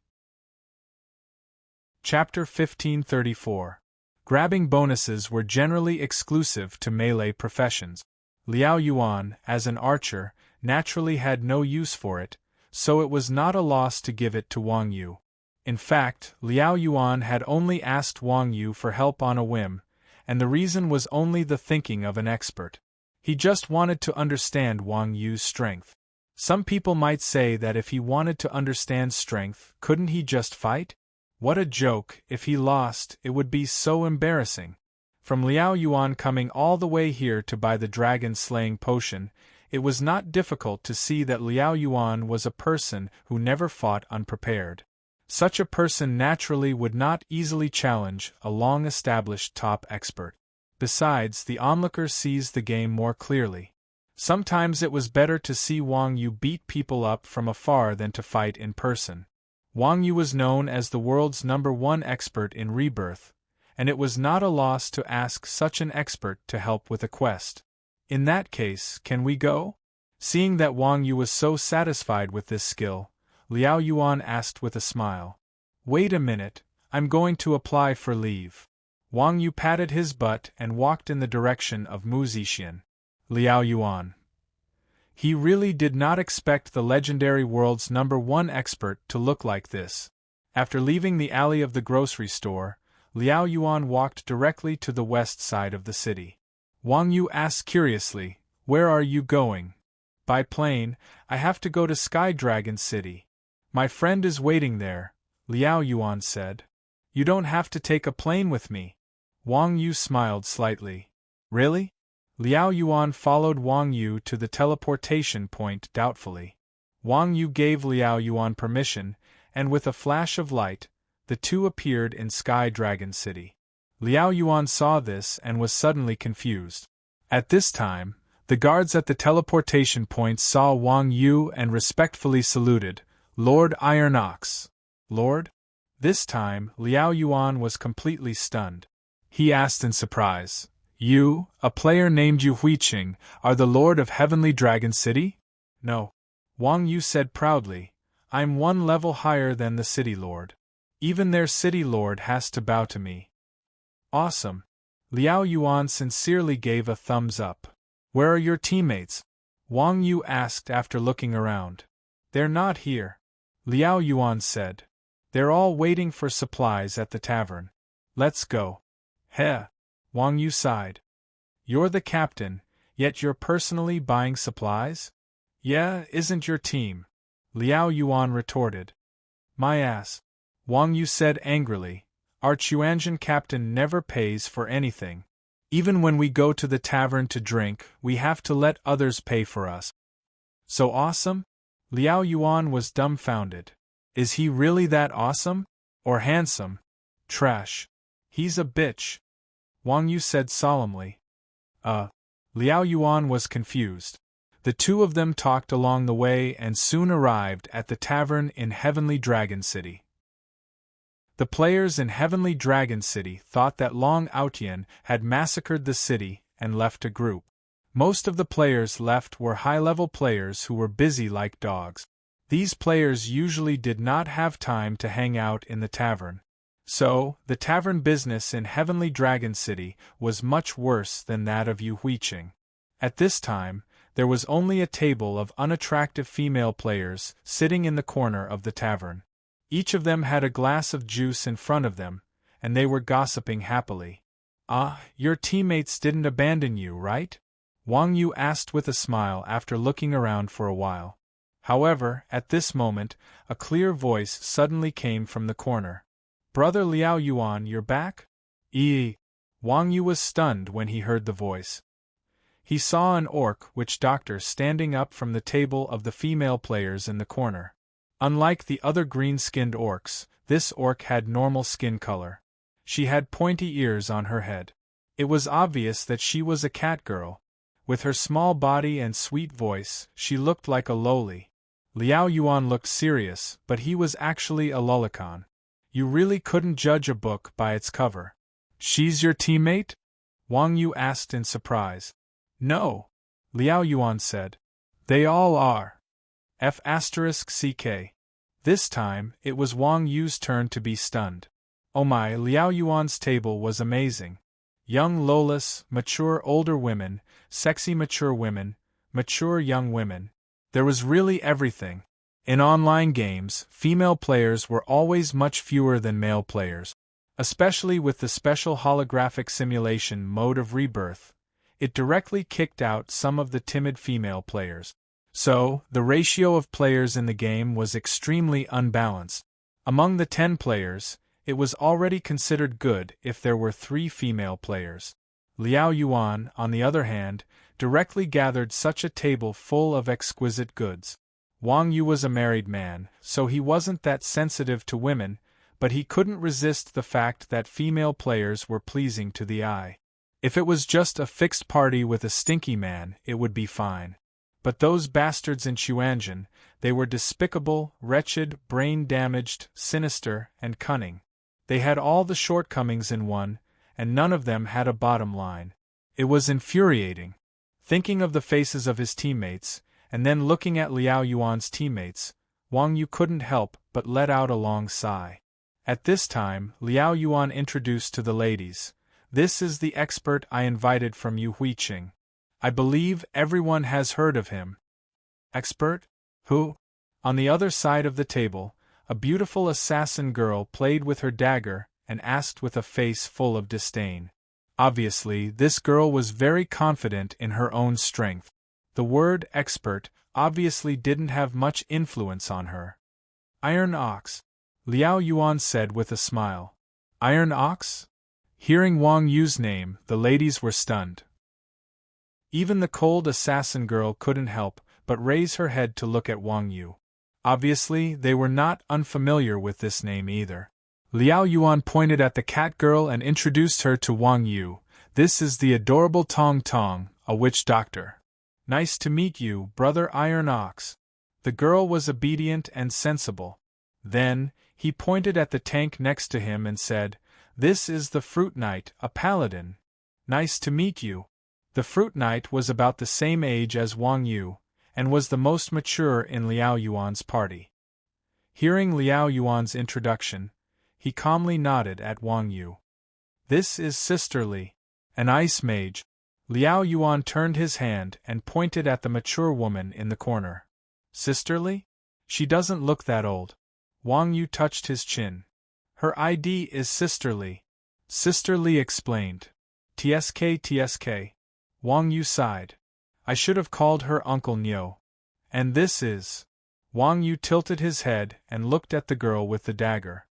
Chapter 1534. Grabbing bonuses were generally exclusive to melee professions. Liao Yuan, as an archer, naturally had no use for it, so it was not a loss to give it to Wang Yu. In fact, Liao Yuan had only asked Wang Yu for help on a whim, and the reason was only the thinking of an expert. He just wanted to understand Wang Yu's strength. Some people might say that if he wanted to understand strength, couldn't he just fight? What a joke! If he lost, it would be so embarrassing. From Liao Yuan coming all the way here to buy the dragon-slaying potion, it was not difficult to see that Liao Yuan was a person who never fought unprepared. Such a person naturally would not easily challenge a long-established top expert. Besides, the onlooker sees the game more clearly. Sometimes it was better to see Wang Yu beat people up from afar than to fight in person. Wang Yu was known as the world's #1 expert in rebirth, and it was not a loss to ask such an expert to help with a quest. In that case, can we go? Seeing that Wang Yu was so satisfied with this skill, Liao Yuan asked with a smile. "Wait a minute, I'm going to apply for leave." Wang Yu patted his butt and walked in the direction of Mu Zixian. Liao Yuan. He really did not expect the legendary world's #1 expert to look like this. After leaving the alley of the grocery store, Liao Yuan walked directly to the west side of the city. Wang Yu asked curiously, "Where are you going?" "By plane, I have to go to Sky Dragon City. My friend is waiting there," Liao Yuan said. "You don't have to take a plane with me." Wang Yu smiled slightly. "Really?" Liao Yuan followed Wang Yu to the teleportation point doubtfully. Wang Yu gave Liao Yuan permission, and with a flash of light, the two appeared in Sky Dragon City. Liao Yuan saw this and was suddenly confused. At this time, the guards at the teleportation point saw Wang Yu and respectfully saluted, "Lord Iron Ox." "Lord?" This time, Liao Yuan was completely stunned. He asked in surprise, "You, a player named Yu Huiqing, are the Lord of Heavenly Dragon City?" "No." Wang Yu said proudly, "I'm one level higher than the City Lord. Even their City Lord has to bow to me." "Awesome." Liao Yuan sincerely gave a thumbs up. "Where are your teammates?" Wang Yu asked after looking around. "They're not here," Liao Yuan said. "They're all waiting for supplies at the tavern. Let's go." "Heh," Wang Yu sighed. "You're the captain, yet you're personally buying supplies?" "Yeah, isn't your team?" Liao Yuan retorted. "My ass," Wang Yu said angrily. "Our Chuanjian captain never pays for anything. Even when we go to the tavern to drink, we have to let others pay for us." "So awesome?" Liao Yuan was dumbfounded. "Is he really that awesome? Or handsome?" "Trash. He's a bitch," Wang Yu said solemnly. Liao Yuan was confused. The two of them talked along the way and soon arrived at the tavern in Heavenly Dragon City. The players in Heavenly Dragon City thought that Long Outian had massacred the city and left a group. Most of the players left were high-level players who were busy like dogs. These players usually did not have time to hang out in the tavern. So, the tavern business in Heavenly Dragon City was much worse than that of Yu Huiqing. At this time, there was only a table of unattractive female players sitting in the corner of the tavern. Each of them had a glass of juice in front of them, and they were gossiping happily. "Ah, your teammates didn't abandon you, right?" Wang Yu asked with a smile after looking around for a while. However, at this moment, a clear voice suddenly came from the corner. "Brother Liao Yuan, you're back?" Wang Yu was stunned when he heard the voice. He saw an orc witch doctor standing up from the table of the female players in the corner. Unlike the other green-skinned orcs, this orc had normal skin color. She had pointy ears on her head. It was obvious that she was a cat girl. With her small body and sweet voice, she looked like a loli. Liao Yuan looked serious, but he was actually a lolicon. You really couldn't judge a book by its cover. "She's your teammate?" Wang Yu asked in surprise. "No," Liao Yuan said. "They all are." F***ck. This time, it was Wang Yu's turn to be stunned. Oh my, Liao Yuan's table was amazing. Young Lolas, mature older women, sexy mature women, mature young women. There was really everything. In online games, female players were always much fewer than male players. Especially with the special holographic simulation mode of Rebirth, it directly kicked out some of the timid female players. So, the ratio of players in the game was extremely unbalanced. Among the 10 players, it was already considered good if there were 3 female players. Liao Yuan, on the other hand, directly gathered such a table full of exquisite goods. Wang Yu was a married man, so he wasn't that sensitive to women, but he couldn't resist the fact that female players were pleasing to the eye. If it was just a fixed party with a stinky man, it would be fine. But those bastards in Chuanjian, they were despicable, wretched, brain-damaged, sinister, and cunning. They had all the shortcomings in one, and none of them had a bottom line. It was infuriating. Thinking of the faces of his teammates, and then looking at Liao Yuan's teammates, Wang Yu couldn't help but let out a long sigh. At this time, Liao Yuan introduced to the ladies, "This is the expert I invited from Yu Huiqing. I believe everyone has heard of him." "Expert? Who?" On the other side of the table, a beautiful assassin girl played with her dagger and asked with a face full of disdain. Obviously, this girl was very confident in her own strength. The word expert obviously didn't have much influence on her. "Iron Ox," Liao Yuan said with a smile. "Iron Ox?" Hearing Wang Yu's name, the ladies were stunned. Even the cold assassin girl couldn't help but raise her head to look at Wang Yu. Obviously, they were not unfamiliar with this name either. Liao Yuan pointed at the cat girl and introduced her to Wang Yu. This is the adorable Tong Tong, a witch doctor. Nice to meet you, brother Iron Ox. The girl was obedient and sensible. Then, he pointed at the tank next to him and said, This is the Fruit Knight, a paladin. Nice to meet you. The Fruit Knight was about the same age as Wang Yu, and was the most mature in Liao Yuan's party. Hearing Liao Yuan's introduction, he calmly nodded at Wang Yu. This is Sister Li, an ice mage. Liao Yuan turned his hand and pointed at the mature woman in the corner. Sister Li? She doesn't look that old. Wang Yu touched his chin. Her ID is Sister Li. Sister Li explained. TSK. Wang Yu sighed. I should have called her Uncle Nyo. And this is... Wang Yu tilted his head and looked at the girl with the dagger.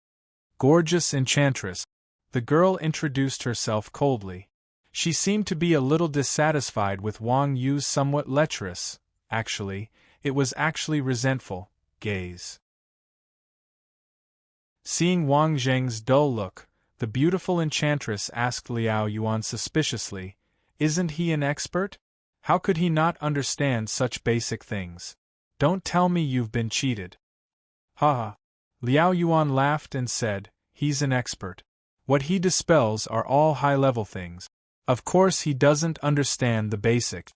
Gorgeous enchantress. The girl introduced herself coldly. She seemed to be a little dissatisfied with Wang Yu's somewhat lecherous, it was actually resentful, gaze. Seeing Wang Zheng's dull look, the beautiful enchantress asked Liao Yuan suspiciously, Isn't he an expert? How could he not understand such basic things? Don't tell me you've been cheated. Haha. Liao Yuan laughed and said, He's an expert. What he dispels are all high-level things. Of course he doesn't understand the basics.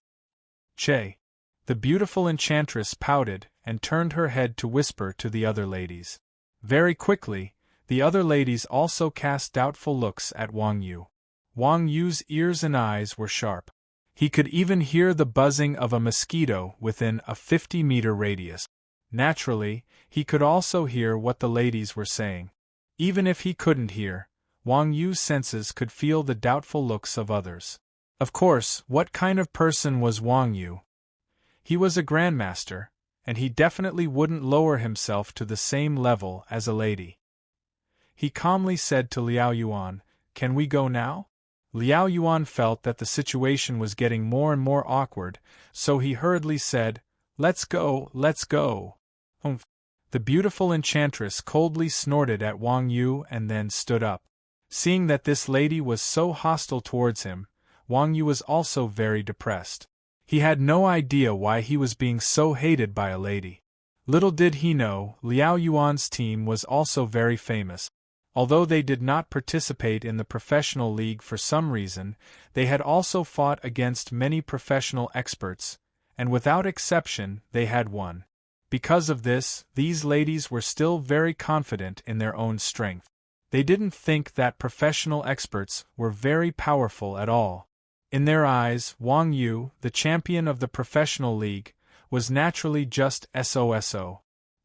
Che. The beautiful enchantress pouted and turned her head to whisper to the other ladies. Very quickly, the other ladies also cast doubtful looks at Wang Yu. Wang Yu's ears and eyes were sharp. He could even hear the buzzing of a mosquito within a 50-meter radius. Naturally, he could also hear what the ladies were saying. Even if he couldn't hear, Wang Yu's senses could feel the doubtful looks of others. Of course, what kind of person was Wang Yu? He was a grandmaster, and he definitely wouldn't lower himself to the same level as a lady. He calmly said to Liao Yuan, Can we go now? Liao Yuan felt that the situation was getting more and more awkward, so he hurriedly said, Let's go, let's go. Humph. The beautiful enchantress coldly snorted at Wang Yu and then stood up. Seeing that this lady was so hostile towards him, Wang Yu was also very depressed. He had no idea why he was being so hated by a lady. Little did he know, Liao Yuan's team was also very famous. Although they did not participate in the professional league for some reason, they had also fought against many professional experts, and without exception they had won. Because of this, these ladies were still very confident in their own strength. They didn't think that professional experts were very powerful at all. In their eyes, Wang Yu, the champion of the professional league, was naturally just SOSO.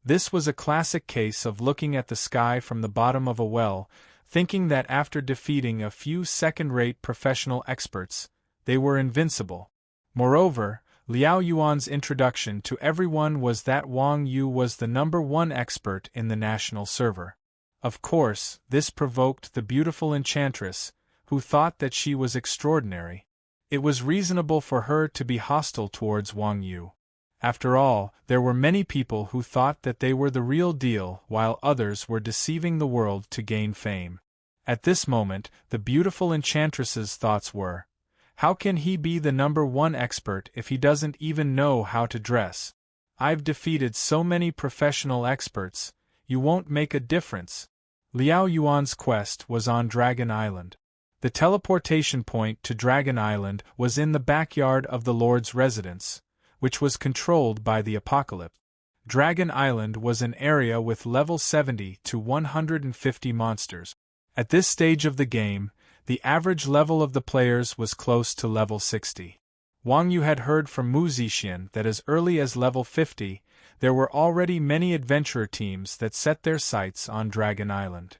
This was a classic case of looking at the sky from the bottom of a well, thinking that after defeating a few second-rate professional experts, they were invincible. Moreover, Liao Yuan's introduction to everyone was that Wang Yu was the #1 expert in the national server. Of course, this provoked the beautiful enchantress, who thought that she was extraordinary. It was reasonable for her to be hostile towards Wang Yu. After all, there were many people who thought that they were the real deal while others were deceiving the world to gain fame. At this moment, the beautiful enchantress's thoughts were, how can he be the #1 expert if he doesn't even know how to dress? I've defeated so many professional experts, you won't make a difference. Liao Yuan's quest was on Dragon Island. The teleportation point to Dragon Island was in the backyard of the Lord's residence, which was controlled by the Apocalypse. Dragon Island was an area with level 70 to 150 monsters. At this stage of the game, the average level of the players was close to level 60. Wang Yu had heard from Mu Zixin that as early as level 50, there were already many adventurer teams that set their sights on Dragon Island.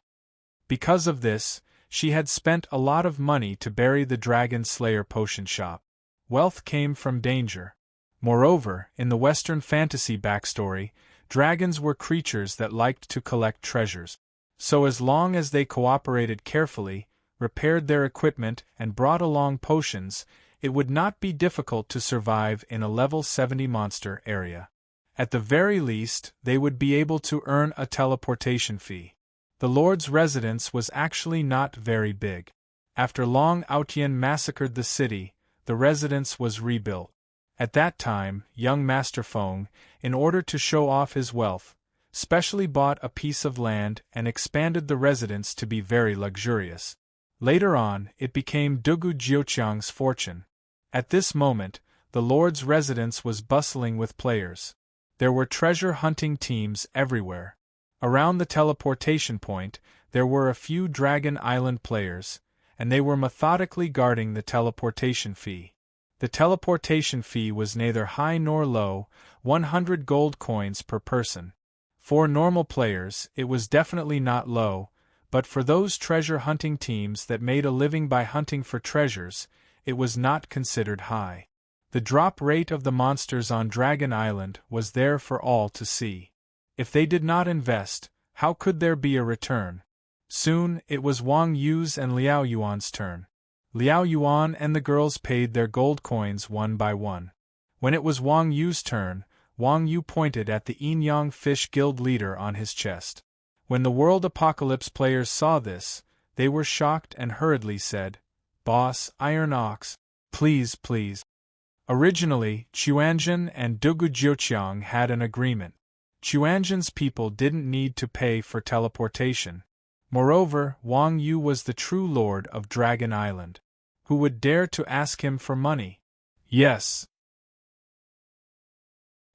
Because of this, she had spent a lot of money to bury the Dragon Slayer potion shop. Wealth came from danger. Moreover, in the Western fantasy backstory, dragons were creatures that liked to collect treasures. So as long as they cooperated carefully, repaired their equipment and brought along potions, it would not be difficult to survive in a level 70 monster area. At the very least, they would be able to earn a teleportation fee. The Lord's residence was actually not very big. After Long Outian massacred the city, the residence was rebuilt. At that time, young Master Feng, in order to show off his wealth, specially bought a piece of land and expanded the residence to be very luxurious. Later on, it became Dugu Jiuqiang's fortune. At this moment, the Lord's residence was bustling with players. There were treasure hunting teams everywhere. Around the teleportation point, there were a few Dragon Island players, and they were methodically guarding the teleportation fee. The teleportation fee was neither high nor low, 100 gold coins per person. For normal players, it was definitely not low, but for those treasure hunting teams that made a living by hunting for treasures, it was not considered high. The drop rate of the monsters on Dragon Island was there for all to see. If they did not invest, how could there be a return? Soon, it was Wang Yu's and Liao Yuan's turn. Liao Yuan and the girls paid their gold coins one by one. When it was Wang Yu's turn, Wang Yu pointed at the Yin Yang Fish Guild leader on his chest. When the World Apocalypse players saw this, they were shocked and hurriedly said, "Boss, Iron Ox, please, please." Originally, Chuanjin and Dugu Jiuqiang had an agreement. Chuanjin's people didn't need to pay for teleportation. Moreover, Wang Yu was the true lord of Dragon Island. Who would dare to ask him for money? Yes.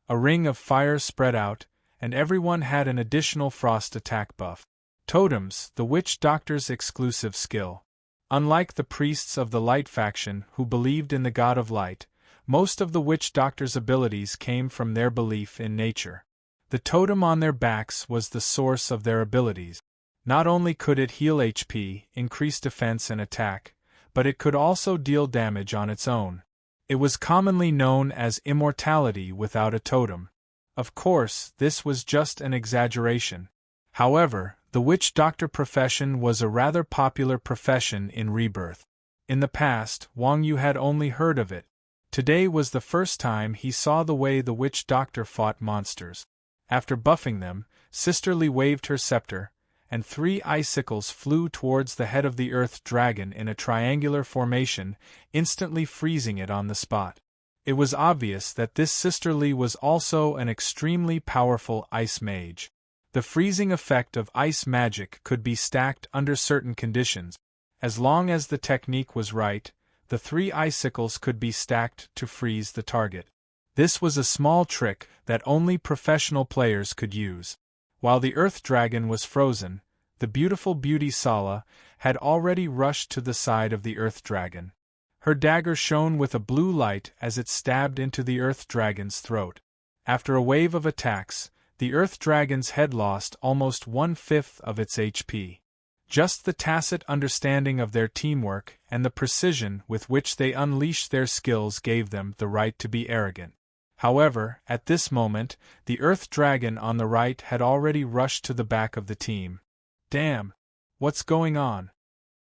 A ring of fire spread out, and everyone had an additional frost attack buff. Totems, the witch doctor's exclusive skill. Unlike the priests of the Light faction who believed in the god of light, most of the witch doctor's abilities came from their belief in nature. The totem on their backs was the source of their abilities. Not only could it heal HP, increase defense and attack, but it could also deal damage on its own. It was commonly known as immortality without a totem. Of course, this was just an exaggeration. However, the witch doctor profession was a rather popular profession in Rebirth. In the past, Wang Yu had only heard of it. Today was the first time he saw the way the witch doctor fought monsters. After buffing them, Sister Li waved her scepter, and 3 icicles flew towards the head of the earth dragon in a triangular formation, instantly freezing it on the spot. It was obvious that this Sister Li was also an extremely powerful ice mage. The freezing effect of ice magic could be stacked under certain conditions. As long as the technique was right, the 3 icicles could be stacked to freeze the target. This was a small trick that only professional players could use. While the Earth Dragon was frozen, the beautiful Beauty Sala had already rushed to the side of the Earth Dragon. Her dagger shone with a blue light as it stabbed into the Earth Dragon's throat. After a wave of attacks, the Earth Dragon's head lost almost 1/5 of its HP. Just the tacit understanding of their teamwork and the precision with which they unleashed their skills gave them the right to be arrogant. However, at this moment, the Earth Dragon on the right had already rushed to the back of the team. Damn! What's going on?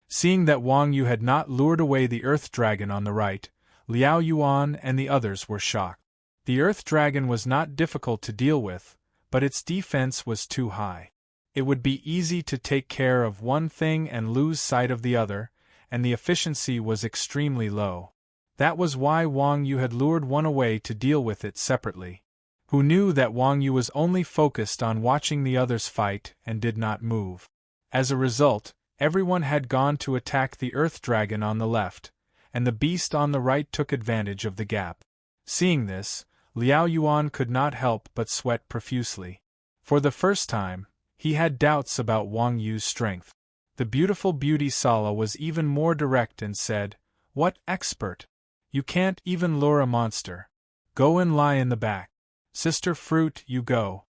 Seeing that Wang Yu had not lured away the Earth Dragon on the right, Liao Yuan and the others were shocked. The Earth Dragon was not difficult to deal with, but its defense was too high. It would be easy to take care of one thing and lose sight of the other, and the efficiency was extremely low. That was why Wang Yu had lured one away to deal with it separately. Who knew that Wang Yu was only focused on watching the others fight and did not move. As a result, everyone had gone to attack the Earth Dragon on the left, and the beast on the right took advantage of the gap. Seeing this, Liao Yuan could not help but sweat profusely. For the first time, he had doubts about Wang Yu's strength. The beautiful Beauty Sala was even more direct and said, "What expert? You can't even lure a monster. Go and lie in the back. Sister Fruit, you go."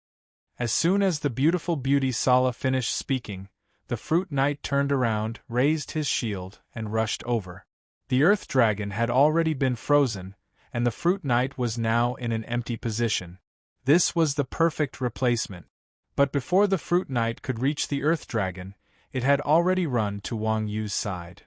As soon as the beautiful Beauty Sala finished speaking, the Fruit Knight turned around, raised his shield, and rushed over. The Earth Dragon had already been frozen, and the Fruit Knight was now in an empty position. This was the perfect replacement. But before the Fruit Knight could reach the Earth Dragon, it had already run to Wang Yu's side.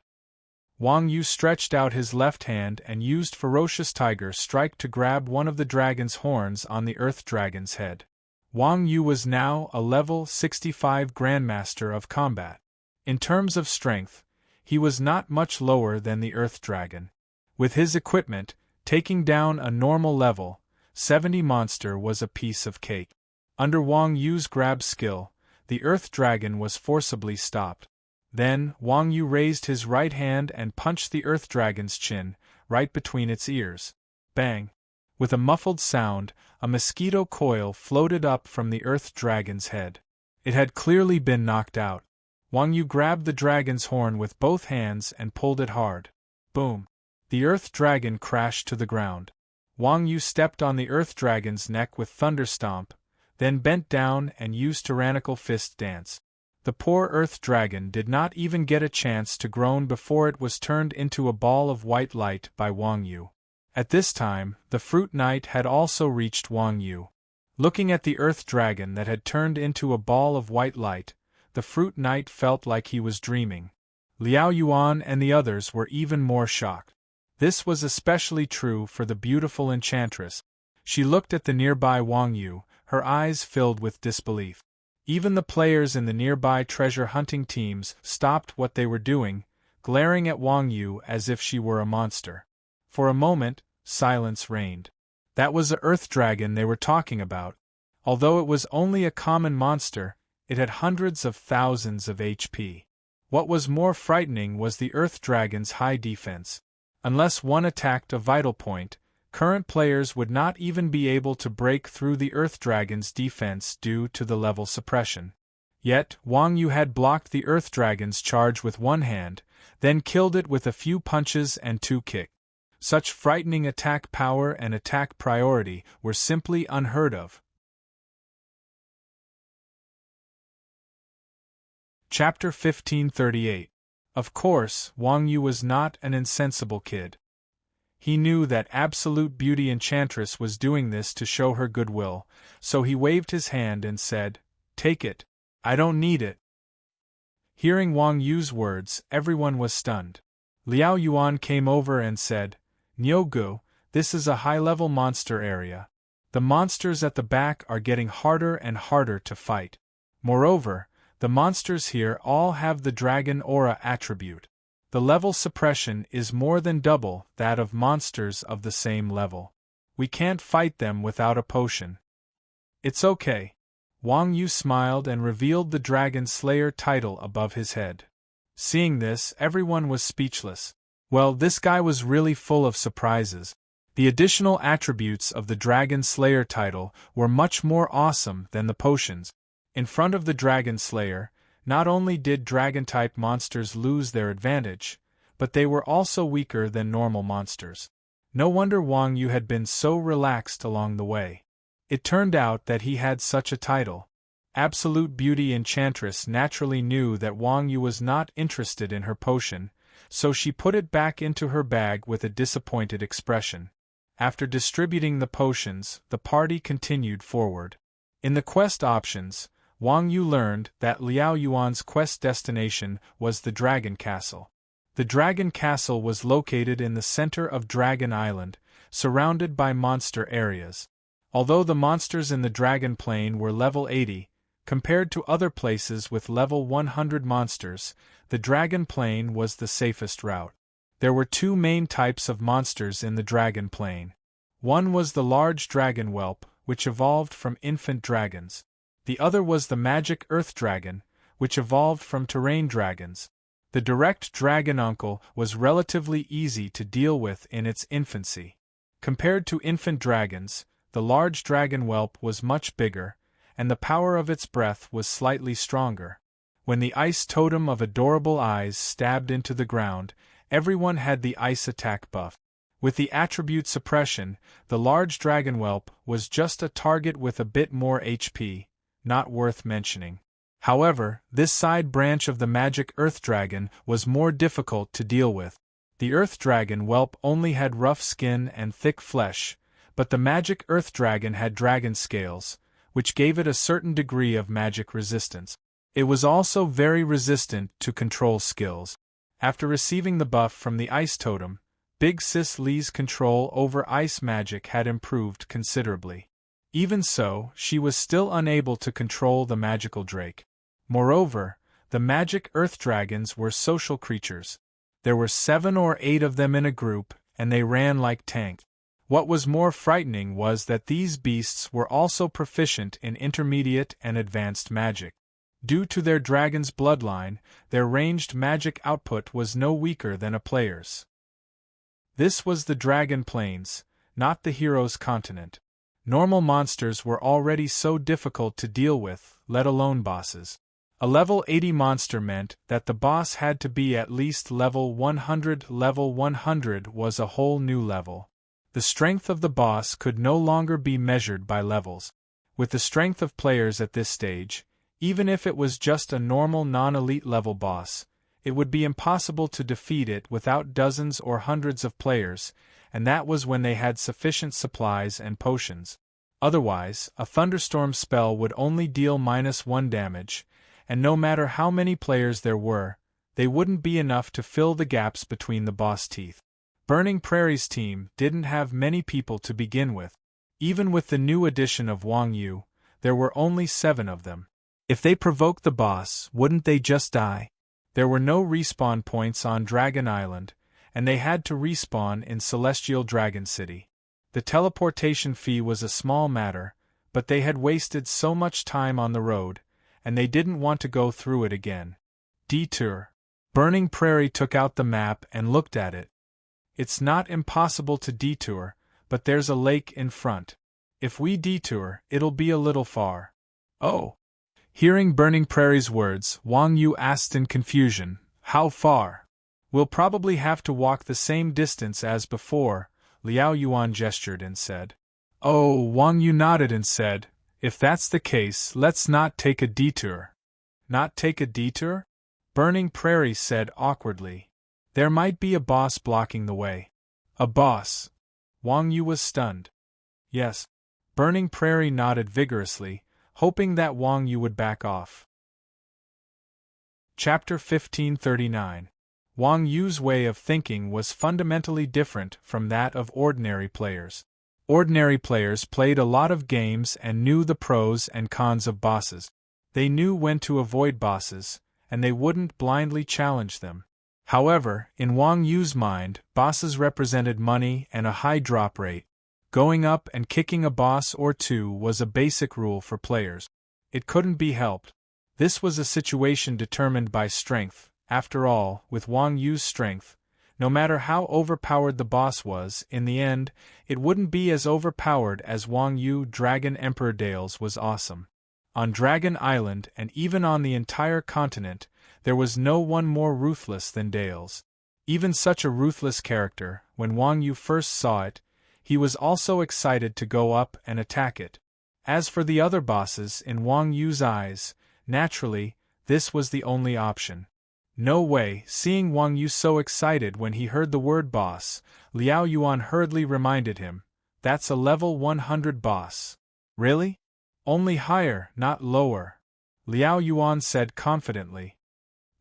Wang Yu stretched out his left hand and used Ferocious Tiger Strike to grab one of the dragon's horns on the Earth Dragon's head. Wang Yu was now a level 65 Grandmaster of Combat. In terms of strength, he was not much lower than the Earth Dragon. With his equipment, taking down a normal level 70 monster was a piece of cake. Under Wang Yu's grab skill, the Earth Dragon was forcibly stopped. Then, Wang Yu raised his right hand and punched the Earth Dragon's chin, right between its ears. Bang! With a muffled sound, a mosquito coil floated up from the Earth Dragon's head. It had clearly been knocked out. Wang Yu grabbed the dragon's horn with both hands and pulled it hard. Boom! The Earth Dragon crashed to the ground. Wang Yu stepped on the Earth Dragon's neck with Thunder Stomp, then bent down and used Tyrannical Fist Dance. The poor Earth Dragon did not even get a chance to groan before it was turned into a ball of white light by Wang Yu. At this time, the Fruit Knight had also reached Wang Yu. Looking at the Earth Dragon that had turned into a ball of white light, the Fruit Knight felt like he was dreaming. Liao Yuan and the others were even more shocked. This was especially true for the beautiful enchantress. She looked at the nearby Wang Yu, her eyes filled with disbelief. Even the players in the nearby treasure hunting teams stopped what they were doing, glaring at Wang Yu as if she were a monster. For a moment, silence reigned. That was the Earth Dragon they were talking about. Although it was only a common monster, it had hundreds of thousands of HP. What was more frightening was the Earth Dragon's high defense. Unless one attacked a vital point, current players would not even be able to break through the Earth Dragon's defense due to the level suppression. Yet, Wang Yu had blocked the Earth Dragon's charge with one hand, then killed it with a few punches and 2 kicks. Such frightening attack power and attack priority were simply unheard of. Chapter 1538. Of course, Wang Yu was not an insensible kid. He knew that Absolute Beauty Enchantress was doing this to show her goodwill, so he waved his hand and said, "Take it. I don't need it." Hearing Wang Yu's words, everyone was stunned. Liao Yuan came over and said, "Nyogu, this is a high-level monster area. The monsters at the back are getting harder and harder to fight. Moreover, the monsters here all have the Dragon Aura attribute. The level suppression is more than double that of monsters of the same level. We can't fight them without a potion." "It's okay." Wang Yu smiled and revealed the Dragon Slayer title above his head. Seeing this, everyone was speechless. Well, this guy was really full of surprises. The additional attributes of the Dragon Slayer title were much more awesome than the potions. In front of the Dragon Slayer, not only did dragon-type monsters lose their advantage, but they were also weaker than normal monsters. No wonder Wang Yu had been so relaxed along the way. It turned out that he had such a title. Absolute Beauty Enchantress naturally knew that Wang Yu was not interested in her potion, so she put it back into her bag with a disappointed expression. After distributing the potions, the party continued forward. In the quest options, Wang Yu learned that Liao Yuan's quest destination was the Dragon Castle. The Dragon Castle was located in the center of Dragon Island, surrounded by monster areas. Although the monsters in the Dragon Plain were level 80, compared to other places with level 100 monsters, the Dragon Plain was the safest route. There were 2 main types of monsters in the Dragon Plain. One was the large dragon whelp, which evolved from infant dragons. The other was the magic earth dragon, which evolved from terrain dragons. The direct dragon uncle was relatively easy to deal with in its infancy. Compared to infant dragons, the large dragon whelp was much bigger, and the power of its breath was slightly stronger. When the ice totem of adorable eyes stabbed into the ground, everyone had the ice attack buff. With the attribute suppression, the large dragon whelp was just a target with a bit more HP, not worth mentioning. However, this side branch of the magic earth dragon was more difficult to deal with. The earth dragon whelp only had rough skin and thick flesh, but the magic earth dragon had dragon scales, which gave it a certain degree of magic resistance. It was also very resistant to control skills. After receiving the buff from the Ice Totem, Big Sis Lee's control over ice magic had improved considerably. Even so, she was still unable to control the magical drake. Moreover, the magic earth dragons were social creatures. There were 7 or 8 of them in a group, and they ran like tanks. What was more frightening was that these beasts were also proficient in intermediate and advanced magic. Due to their dragon's bloodline, their ranged magic output was no weaker than a player's. This was the Dragon Plains, not the hero's continent. Normal monsters were already so difficult to deal with, let alone bosses. A level 80 monster meant that the boss had to be at least level 100. Level 100 was a whole new level. The strength of the boss could no longer be measured by levels. With the strength of players at this stage, even if it was just a normal non-elite level boss, it would be impossible to defeat it without dozens or hundreds of players, and that was when they had sufficient supplies and potions. Otherwise, a thunderstorm spell would only deal -1 damage, and no matter how many players there were, they wouldn't be enough to fill the gaps between the boss teeth. Burning Prairie's team didn't have many people to begin with. Even with the new addition of Wang Yu, there were only 7 of them. If they provoked the boss, wouldn't they just die? There were no respawn points on Dragon Island, and they had to respawn in Celestial Dragon City. The teleportation fee was a small matter, but they had wasted so much time on the road, and they didn't want to go through it again. Detour. Burning Prairie took out the map and looked at it. It's not impossible to detour, but there's a lake in front. If we detour, it'll be a little far. Oh. Hearing Burning Prairie's words, Wang Yu asked in confusion, "How far?" "We'll probably have to walk the same distance as before," Liao Yuan gestured and said. Oh, Wang Yu nodded and said, "If that's the case, let's not take a detour." "Not take a detour?" Burning Prairie said awkwardly. "There might be a boss blocking the way." "A boss?" Wang Yu was stunned. "Yes." Burning Prairie nodded vigorously, hoping that Wang Yu would back off. Chapter 1539. Wang Yu's way of thinking was fundamentally different from that of ordinary players. Ordinary players played a lot of games and knew the pros and cons of bosses. They knew when to avoid bosses, and they wouldn't blindly challenge them. However, in Wang Yu's mind, bosses represented money and a high drop rate. Going up and kicking a boss or two was a basic rule for players. It couldn't be helped. This was a situation determined by strength. After all, with Wang Yu's strength, no matter how overpowered the boss was, in the end, it wouldn't be as overpowered as Wang Yu. Dragon Emperor Dales was awesome. On Dragon Island and even on the entire continent, there was no one more ruthless than Dales. Even such a ruthless character, when Wang Yu first saw it, he was also excited to go up and attack it. As for the other bosses, in Wang Yu's eyes, naturally, this was the only option. No way. Seeing Wang Yu so excited when he heard the word boss, Liao Yuan hurriedly reminded him, "That's a level 100 boss." "Really?" "Only higher, not lower," Liao Yuan said confidently.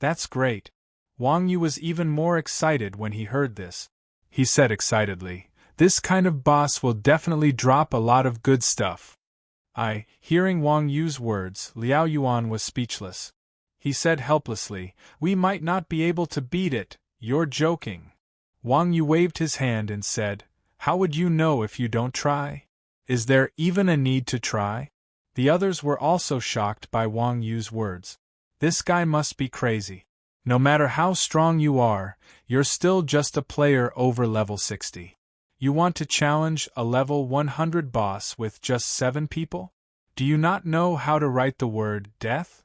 "That's great." Wang Yu was even more excited when he heard this. He said excitedly, "This kind of boss will definitely drop a lot of good stuff." Hearing Wang Yu's words, Liao Yuan was speechless. He said helplessly, "We might not be able to beat it, you're joking." Wang Yu waved his hand and said, "How would you know if you don't try? Is there even a need to try?" The others were also shocked by Wang Yu's words. This guy must be crazy. No matter how strong you are, you're still just a player over level 60. You want to challenge a level 100 boss with just 7 people? Do you not know how to write the word death?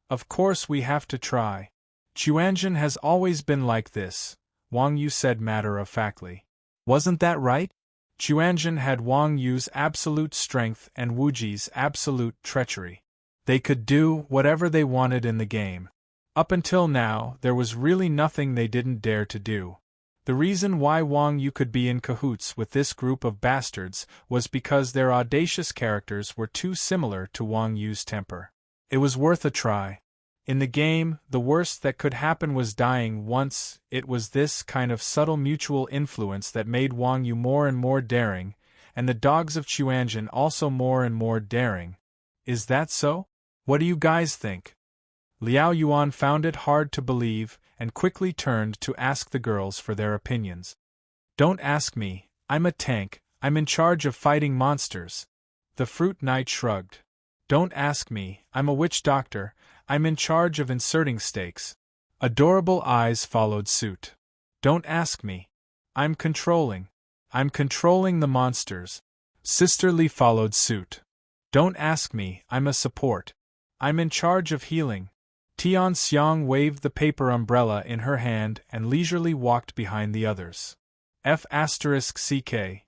Of course we have to try. Chuanjin has always been like this, Wang Yu said matter-of-factly. Wasn't that right? Chuanjin had Wang Yu's absolute strength and Wuji's absolute treachery. They could do whatever they wanted in the game. Up until now, there was really nothing they didn't dare to do. The reason why Wang Yu could be in cahoots with this group of bastards was because their audacious characters were too similar to Wang Yu's temper. It was worth a try. In the game, the worst that could happen was dying once. It was this kind of subtle mutual influence that made Wang Yu more and more daring, and the dogs of Chuanjin also more and more daring. Is that so? What do you guys think? Liao Yuan found it hard to believe, and quickly turned to ask the girls for their opinions. Don't ask me, I'm a tank, I'm in charge of fighting monsters. The Fruit Knight shrugged. Don't ask me, I'm a witch doctor, I'm in charge of inserting stakes. Adorable Eyes followed suit. Don't ask me. I'm controlling the monsters. Sisterly followed suit. Don't ask me, I'm a support. I'm in charge of healing. Tian Xiang waved the paper umbrella in her hand and leisurely walked behind the others. F***CK.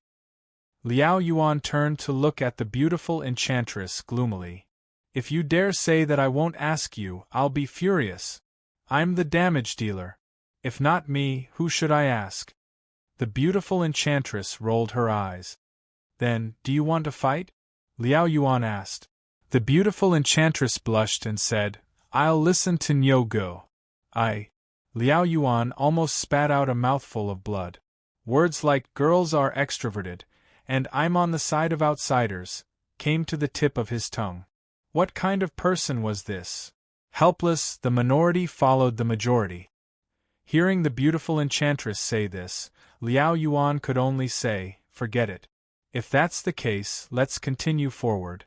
Liao Yuan turned to look at the beautiful enchantress gloomily. If you dare say that I won't ask you, I'll be furious. I'm the damage dealer. If not me, who should I ask? The beautiful enchantress rolled her eyes. Then, do you want to fight? Liao Yuan asked. The beautiful enchantress blushed and said, I'll listen to Nyogo. Liao Yuan almost spat out a mouthful of blood. Words like girls are extroverted, and I'm on the side of outsiders, came to the tip of his tongue. What kind of person was this? Helpless, the minority followed the majority. Hearing the beautiful enchantress say this, Liao Yuan could only say, forget it. If that's the case, let's continue forward.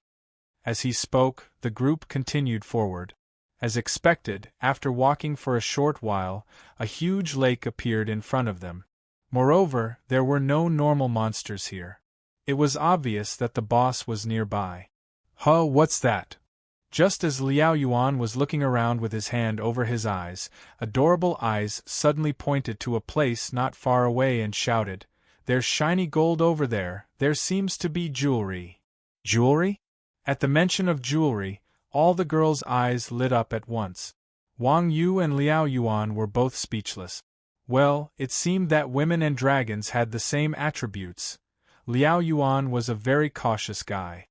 As he spoke, the group continued forward. As expected, after walking for a short while, a huge lake appeared in front of them. Moreover, there were no normal monsters here. It was obvious that the boss was nearby. Huh, what's that? Just as Liao Yuan was looking around with his hand over his eyes, Adorable Eyes suddenly pointed to a place not far away and shouted, There's shiny gold over there, there seems to be jewelry. Jewelry? At the mention of jewelry, all the girls' eyes lit up at once. Wang Yu and Liao Yuan were both speechless. Well, it seemed that women and dragons had the same attributes. Liao Yuan was a very cautious guy.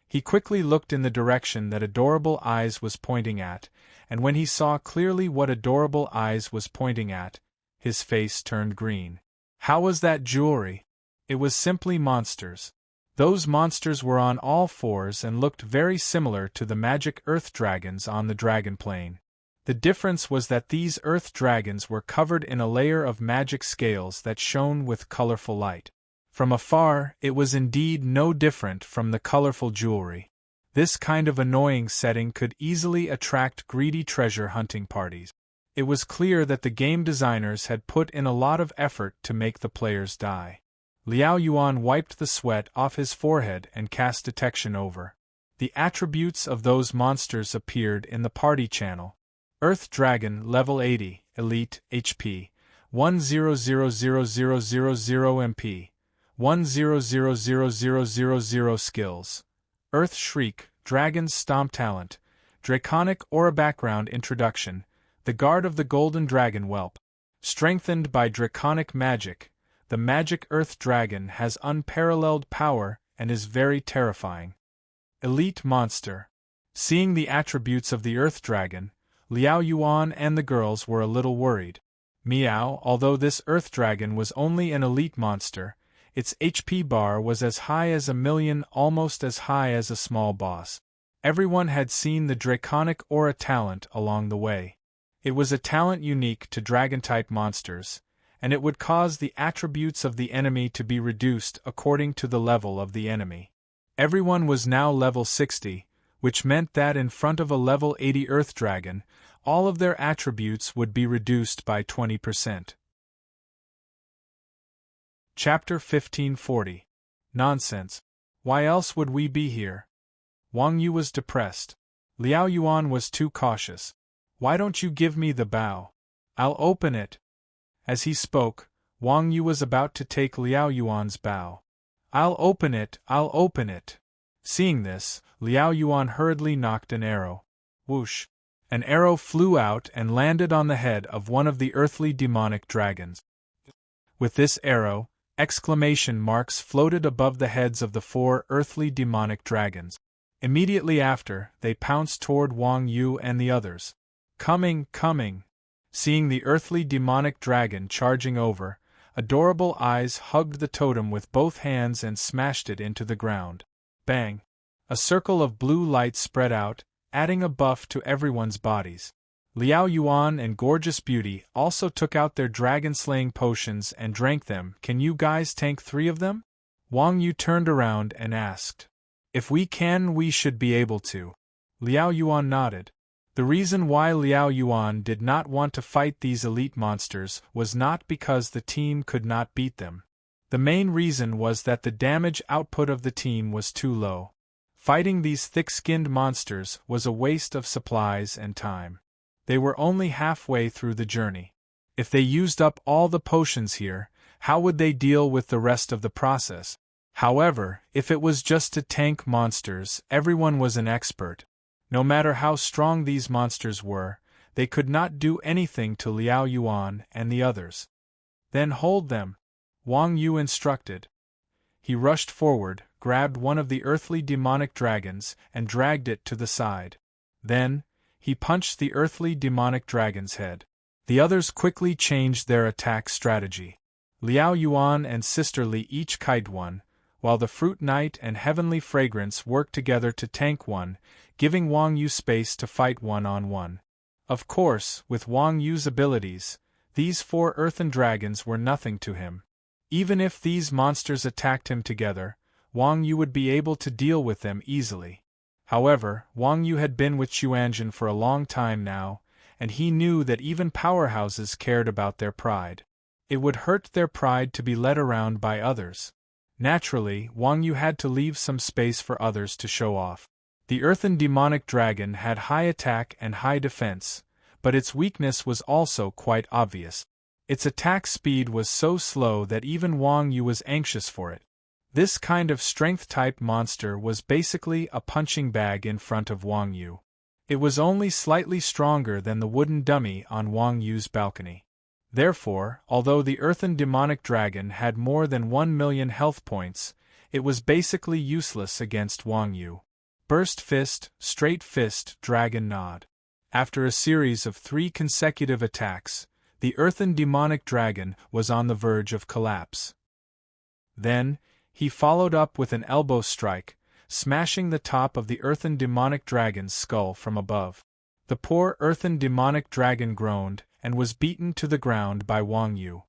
He quickly looked in the direction that Adorable Eyes was pointing at, and when he saw clearly what Adorable Eyes was pointing at, his face turned green. How was that jewelry? It was simply monsters. Those monsters were on all fours and looked very similar to the magic earth dragons on the dragon plane. The difference was that these earth dragons were covered in a layer of magic scales that shone with colorful light. From afar, it was indeed no different from the colorful jewelry. This kind of annoying setting could easily attract greedy treasure hunting parties. It was clear that the game designers had put in a lot of effort to make the players die. Liao Yuan wiped the sweat off his forehead and cast detection over. The attributes of those monsters appeared in the party channel. Earth Dragon Level 80, Elite, HP, 1000000 MP. 1000000 skills. Earth Shriek, Dragon's Stomp Talent, Draconic Aura Background Introduction, the Guard of the Golden Dragon Whelp. Strengthened by Draconic Magic, the Magic Earth Dragon has unparalleled power and is very terrifying. Elite Monster. Seeing the attributes of the Earth Dragon, Liao Yuan and the girls were a little worried. Meow, although this Earth Dragon was only an elite monster, its HP bar was as high as 1,000,000, almost as high as a small boss. Everyone had seen the Draconic Aura talent along the way. It was a talent unique to dragon-type monsters, and it would cause the attributes of the enemy to be reduced according to the level of the enemy. Everyone was now level 60, which meant that in front of a level 80 Earth Dragon, all of their attributes would be reduced by 20%. Chapter 1540. Nonsense. Why else would we be here? Wang Yu was depressed. Liao Yuan was too cautious. Why don't you give me the bow? I'll open it. As he spoke, Wang Yu was about to take Liao Yuan's bow. I'll open it, I'll open it. Seeing this, Liao Yuan hurriedly nocked an arrow. Whoosh! An arrow flew out and landed on the head of one of the earthly demonic dragons. With this arrow, exclamation marks floated above the heads of the 4 earthly demonic dragons. Immediately after, they pounced toward Wang Yu and the others. Coming, coming! Seeing the earthly demonic dragon charging over, Adorable Eyes hugged the totem with both hands and smashed it into the ground. Bang! A circle of blue light spread out, adding a buff to everyone's bodies. Liao Yuan and Gorgeous Beauty also took out their dragon-slaying potions and drank them. Can you guys tank 3 of them? Wang Yu turned around and asked. If we can, we should be able to. Liao Yuan nodded. The reason why Liao Yuan did not want to fight these elite monsters was not because the team could not beat them. The main reason was that the damage output of the team was too low. Fighting these thick-skinned monsters was a waste of supplies and time. They were only halfway through the journey. If they used up all the potions here, how would they deal with the rest of the process? However, if it was just to tank monsters, everyone was an expert. No matter how strong these monsters were, they could not do anything to Liao Yuan and the others. Then hold them, Wang Yu instructed. He rushed forward, grabbed one of the earthly demonic dragons, and dragged it to the side. Then, he punched the earthly demonic dragon's head. The others quickly changed their attack strategy. Liao Yuan and Sister Li each kite one, while the Fruit Knight and Heavenly Fragrance worked together to tank one, giving Wang Yu space to fight one-on-one. Of course, with Wang Yu's abilities, these 4 earthen dragons were nothing to him. Even if these monsters attacked him together, Wang Yu would be able to deal with them easily. However, Wang Yu had been with Xuanzhen for a long time now, and he knew that even powerhouses cared about their pride. It would hurt their pride to be led around by others. Naturally, Wang Yu had to leave some space for others to show off. The earthen demonic dragon had high attack and high defense, but its weakness was also quite obvious. Its attack speed was so slow that even Wang Yu was anxious for it. This kind of strength-type monster was basically a punching bag in front of Wang Yu. It was only slightly stronger than the wooden dummy on Wang Yu's balcony. Therefore, although the earthen demonic dragon had more than 1 million health points, it was basically useless against Wang Yu. Burst Fist, Straight Fist, Dragon Nod. After a series of 3 consecutive attacks, the earthen demonic dragon was on the verge of collapse. Then, he followed up with an elbow strike, smashing the top of the earthen demonic dragon's skull from above. The poor earthen demonic dragon groaned, and was beaten to the ground by Wang Yu.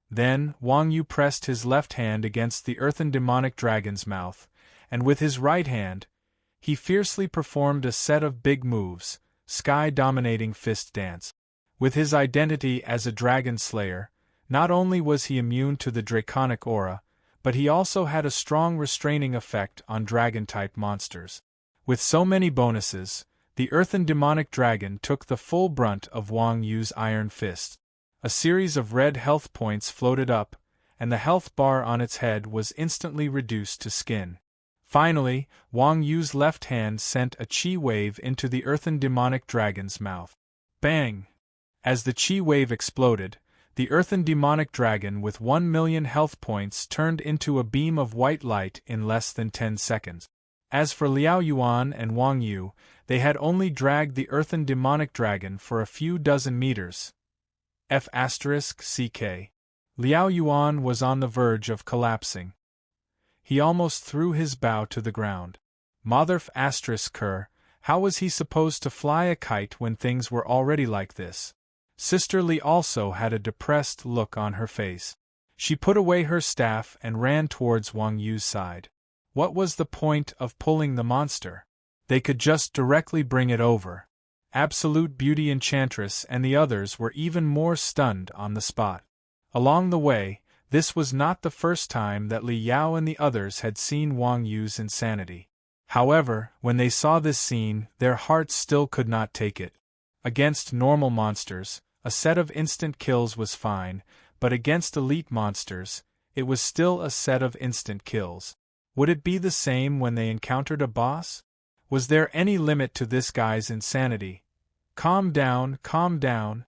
Then, Wang Yu pressed his left hand against the earthen demonic dragon's mouth, and with his right hand, he fiercely performed a set of big moves, sky-dominating fist dance. With his identity as a dragon slayer, not only was he immune to the draconic aura, but he also had a strong restraining effect on dragon-type monsters. With so many bonuses, the earthen demonic dragon took the full brunt of Wang Yu's iron fist. A series of red health points floated up, and the health bar on its head was instantly reduced to skin. Finally, Wang Yu's left hand sent a chi wave into the earthen demonic dragon's mouth. Bang! As the chi wave exploded, the earthen demonic dragon with 1 million health points turned into a beam of white light in less than 10 seconds. As for Liao Yuan and Wang Yu, they had only dragged the earthen demonic dragon for a few dozen meters. F***CK. Liao Yuan was on the verge of collapsing. He almost threw his bow to the ground. Mother****, how was he supposed to fly a kite when things were already like this? Sister Li also had a depressed look on her face. She put away her staff and ran towards Wang Yu's side. What was the point of pulling the monster? They could just directly bring it over. Absolute Beauty Enchantress and the others were even more stunned on the spot. Along the way, this was not the first time that Li Yao and the others had seen Wang Yu's insanity. However, when they saw this scene, their hearts still could not take it. Against normal monsters, a set of instant kills was fine, but against elite monsters, it was still a set of instant kills. Would it be the same when they encountered a boss? Was there any limit to this guy's insanity? Calm down, calm down.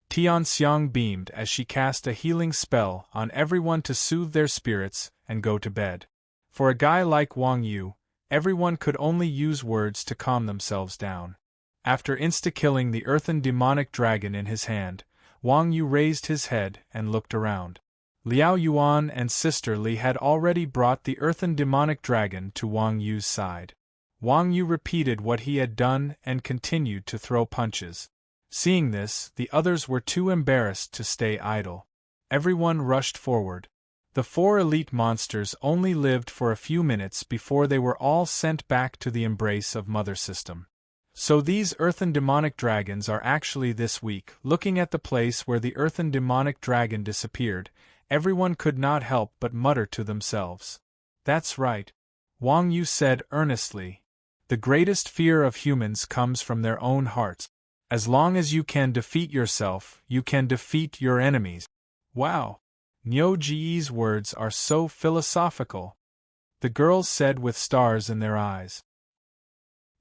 Tianxiang beamed as she cast a healing spell on everyone to soothe their spirits and go to bed. For a guy like Wang Yu, everyone could only use words to calm themselves down. After insta-killing the earthen demonic dragon in his hand, Wang Yu raised his head and looked around. Liao Yuan and Sister Li had already brought the earthen demonic dragon to Wang Yu's side. Wang Yu repeated what he had done and continued to throw punches. Seeing this, the others were too embarrassed to stay idle. Everyone rushed forward. The 4 elite monsters only lived for a few minutes before they were all sent back to the embrace of Mother System. So these earthen demonic dragons are actually this weak. Looking at the place where the earthen demonic dragon disappeared, everyone could not help but mutter to themselves. That's right, Wang Yu said earnestly. The greatest fear of humans comes from their own hearts. As long as you can defeat yourself, you can defeat your enemies. Wow! Niu Ji's words are so philosophical. The girls said with stars in their eyes.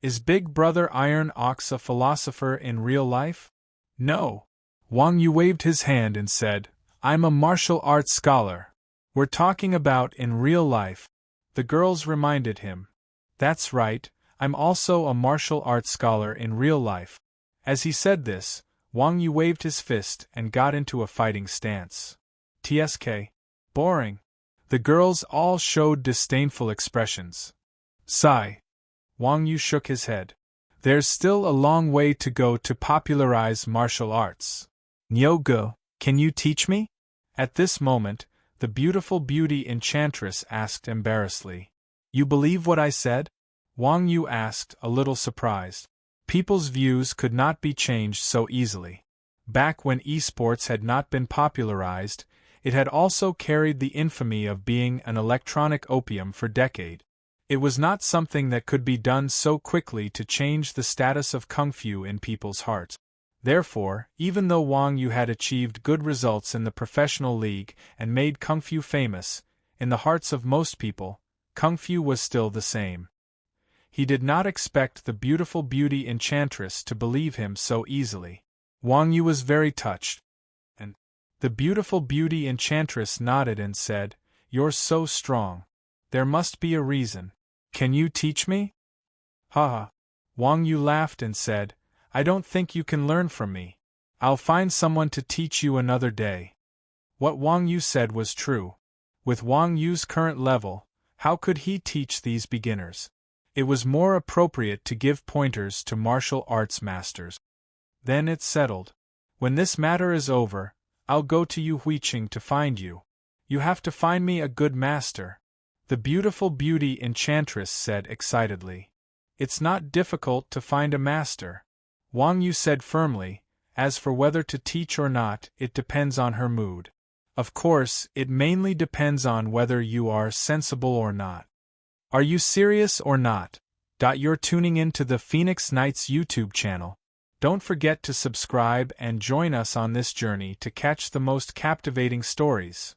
Is Big Brother Iron Ox a philosopher in real life? No. Wang Yu waved his hand and said, I'm a martial arts scholar. We're talking about in real life. The girls reminded him. That's right, I'm also a martial arts scholar in real life. As he said this, Wang Yu waved his fist and got into a fighting stance. TSK. Boring. The girls all showed disdainful expressions. Sigh. Wang Yu shook his head. There's still a long way to go to popularize martial arts. Nyogo, can you teach me? At this moment, the beautiful beauty enchantress asked embarrassedly. You believe what I said? Wang Yu asked, a little surprised. People's views could not be changed so easily. Back when esports had not been popularized, it had also carried the infamy of being an electronic opium for decades. It was not something that could be done so quickly to change the status of Kung Fu in people's hearts. Therefore, even though Wang Yu had achieved good results in the professional league and made Kung Fu famous, in the hearts of most people, Kung Fu was still the same. He did not expect the beautiful beauty enchantress to believe him so easily. Wang Yu was very touched. And the beautiful beauty enchantress nodded and said, You're so strong. There must be a reason. Can you teach me? Haha. Wang Yu laughed and said, I don't think you can learn from me. I'll find someone to teach you another day. What Wang Yu said was true. With Wang Yu's current level, how could he teach these beginners? It was more appropriate to give pointers to martial arts masters. Then it's settled. When this matter is over, I'll go to Yu Huiqing to find you. You have to find me a good master. The beautiful beauty enchantress said excitedly. It's not difficult to find a master. Wang Yu said firmly, as for whether to teach or not, it depends on her mood. Of course, it mainly depends on whether you are sensible or not. Are you serious or not? You're tuning in to the Phoenix Knights YouTube channel. Don't forget to subscribe and join us on this journey to catch the most captivating stories.